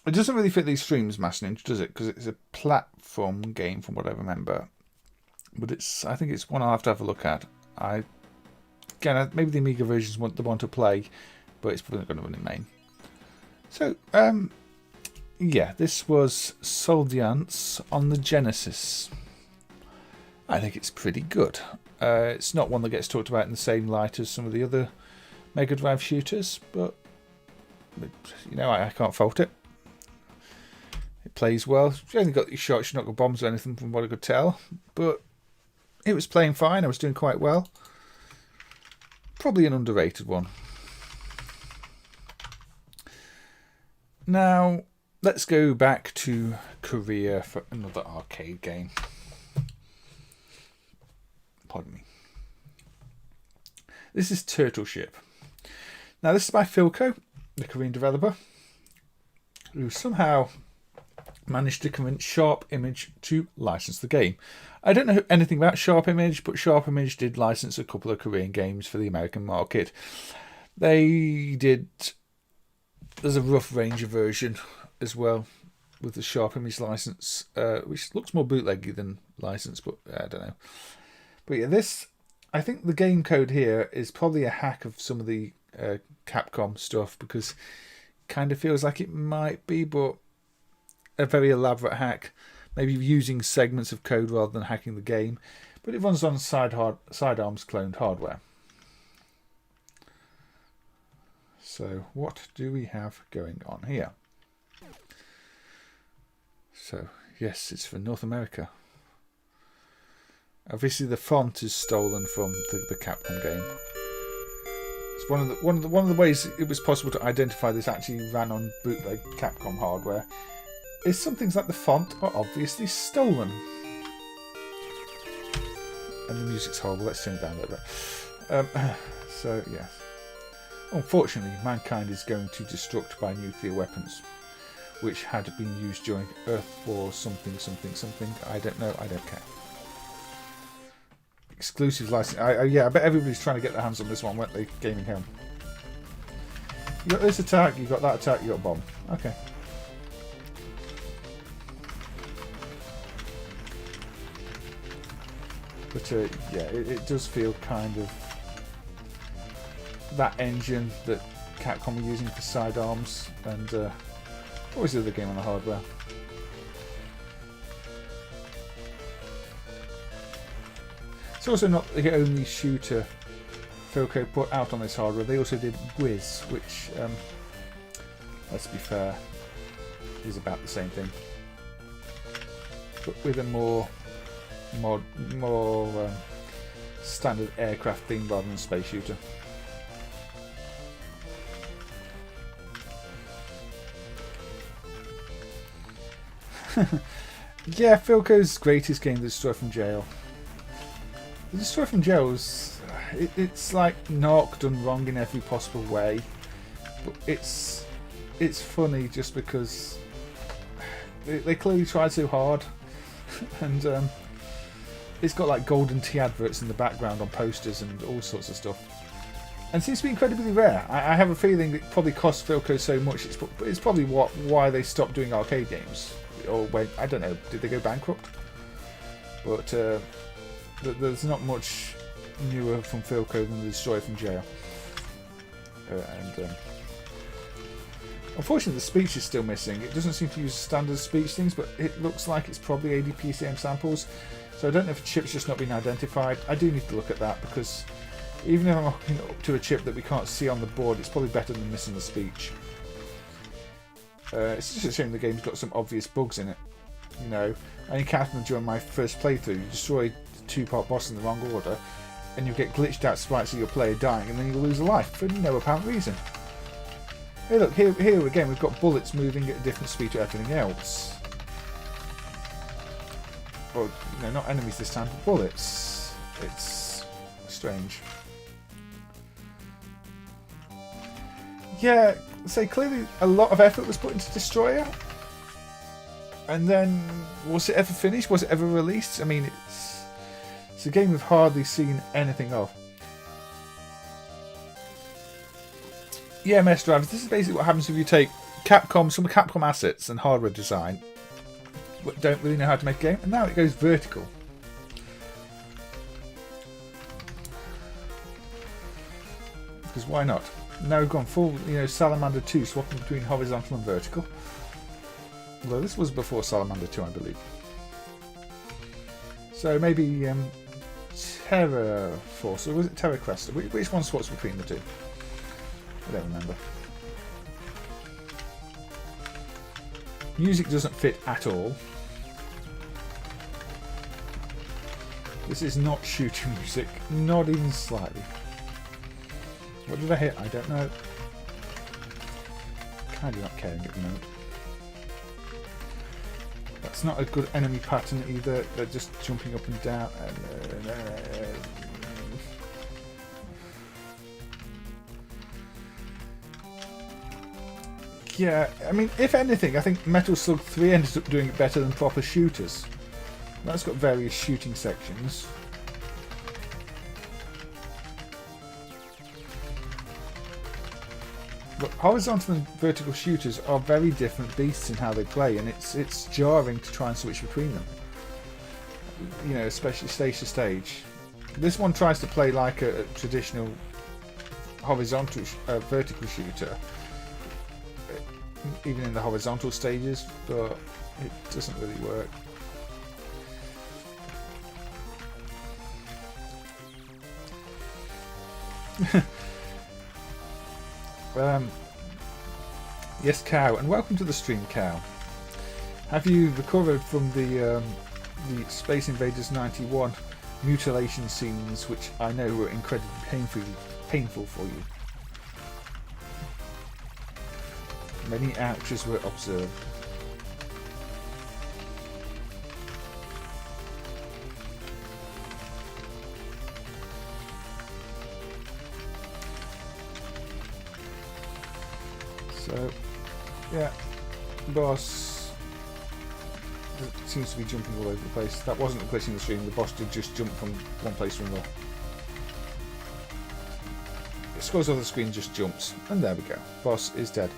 It doesn't really fit these streams, Mass Ninja, does it? Because it's a platform game, from what I remember. But I think it's one I'll have to have a look at. Again, maybe the Amiga versions want the one to play, but it's probably not going to run in MAME. So, yeah, this was Sol-Deace on the Genesis. I think it's pretty good. It's not one that gets talked about in the same light as some of the other Mega Drive shooters, but you know, I can't fault it. It plays well. You only got these shots, you're not got bombs or anything from what I could tell, but it was playing fine. I was doing quite well. Probably an underrated one. Now, let's go back to Korea for another arcade game. Pardon me. This is Turtle Ship. Now, this is by Philco, the Korean developer, who somehow managed to convince Sharp Image to license the game. I don't know anything about Sharp Image, but Sharp Image did license a couple of Korean games for the American market. They did... There's a rough Ranger version as well with the Sharp Image license, which looks more bootleggy than licensed, but I don't know. But yeah, this... I think the game code here is probably a hack of some of the Capcom stuff, because it kind of feels like it might be, but a very elaborate hack, maybe using segments of code rather than hacking the game, but it runs on sidearms cloned hardware. So what do we have going on here? So yes, it's for North America. Obviously the font is stolen from the Capcom game. It's one of the ways it was possible to identify this actually ran on bootleg Capcom hardware is some things like the font are obviously stolen. And the music's horrible. Let's turn it down a little bit. So yes, unfortunately, mankind is going to destruct by nuclear weapons, which had been used during Earth War something. I don't know. I don't care. Exclusive license. Yeah, I bet everybody's trying to get their hands on this one, weren't they? Gaming Helm. You got this attack, you got that attack, you got a bomb. Okay. But yeah, it does feel kind of that engine that Capcom were using for sidearms, and what was the other game on the hardware? It's also not the only shooter Philco put out on this hardware. They also did Whiz, which, let's be fair, is about the same thing, but with a more standard aircraft theme rather than space shooter. Yeah, Philco's greatest game, The Destroy from Jail. The Destroy from Jail is, it's like Narc done wrong in every possible way, but it's funny just because they clearly tried so hard, and it's got like golden tea adverts in the background on posters and all sorts of stuff, and seems to be incredibly rare. I have a feeling it probably cost Philco so much. It's probably why they stopped doing arcade games, or when, I don't know, did they go bankrupt? But there's not much newer from Philco than The Destroy from Jail, and unfortunately the speech is still missing. It doesn't seem to use standard speech things, but it looks like it's probably ADPCM samples. So I don't know if a chip's just not been identified. I do need to look at that, because even if I'm hooking up to a chip that we can't see on the board, it's probably better than missing the speech. It's just a shame the game's got some obvious bugs in it. You know, I encountered them during my first playthrough. You destroy the two-part boss in the wrong order, and you get glitched out sprites of your player dying, and then you lose a life for no apparent reason. Hey look, here again we've got bullets moving at a different speed to everything else. Well, you know, not enemies this time, but bullets. It's strange. Yeah, so clearly a lot of effort was put into Destroyer. And then, was it ever finished? Was it ever released? I mean, it's a game we've hardly seen anything of. Yeah, MS drivers, this is basically what happens if you take some Capcom assets and hardware design, but don't really know how to make a game, and now it goes vertical. Because why not? Now we've gone full, you know, Salamander 2, swapping between horizontal and vertical. Although this was before Salamander 2, I believe. So maybe Terra Force, or was it Terra Cresta? Which one swaps between the two? I don't remember. Music doesn't fit at all. This is not shooting music, not even slightly. What did I hit? I don't know. Kind of not caring at the moment. That's not a good enemy pattern either. They're just jumping up and down. Yeah, I mean, if anything, I think Metal Slug 3 ended up doing it better than proper shooters. That's got various shooting sections. But horizontal and vertical shooters are very different beasts in how they play, and it's jarring to try and switch between them. You know, especially stage to stage. This one tries to play like a traditional horizontal, vertical shooter, even in the horizontal stages, but it doesn't really work. Yes, Cow, and welcome to the stream, Cow. Have you recovered from the Space Invaders 91 mutilation scenes, which I know were incredibly painful for you? Many ouches were observed. So, yeah, boss seems to be jumping all over the place. That wasn't a glitch in the stream, the boss did just jump from one place to another. It scrolls over the screen, just jumps, and there we go. Boss is dead.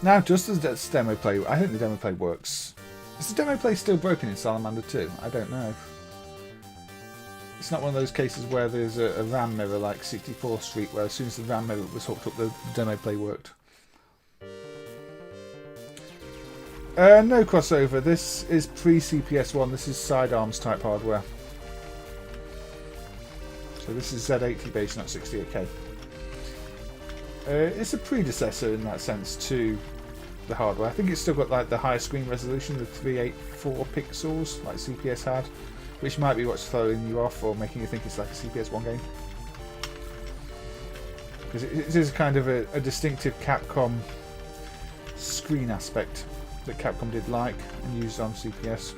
Now, just as this demo play, I think the demo play works. Is the demo play still broken in Salamander 2? I don't know. It's not one of those cases where there's a RAM mirror like 64th Street, where as soon as the RAM mirror was hooked up, the demo play worked. No crossover. This is pre-CPS1. This is sidearms type hardware. So this is Z80 based, not 68K. It's a predecessor in that sense to the hardware. I think it's still got like the higher screen resolution, the 384 pixels, like CPS had, which might be what's throwing you off or making you think it's like a CPS1 game. Because it is kind of a distinctive Capcom screen aspect that Capcom did like and used on CPS.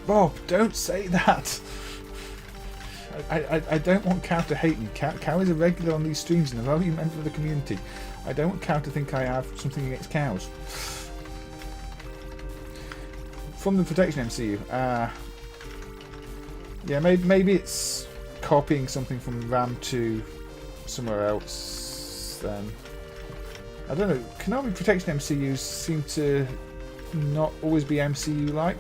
Bob, don't say that! I don't want Cow to hate me. Cow is a regular on these streams and a value member of the community. I don't want Cow to think I have something against cows. From the Protection MCU. Yeah, maybe it's copying something from RAM to somewhere else. I don't know. Konami Protection MCUs seem to not always be MCU-like.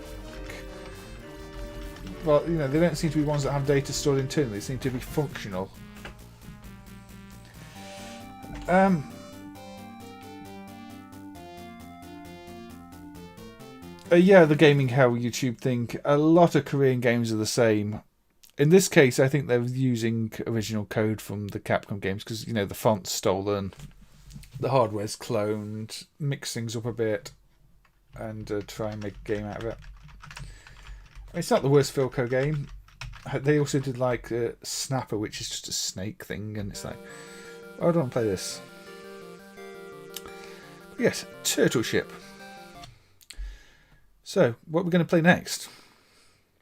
Well, you know, they don't seem to be ones that have data stored internally. They seem to be functional. Yeah, the Gaming Hell YouTube thing. A lot of Korean games are the same. In this case, I think they're using original code from the Capcom games because, you know, the font's stolen, the hardware's cloned, mix things up a bit, and try and make a game out of it. It's not the worst Philco game. They also did like Snapper, which is just a snake thing, and it's like, oh, I don't want to play this. But yes, Turtle Ship. So, what we're going to play next?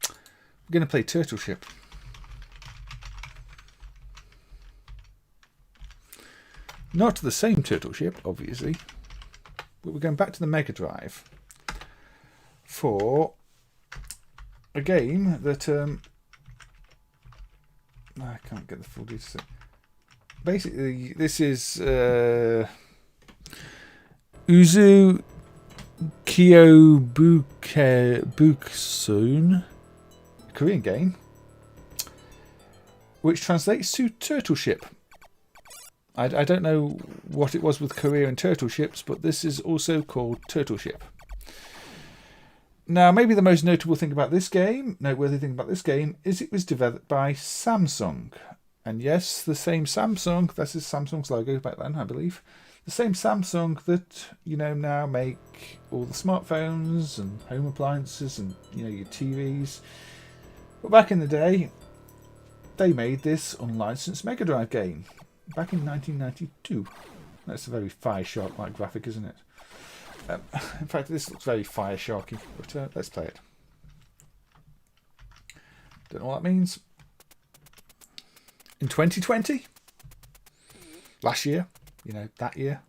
We're going to play Turtle Ship. Not the same Turtle Ship, obviously, but we're going back to the Mega Drive for a game that I can't get the full details. Basically, this is Uzu Keobukseon, a Korean game, which translates to Turtle Ship. I don't know what it was with Korea and turtle ships, but this is also called Turtle Ship. Now, maybe the most noteworthy thing about this game is it was developed by Samsung. And yes, the same Samsung, that's Samsung's logo back then, I believe. The same Samsung that, you know, now make all the smartphones and home appliances and, you know, your TVs. But back in the day, they made this unlicensed Mega Drive game. Back in 1992. That's a very Fireshark-like graphic, isn't it? In fact, this looks very Firesharky, but let's play it. Don't know what that means. In 2020? Last year? You know, that year?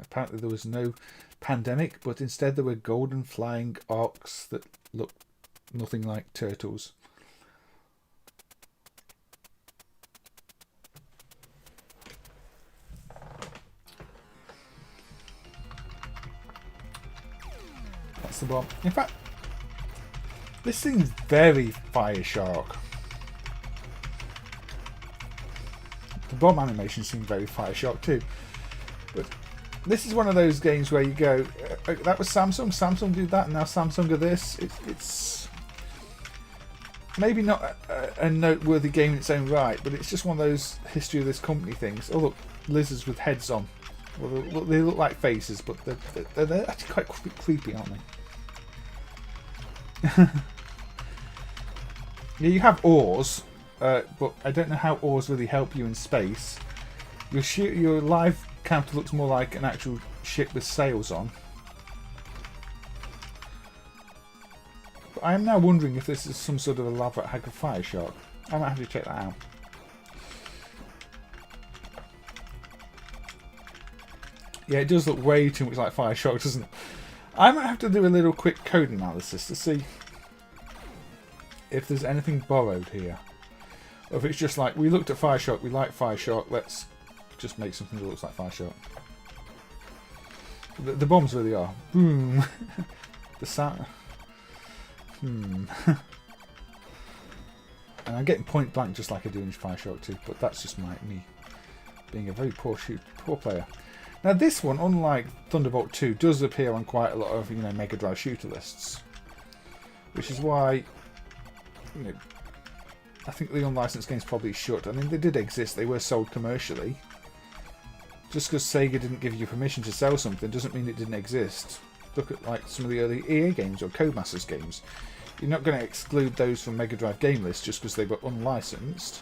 Apparently there was no pandemic, but instead there were golden flying arcs that looked nothing like turtles. The bomb. In fact, this seems very Fireshark. The bomb animation seems very Fireshark too. But this is one of those games where you go, that was Samsung. Samsung did that, and now Samsung are this. It's maybe not a noteworthy game in its own right, but it's just one of those history of this company things. Oh look, lizards with heads on. Well, they look like faces, but they're actually quite creepy, aren't they? Yeah, you have oars, but I don't know how ores really help you in space. Your live counter looks more like an actual ship with sails on. But I am now wondering if this is some sort of elaborate hack of Fireshark. I might have to check that out. Yeah, it does look way too much like Fireshark, doesn't it? I might have to do a little quick code analysis to see if there's anything borrowed here. Or if it's just like, we looked at Fireshark, we like Fireshark, let's just make something that looks like Fireshark. The bombs really are. Boom. The sound. And I'm getting point blank just like I do in Fireshark 2, but that's just me being a very poor player. Now this one, unlike Thunderbolt 2, does appear on quite a lot of Mega Drive shooter lists, which is why I think the unlicensed games probably should. I mean, they did exist; they were sold commercially. Just because Sega didn't give you permission to sell something doesn't mean it didn't exist. Look at like some of the early EA games or Codemasters games. You're not going to exclude those from Mega Drive game lists just because they were unlicensed.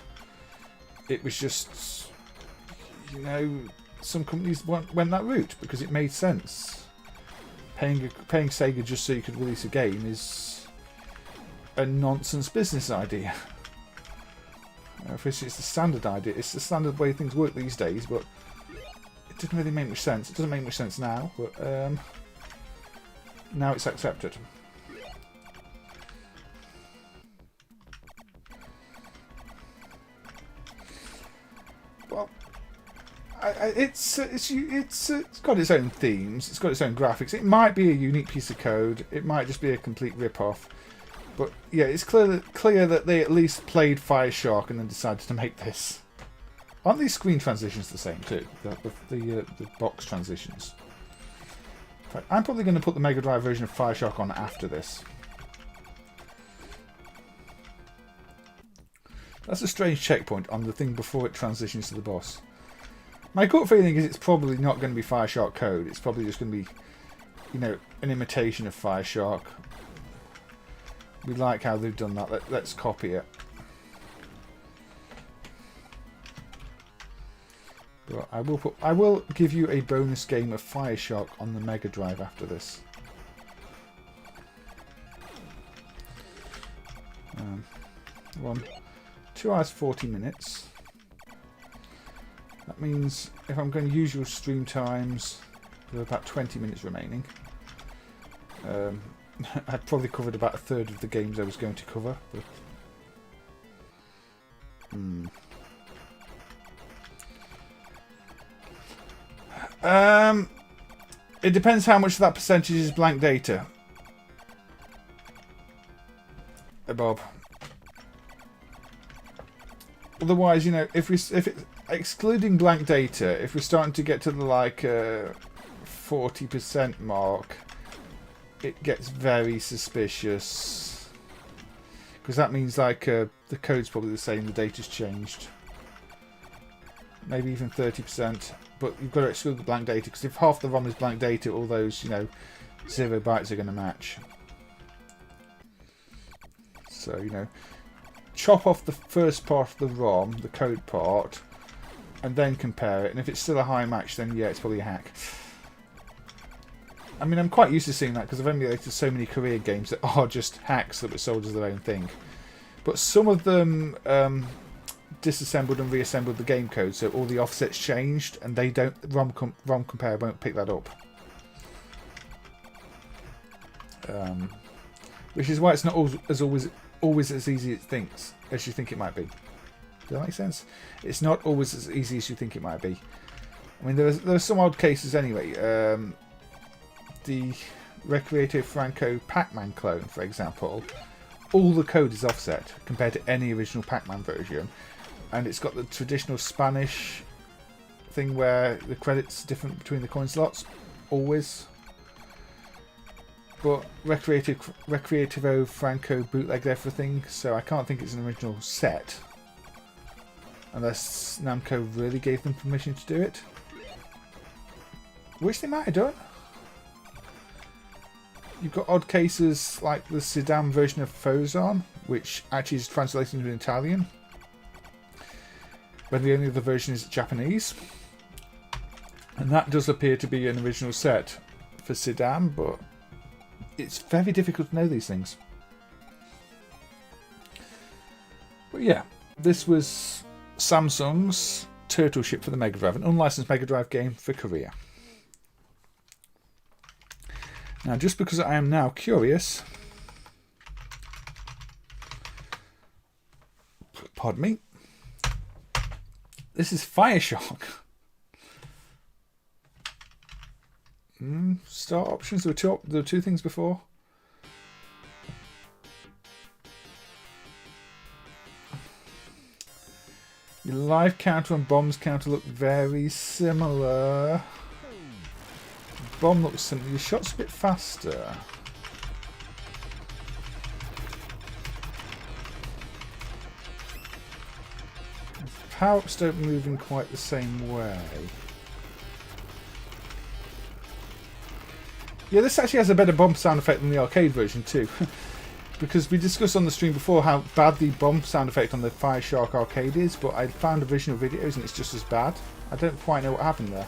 It was just, some companies went that route because it made sense. Paying Sega just so you could release a game is a nonsense business idea. It's the standard idea. It's the standard way things work these days, but it didn't really make much sense. It doesn't make much sense now, but now it's accepted. Well, it's got its own themes. It's got its own graphics. It might be a unique piece of code. It might just be a complete rip-off. But yeah, it's clear that they at least played Fireshark and then decided to make this. Aren't these screen transitions the same too? The box transitions. In fact, I'm probably going to put the Mega Drive version of Fireshark on after this. That's a strange checkpoint on the thing before it transitions to the boss. My gut feeling is it's probably not going to be Fireshark code. It's probably just going to be, an imitation of Fireshark. We like how they've done that. Let's copy it. But I will give you a bonus game of Fireshark on the Mega Drive after this. 2 hours 40 minutes. That means if I'm going to use your stream times, there are about 20 minutes remaining. I'd probably covered about a third of the games I was going to cover. But, it depends how much of that percentage is blank data. Bob. Otherwise, if it's excluding blank data, if we're starting to get to the 40% mark, it gets very suspicious. Because that means the code's probably the same, the data's changed. Maybe even 30%. But you've got to exclude the blank data, because if half the ROM is blank data, all those, 0 bytes are going to match. So, chop off the first part of the ROM, the code part, and then compare it. And if it's still a high match, then yeah, it's probably a hack. I mean, I'm quite used to seeing that because I've emulated so many career games that are just hacks that were sold as their own thing. But some of them disassembled and reassembled the game code, so all the offsets changed, and they don't. ROM compare won't pick that up. Which is why it's not always as easy as you think it might be. Does that make sense? It's not always as easy as you think it might be. I mean, there are some odd cases anyway. The Recreative Franco Pac-Man clone, for example, all the code is offset compared to any original Pac-Man version, and it's got the traditional Spanish thing where the credits are different between the coin slots, always. But Recreativo Franco bootlegged everything, so I can't think it's an original set. Unless Namco really gave them permission to do it. Which they might have done. You've got odd cases like the Sedan version of Fozon, which actually is translated into Italian. when the only other version is Japanese. And that does appear to be an original set for Sidam, but it's very difficult to know these things. But yeah, this was Samsung's Turtle Ship for the Mega Drive, an unlicensed Mega Drive game for Korea. Now, just because I am now curious, pardon me, this is Fireshock. Start options. There were two things before. Your life counter and bombs counter look very similar. Bomb looks similar. Your shot's a bit faster. Power-ups don't move in quite the same way. Yeah, this actually has a better bomb sound effect than the arcade version too. Because we discussed on the stream before how bad the bomb sound effect on the Fireshark arcade is, but I found original videos and it's just as bad. I don't quite know what happened there.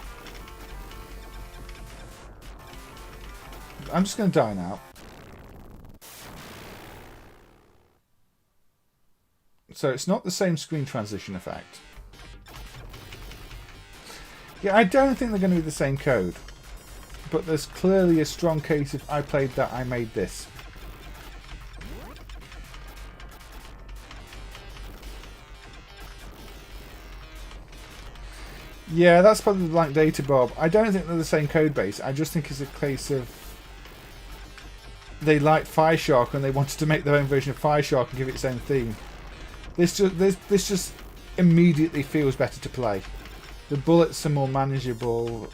I'm just going to die now. So it's not the same screen transition effect. Yeah, I don't think they're going to be the same code. But there's clearly a strong case if I played that, I made this. Yeah, that's probably the blank data, Bob. I don't think they're the same code base. I just think it's a case of they liked Fireshark and they wanted to make their own version of Fireshark and give it its own theme. This just immediately feels better to play. The bullets are more manageable.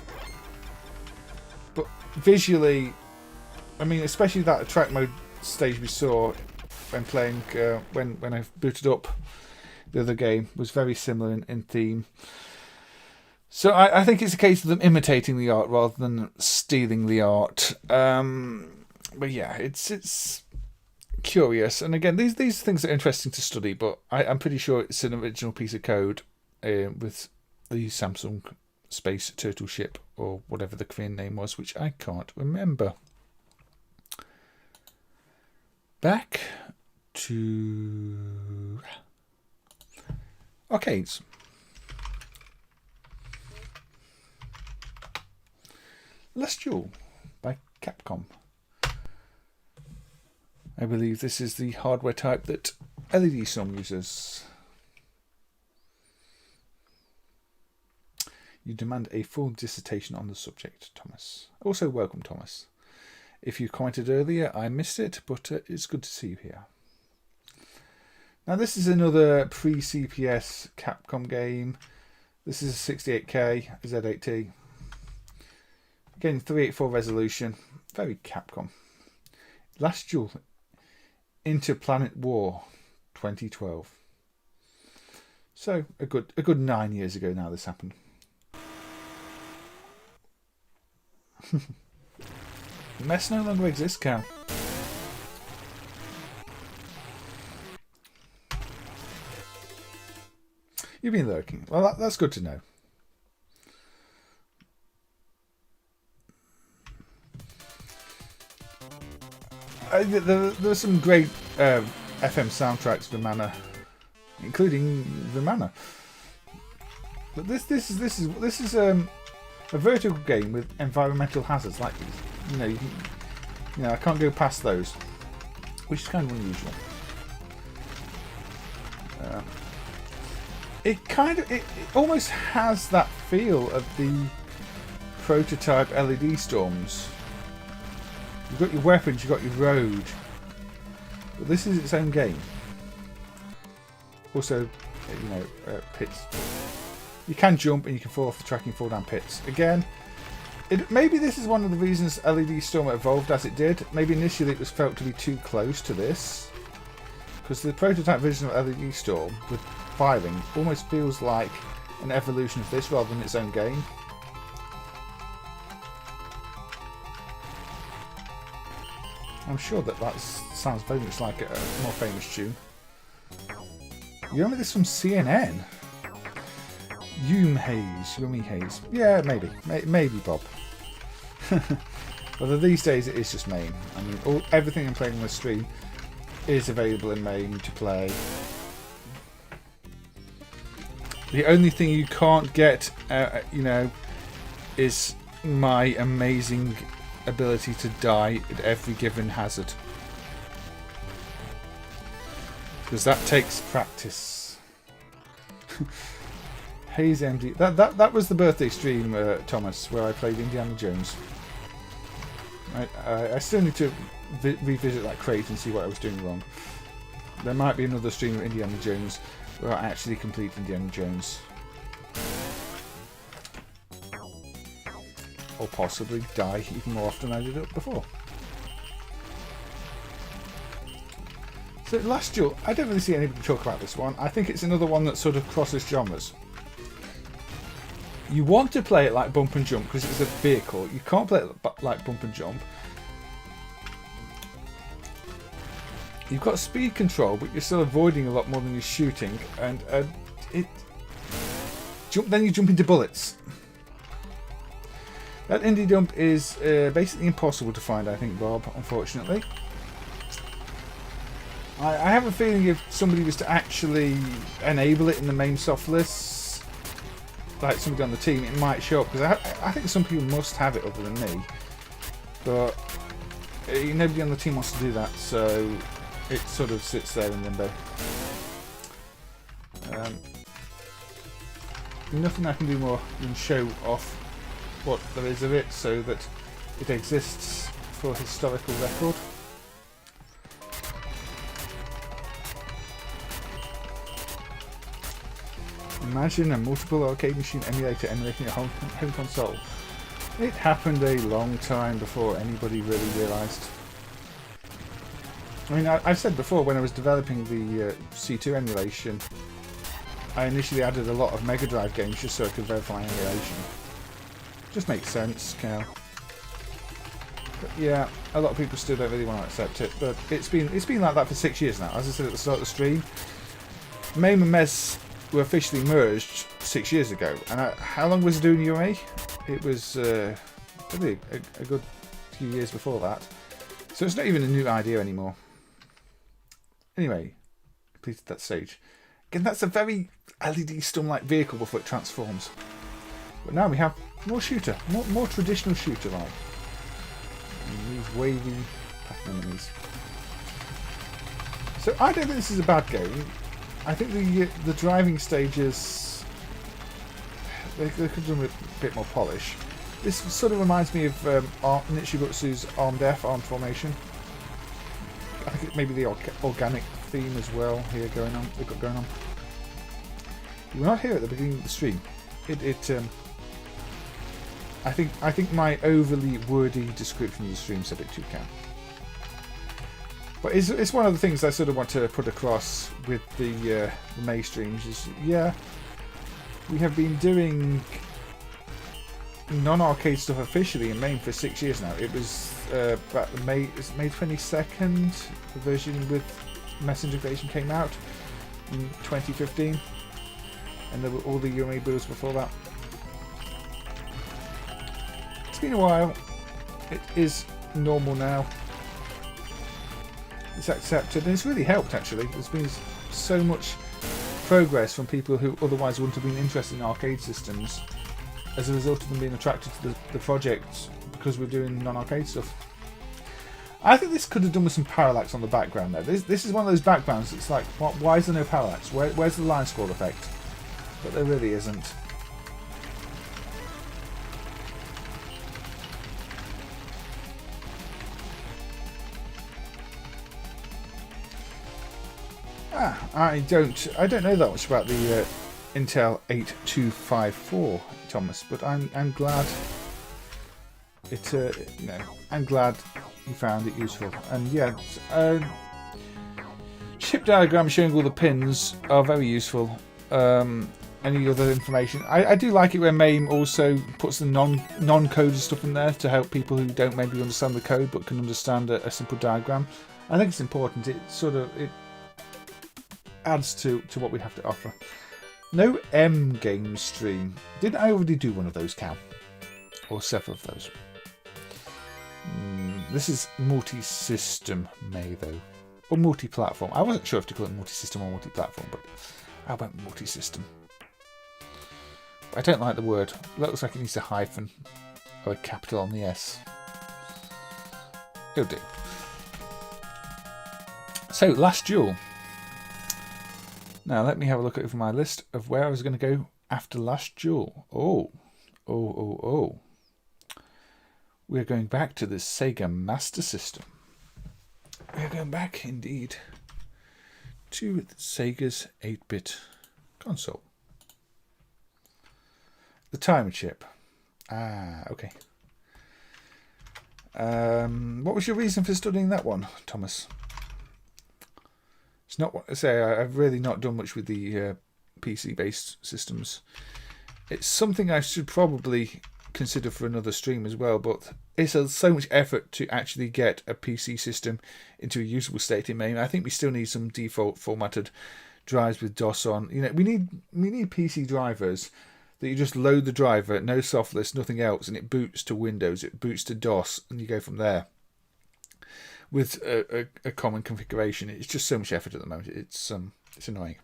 But visually, I mean, especially that attract mode stage we saw when playing, when I booted up the other game, was very similar in theme. So I think it's a case of them imitating the art rather than stealing the art. But yeah, it's curious. And again, these things are interesting to study, but I'm pretty sure it's an original piece of code with the Samsung Space Turtle Ship, or whatever the Korean name was, which I can't remember. Back to arcades. Last Duel by Capcom. I believe this is the hardware type that LED Storm uses. You demand a full dissertation on the subject, Thomas. Also, welcome, Thomas. If you commented earlier, I missed it, but it's good to see you here. Now, this is another pre-CPS Capcom game. This is a 68K Z8T. Again, 384 resolution. Very Capcom. Last Duel. Interplanet War 2012. So, a good 9 years ago now this happened. Mess no longer exists, Cal. You've been lurking. Well, that's good to know. There are some great FM soundtracks for Mana, including the Mana. But this is a vertical game with environmental hazards like these. I can't go past those, which is kind of unusual. It almost has that feel of the prototype LED Storms. You've got your weapons, you've got your road, but this is its own game. Also, pits. You can jump and you can fall off the track and fall down pits. Again, maybe this is one of the reasons LED Storm evolved as it did. Maybe initially it was felt to be too close to this, because the prototype version of LED Storm with firing almost feels like an evolution of this rather than its own game. I'm sure that sounds very much like a more famous tune. You remember this from CNN? Yumi Haze. Yeah, maybe. Maybe, Bob. Although these days it is just MAME. I mean, everything I'm playing on the stream is available in MAME to play. The only thing you can't get, you know, is my amazing ability to die at every given hazard. Because that takes practice. Haze MD. That was the birthday stream, Thomas, where I played Indiana Jones. I still need to revisit that crate and see what I was doing wrong. There might be another stream of Indiana Jones where I actually complete Indiana Jones. Or possibly die even more often than I did it before. So last Duel, I don't really see anybody talk about this one. I think it's another one that sort of crosses genres. You want to play it like Bump and Jump because it's a vehicle. You can't play it like Bump and Jump. You've got speed control, but you're still avoiding a lot more than you're shooting. And then you jump into bullets. That indie dump is basically impossible to find, I think, Bob, unfortunately. I have a feeling if somebody was to actually enable it in the main soft lists, like somebody on the team, it might show up, because I think some people must have it other than me. But nobody on the team wants to do that, so it sort of sits there in limbo. Nothing I can do more than show off what there is of it so that it exists for historical record. Imagine a multiple arcade machine emulator emulating a home console. It happened a long time before anybody really realised. I mean, I've said before, when I was developing the C2 emulation, I initially added a lot of Mega Drive games just so I could verify emulation. Just makes sense, Cal. But yeah, a lot of people still don't really want to accept it, but it's been like that for 6 years now. As I said at the start of the stream, MAME and MES were officially merged 6 years ago, and how long was it doing UMA? It was probably a good few years before that, so it's not even a new idea anymore. Anyway, completed that stage. Again, that's a very LED stun-like vehicle before it transforms. But now we have more shooter, more traditional shooter-like. And these wavy pattern enemies. So I don't think this is a bad game. I think the driving stages, they could do with a bit more polish. This sort of reminds me of Nichibutsu's Armed Formation. I think it may be the organic theme as well here going on. They've got going on. You were not here at the beginning of the stream. I think my overly wordy description of the stream is a bit too camp. But it's one of the things I sort of want to put across with the May streams is, yeah, we have been doing non-arcade stuff officially in MAME for 6 years now. It was about May 22nd, the version with Messenger Invasion came out in 2015, and there were all the UMA builds before that. It's been a while. It is normal now. It's accepted, and it's really helped actually. There's been so much progress from people who otherwise wouldn't have been interested in arcade systems as a result of them being attracted to the project because we're doing non-arcade stuff. I think this could have done with some parallax on the background there. This is one of those backgrounds that's like, why is there no parallax? Where's the line scroll effect? But there really isn't. I don't know that much about the Intel 8254, Thomas, but I'm glad I'm glad you found it useful. And yeah, chip diagrams showing all the pins are very useful. Any other information? I do like it when MAME also puts the non-coded stuff in there to help people who don't maybe understand the code but can understand a simple diagram. I think it's important. It adds to what we have to offer. No M game stream. Didn't I already do one of those, Cal? Or several of those? This is multi-system, May, though. Or multi-platform. I wasn't sure if to call it multi-system or multi-platform, but I went multi-system. I don't like the word. It looks like it needs a hyphen or a capital on the S. It'll do. So, last duel. Now, let me have a look over my list of where I was going to go after last duel. Oh. We're going back to the Sega Master System. We're going back, indeed, to Sega's 8-bit console. The timer chip. Okay. What was your reason for studying that one, Thomas? It's not what I say. I've really not done much with the PC-based systems. It's something I should probably consider for another stream as well, but it's so much effort to actually get a PC system into a usable state in MAME. I think we still need some default formatted drives with DOS on. You know, we need PC drivers that you just load the driver, no soft list, nothing else, and it boots to Windows, it boots to DOS, and you go from there with a common configuration. It's just so much effort at the moment. It's annoying.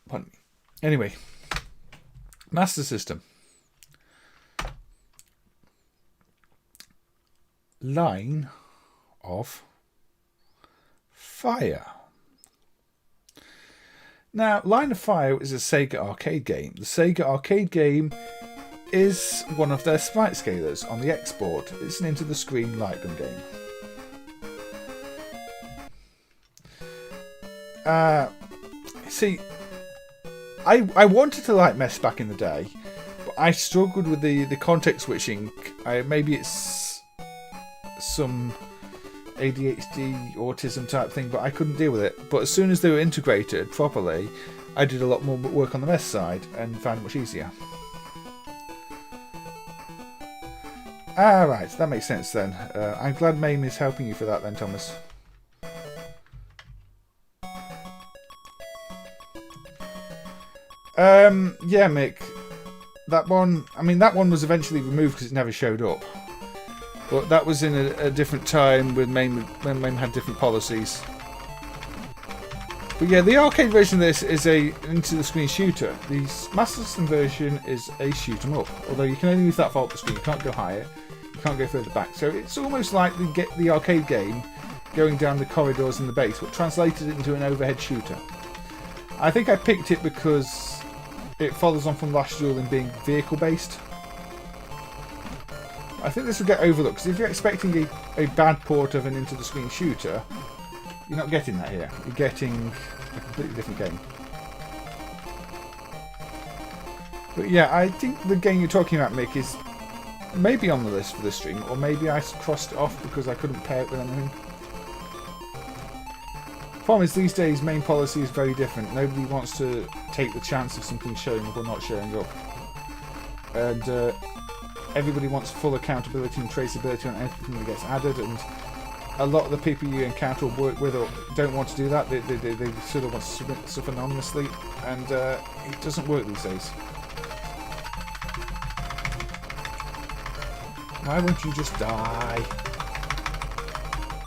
Pardon me. Anyway, Master System. Line of Fire. Now, Line of Fire is a Sega arcade game. The Sega arcade game is one of their sprite scalers on the export. It's an into-the-screen light gun game. See, I wanted to like mess back in the day, but I struggled with the context switching. Maybe it's some ADHD autism type thing, but I couldn't deal with it. But as soon as they were integrated properly, I did a lot more work on the MES side and found it much easier. Right, that makes sense then. I'm glad MAME is helping you for that then, Thomas. Yeah, Mick. That one was eventually removed because it never showed up. But that was in a different time when MAME had different policies. But yeah, the arcade version of this is a into-the-screen shooter. The Master System version is a shoot 'em up. Although you can only use that far up the screen, you can't go higher, you can't go further back. So it's almost like the arcade game going down the corridors in the base, but translated it into an overhead shooter. I think I picked it because it follows on from last duel in being vehicle-based. I think this will get overlooked, because if you're expecting a bad port of an into-the-screen shooter, you're not getting that here. You're getting a completely different game. But yeah, I think the game you're talking about, Mick, is maybe on the list for this stream, or maybe I crossed it off because I couldn't pair it with anything. The problem is, these days, MAME policy is very different. Nobody wants to take the chance of something showing up or not showing up. And everybody wants full accountability and traceability on everything that gets added, and a lot of the people you encounter or work with or don't want to do that. They sort of want to submit stuff anonymously, and it doesn't work these days. Why won't you just die?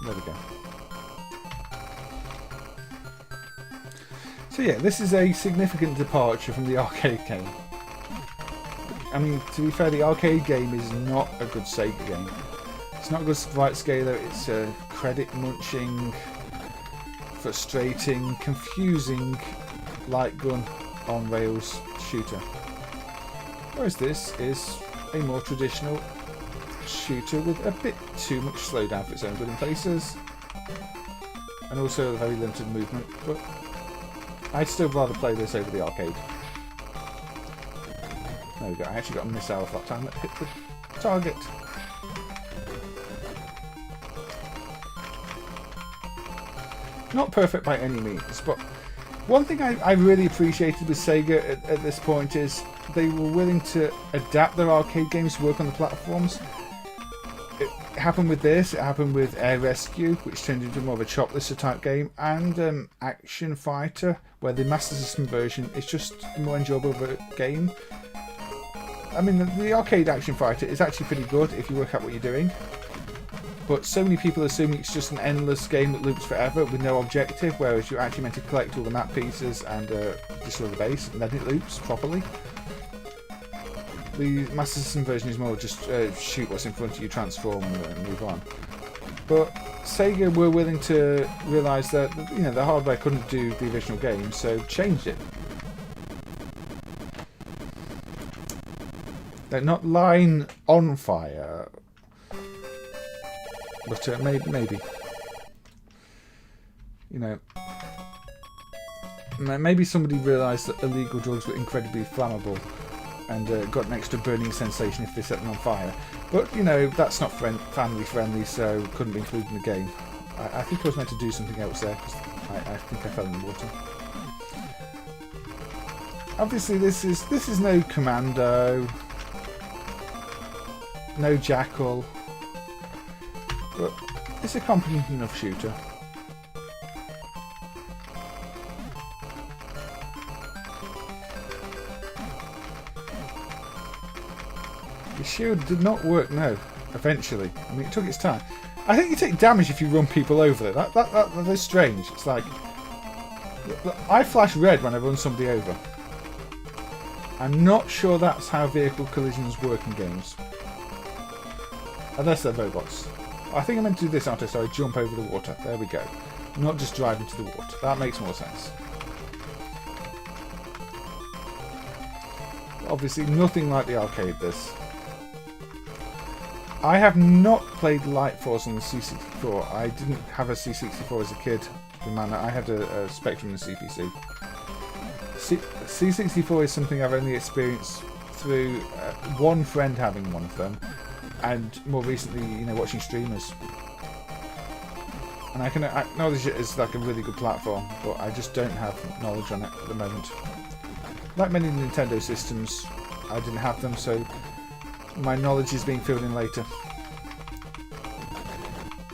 There we go. So yeah, this is a significant departure from the arcade game. I mean, to be fair, the arcade game is not a good Sega game. It's not a good sprite scaler, it's a credit munching, frustrating, confusing light gun on rails shooter. Whereas this is a more traditional shooter with a bit too much slowdown for its own good in places, and also a very limited movement, but I'd still rather play this over the arcade. There we go, I actually got a missile off that time that hit the target. Not perfect by any means, but one thing I really appreciated with Sega at this point is they were willing to adapt their arcade games to work on the platforms. It happened with this, it happened with Air Rescue, which turned into more of a choplister type game, and Action Fighter, where the Master System version is just a more enjoyable game. I mean, the arcade Action Fighter is actually pretty good if you work out what you're doing. But so many people assume it's just an endless game that loops forever with no objective, whereas you're actually meant to collect all the map pieces and destroy the base, and then it loops properly. The Master System version is more just shoot what's in front of you, transform, and move on. But Sega were willing to realise that the hardware couldn't do the original game, so changed it. They're not line on fire, but maybe. Maybe somebody realised that illegal drugs were incredibly flammable and got an extra burning sensation if they set them on fire. But, that's not family friendly, so couldn't be included in the game. I think I was meant to do something else there, because I think I fell in the water. Obviously this is no Commando, no Jackal, but it's a competent enough shooter. The shield did not work, no, eventually. I mean, it took its time. I think you take damage if you run people over. That is strange. It's like, look, I flash red when I run somebody over. I'm not sure that's how vehicle collisions work in games. Unless they're robots. I think I meant to do this, aren't I? So I jump over the water. There we go. Not just drive into the water. That makes more sense. Obviously, nothing like the arcade this. I have not played Light Force on the C64. I didn't have a C64 as a kid. I had a Spectrum and a CPC. C64 is something I've only experienced through one friend having one of them, and more recently, watching streamers. And I can acknowledge it as like a really good platform, but I just don't have knowledge on it at the moment. Like many Nintendo systems, I didn't have them, so my knowledge is being filled in later.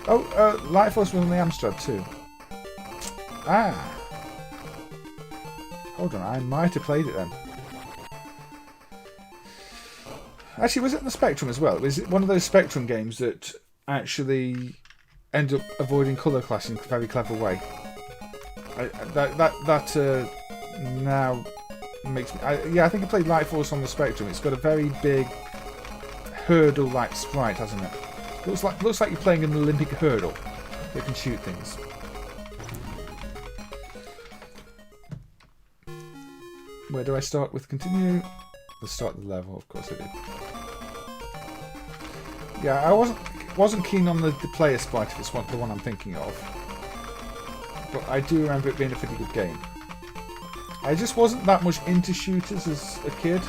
Oh, Light Force was on the Amstrad too. Ah! Hold on, I might have played it then. Actually, was it on the Spectrum as well? Was it one of those Spectrum games that actually end up avoiding colour clashing in a very clever way? That now makes me... yeah, I think I played Light Force on the Spectrum. It's got a very big hurdle-like sprite, hasn't it? Looks like you're playing an Olympic hurdle that can shoot things. Where do I start with continue? Let's start the level, of course I did. Yeah, I wasn't keen on the player sprite if it's the one I'm thinking of. But I do remember it being a pretty good game. I just wasn't that much into shooters as a kid.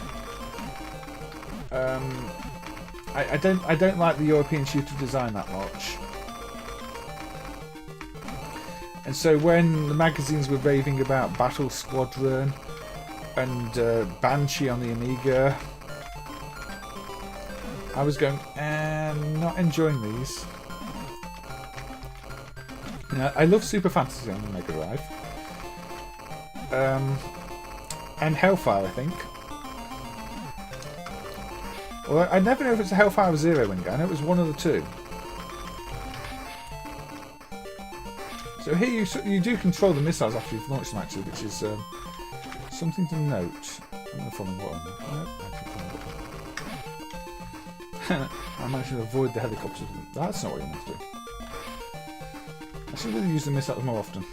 I don't like the European shooter design that much. And so when the magazines were raving about Battle Squadron and Banshee on the Amiga, I was going, not enjoying these. I love Super Fantasy on the Mega Drive. And Hellfire, I think. Well, I never know if it's a Hellfire or Zero Wing. I know it was one of the two. So here you do control the missiles after you've launched them, actually, which is something to note. I'm going to follow button. I managed to avoid the helicopters. That's not what you want to do. I should really use the missiles more often.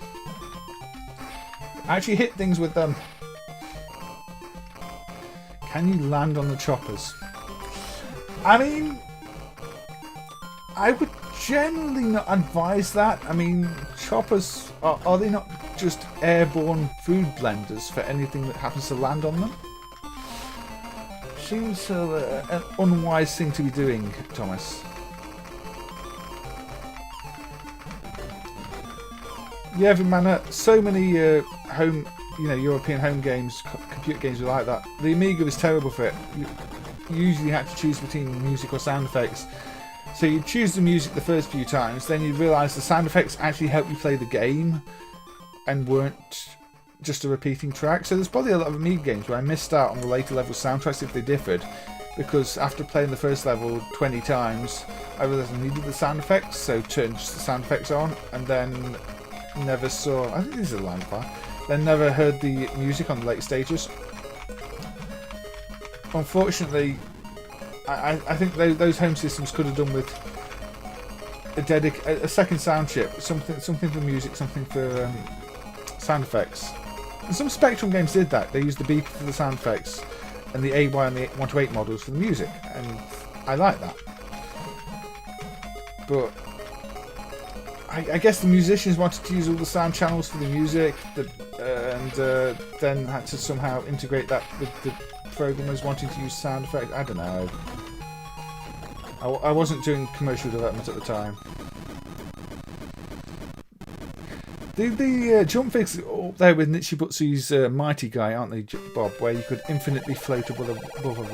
Actually hit things with them. Can you land on the choppers? I mean, I would generally not advise that. I mean, choppers, are they not just airborne food blenders for anything that happens to land on them? Seems an unwise thing to be doing, Thomas. Yeah, man, so many home, European home games, computer games were like that. The Amiga was terrible for it. You usually had to choose between music or sound effects, So you choose the music the first few times, then you realise the sound effects actually help you play the game and weren't just a repeating track. So there's probably a lot of Amiga games where I missed out on the later level soundtracks if they differed, because after playing the first level 20 times I realised I needed the sound effects, so turned just the sound effects on, and then never saw, I think this is a line fire, then never heard the music on the later stages. Unfortunately, I think those home systems could have done with a second sound chip, something for music, something for sound effects. And some Spectrum games did that. They used the beeper for the sound effects and the AY and the 128 models for the music, and I like that. But I guess the musicians wanted to use all the sound channels for the music, and then had to somehow integrate that with the programmers wanting to use sound effects. I don't know. I wasn't doing commercial development at the time. The jump fix up there with Nichibutsu's Mighty guy, aren't they, Bob? Where you could infinitely float above a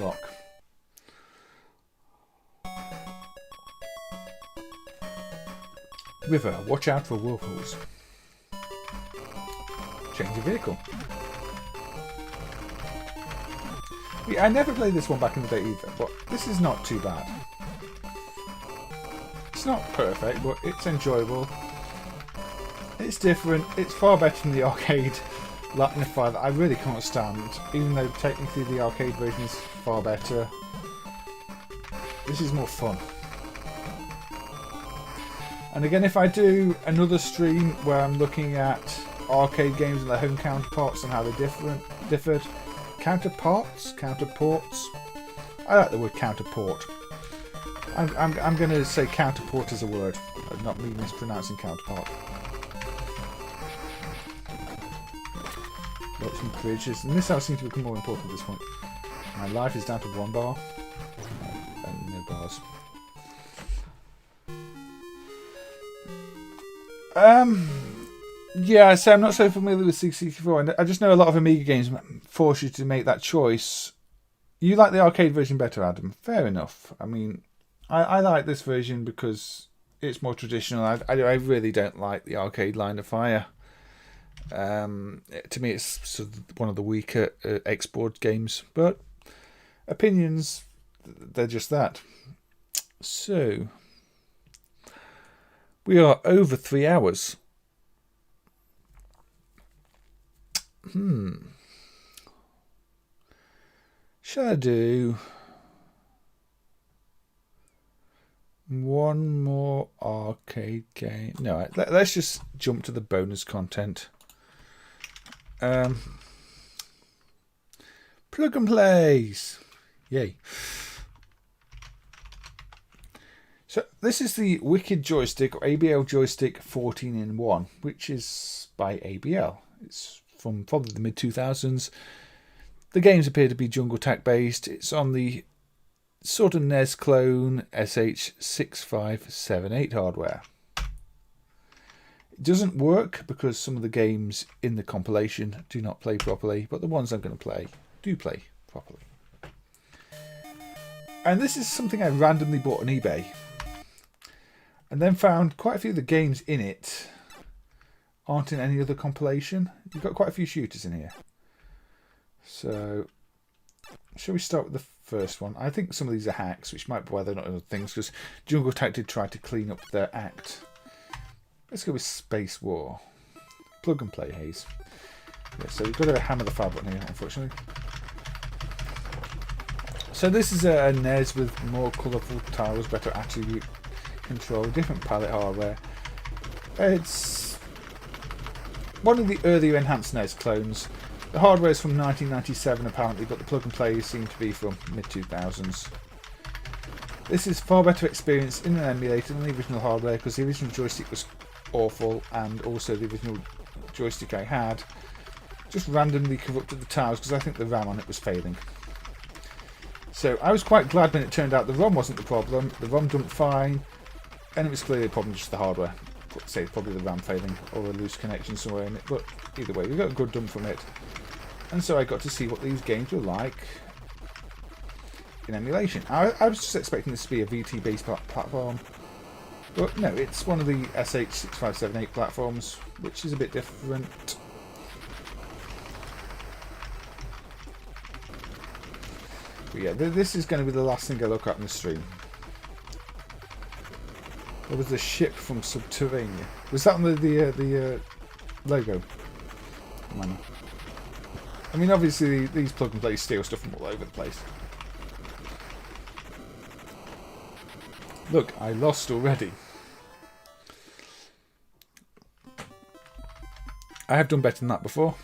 rock. River, watch out for whirlpools. Change your vehicle. Yeah, I never played this one back in the day either, but this is not too bad. It's not perfect, but it's enjoyable. It's different. It's far better than the arcade Latinify that I really can't stand, even though technically the arcade version is far better. This is more fun. And again, if I do another stream where I'm looking at arcade games and their home counterparts and how they differed. Counterports? I like the word counterport. I'm going to say counterport as a word, not me mispronouncing counterpart. Lots of bridges, and this seems to become more important at this point. My life is down to 1 bar. And no bars. Yeah, so I'm not so familiar with 64. I just know a lot of Amiga games force you to make that choice. You like the arcade version better, Adam. Fair enough. I mean, I like this version because it's more traditional. I really don't like the arcade line of fire. To me, it's sort of one of the weaker export games. But opinions, they're just that. So, we are over 3 hours. Shall I do one more arcade game? No, let's just jump to the bonus content. Plug and plays. Yay. So this is the Wicked Joystick, or ABL Joystick 14-in-1, which is by ABL. It's from probably the mid-2000s. The games appear to be Jungle Tack based. It's on the sort of NES clone SH6578 hardware. It doesn't work because some of the games in the compilation do not play properly, but the ones I'm going to play do play properly. And this is something I randomly bought on eBay, and then found quite a few of the games in it aren't in any other compilation. You've got quite a few shooters in here. So, shall we start with the first one? I think some of these are hacks, which might be why they're not other things, because Jungle Tack did try to clean up their act. Let's go with Space War. Plug and play, Hayes. Yeah, so we've got to hammer the fire button here, unfortunately. So this is a NES with more colourful tiles, better attribute control, different palette hardware. It's one of the earlier enhanced NES clones. The hardware is from 1997 apparently, but the plug and play seem to be from mid-2000s. This is far better experience in an emulator than the original hardware, because the original joystick was awful, and also the original joystick I had just randomly corrupted the tiles because I think the RAM on it was failing. So I was quite glad when it turned out the ROM wasn't the problem. The ROM dumped fine, and it was clearly a problem just the hardware. Say probably the RAM failing or a loose connection somewhere in it, but either way we got a good dump from it. And so I got to see what these games were like. in emulation. I was just expecting this to be a VT-based platform, but no, it's one of the SH6578 platforms, which is a bit different. But yeah, this is going to be the last thing I look at in the stream. There was a ship from Subterranean. Was that on the logo? I mean, obviously these plug and play steal stuff from all over the place. Look, I lost already. I have done better than that before.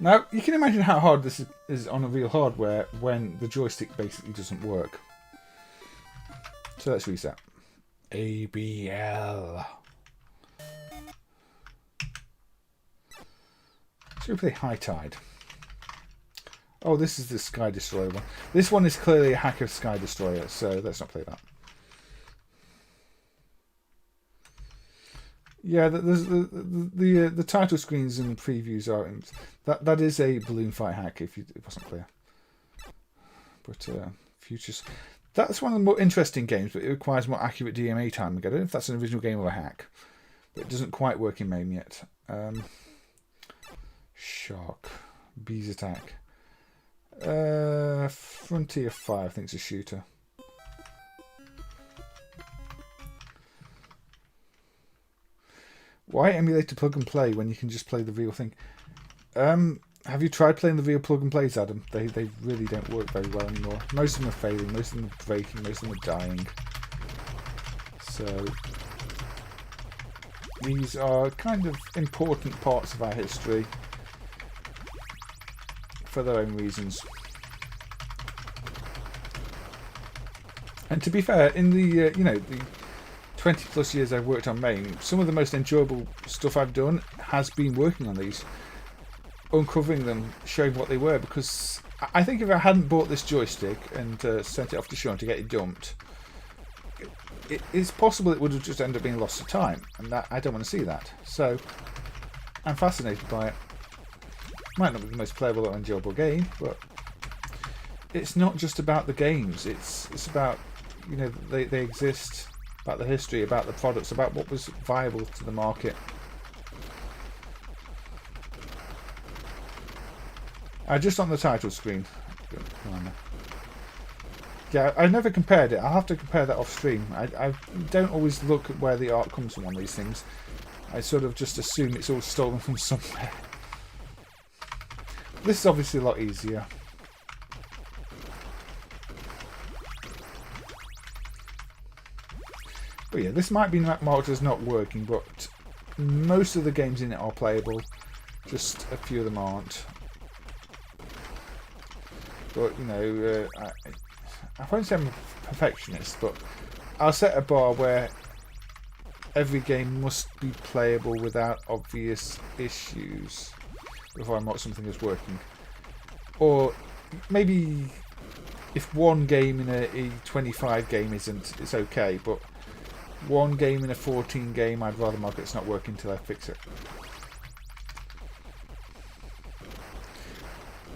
Now, you can imagine how hard this is on a real hardware when the joystick basically doesn't work. So let's reset. ABL. Should we play High Tide? Oh, this is the Sky Destroyer one. This one is clearly a hack of Sky Destroyer, so let's not play that. Yeah, the title screens and previews are that is a balloon fight hack. If it wasn't clear, but futures. That's one of the more interesting games, but it requires more accurate DMA timing. I don't know if that's an original game or a hack, but it doesn't quite work in MAME yet. Shark, Bees Attack, Frontier 5. I think it's a shooter. Why emulate a plug and play when you can just play the real thing? Have you tried playing the real plug and plays, Adam? They really don't work very well anymore. Most of them are failing, most of them are breaking, most of them are dying. So these are kind of important parts of our history for their own reasons. And to be fair, in the the 20 plus years I've worked on MAME, some of the most enjoyable stuff I've done has been working on these, uncovering them, showing what they were, because I think if I hadn't bought this joystick and sent it off to Sean to get it dumped, it's possible it would have just ended up being lost of time, and that I don't want to see that. So I'm fascinated by it. Might not be the most playable or enjoyable game, but it's not just about the games. It's about, they exist, about the history, about the products, about what was viable to the market. Just on the title screen. Yeah, I've never compared it. I'll have to compare that off stream. I don't always look at where the art comes from on these things. I sort of just assume it's all stolen from somewhere. This is obviously a lot easier. But yeah, this might be marked as not working, but most of the games in it are playable. Just a few of them aren't. But, I won't say I'm a perfectionist, but I'll set a bar where every game must be playable without obvious issues before I mark something as working. Or maybe if one game in a 25 game isn't, it's okay, but one game in a 14 game, I'd rather mark it's not working until I fix it.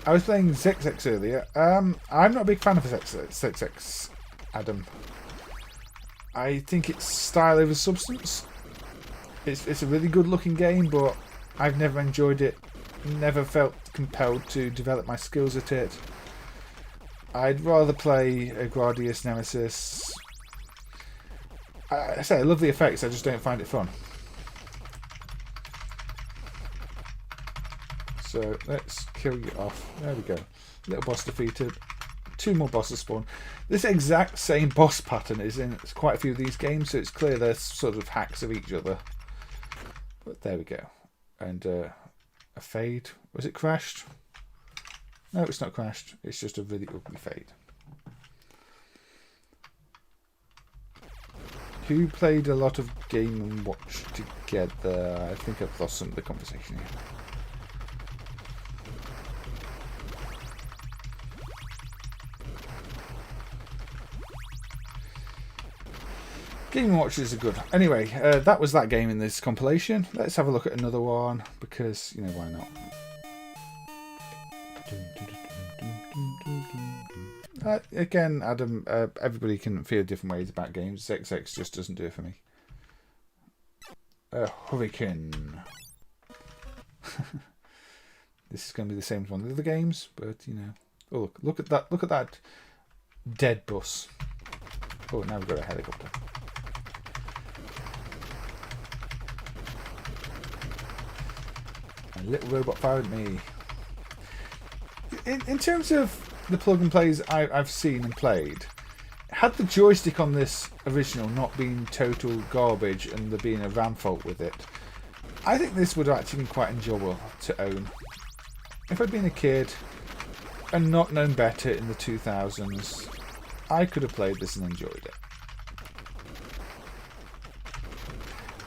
I was playing Xexex earlier. I'm not a big fan of Xexex, Adam. I think it's style over substance. It's a really good looking game, but I've never enjoyed it. Never felt compelled to develop my skills at it. I'd rather play a Gradius Nemesis. I say I love the effects, I just don't find it fun. So let's kill you off. There we go. Little boss defeated. 2 more bosses spawn. This exact same boss pattern is in quite a few of these games, so it's clear they're sort of hacks of each other. But there we go. And a fade. Was it crashed? No, it's not crashed. It's just a really ugly fade. Who played a lot of Game & Watch together? I think I've lost some of the conversation here. Game & Watchers are good. Anyway, that was that game in this compilation. Let's have a look at another one, because, why not? Again, Adam, everybody can feel different ways about games. Xexex just doesn't do it for me. Hurricane. This is going to be the same as one of the other games, but you know. Oh, look at that! Look at that dead bus. Oh, now we've got a helicopter. A little robot fired me. In terms of the plug and plays I've seen and played, had the joystick on this original not been total garbage and there being a RAM fault with it, I think this would have actually been quite enjoyable to own. If I'd been a kid and not known better in the 2000s, I could have played this and enjoyed it.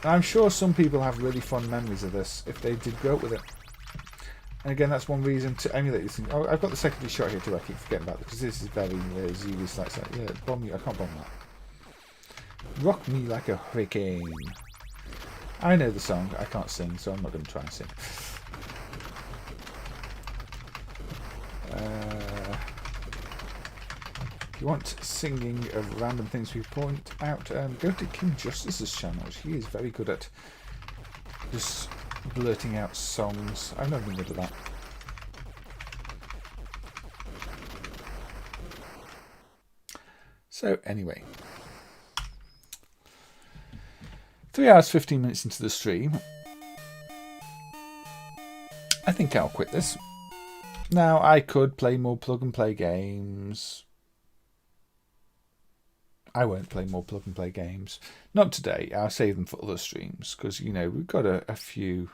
And I'm sure some people have really fond memories of this if they did grow up with it. And again, that's one reason to emulate this thing. Oh, I've got the secondary shot here too. I keep forgetting about it because this is very ZV like that. Yeah, bomb you. I can't bomb that. Rock me like a hurricane. I know the song. I can't sing, so I'm not going to try and sing. If you want singing of random things we point out, go to King Justice's channel. He is very good at just blurting out songs. I've never been good at that. So anyway, 3 hours 15 minutes into the stream. I think I'll quit this. Now I could play more plug and play games. I won't play more plug and play games. Not today. I'll save them for other streams because, you know, we've got a few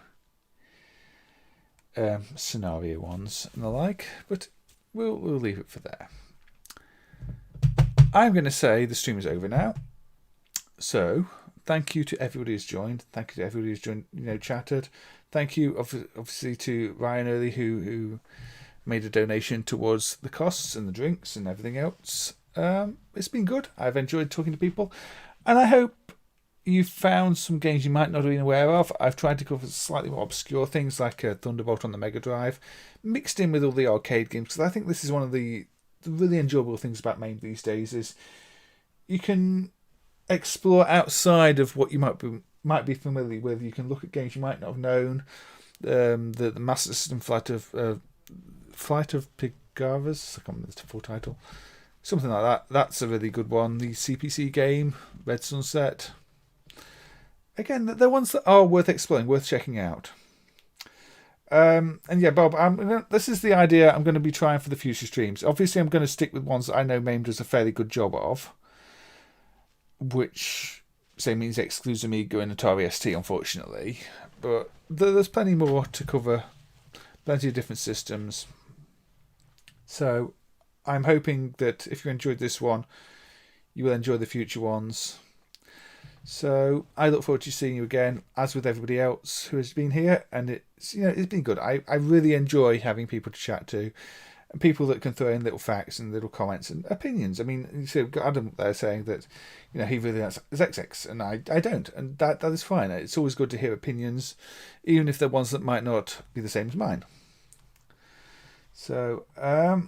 scenario ones and the like, but we'll leave it for there. I'm going to say the stream is over now. So thank you to everybody who's joined. Thank you to everybody who's joined, you know, chatted. Thank you obviously to Ryan early who made a donation towards the costs and the drinks and everything else. It's been good. I've enjoyed talking to people, and I hope you've found some games you might not have been aware of. I've tried to cover slightly more obscure things like Thunderbolt on the Mega Drive, mixed in with all the arcade games, because I think this is one of the really enjoyable things about MAME these days is you can explore outside of what you might be familiar with. You can look at games you might not have known. The Master System Flight of Pigarus, I can't remember the full title. Something like that. That's a really good one. The CPC game, Red Sunset. Again, they're ones that are worth exploring, worth checking out. And yeah, Bob, this is the idea I'm going to be trying for the future streams. Obviously, I'm going to stick with ones that I know MAME does a fairly good job of, which, say, means excludes Amiga and Atari ST, unfortunately. But there's plenty more to cover, plenty of different systems. So I'm hoping that if you enjoyed this one, you will enjoy the future ones. So I look forward to seeing you again, as with everybody else who has been here, and it's been good. I really enjoy having people to chat to, and people that can throw in little facts and little comments and opinions. I mean, you see, we've got Adam there saying that he really likes Xexex, and I don't, and that is fine. It's always good to hear opinions, even if they're ones that might not be the same as mine. So, all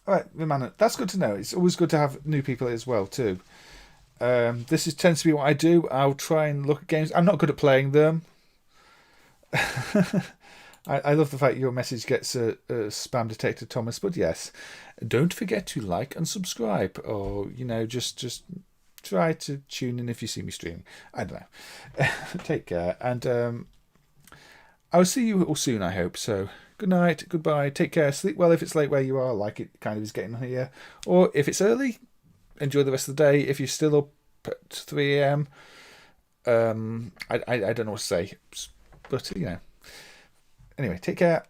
right, man, that's good to know. It's always good to have new people as well too. This tends to be what I do. I'll try and look at games. I'm not good at playing them. I love the fact your message gets a spam detector, Thomas. But yes, don't forget to like and subscribe, or just try to tune in if you see me streaming. I don't know. Take care, and I'll see you all soon, I hope. So good night, goodbye, take care, sleep well if it's late where you are, like it kind of is getting here, or if it's early, enjoy the rest of the day. If you're still up at 3 a.m, I don't know what to say, but anyway, take care,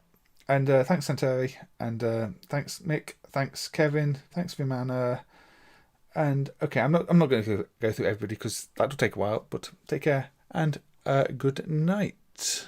and thanks Santeri, and thanks Mick, thanks Kevin, thanks Vimana, and okay, I'm not going to go through everybody because that'll take a while, but take care and good night.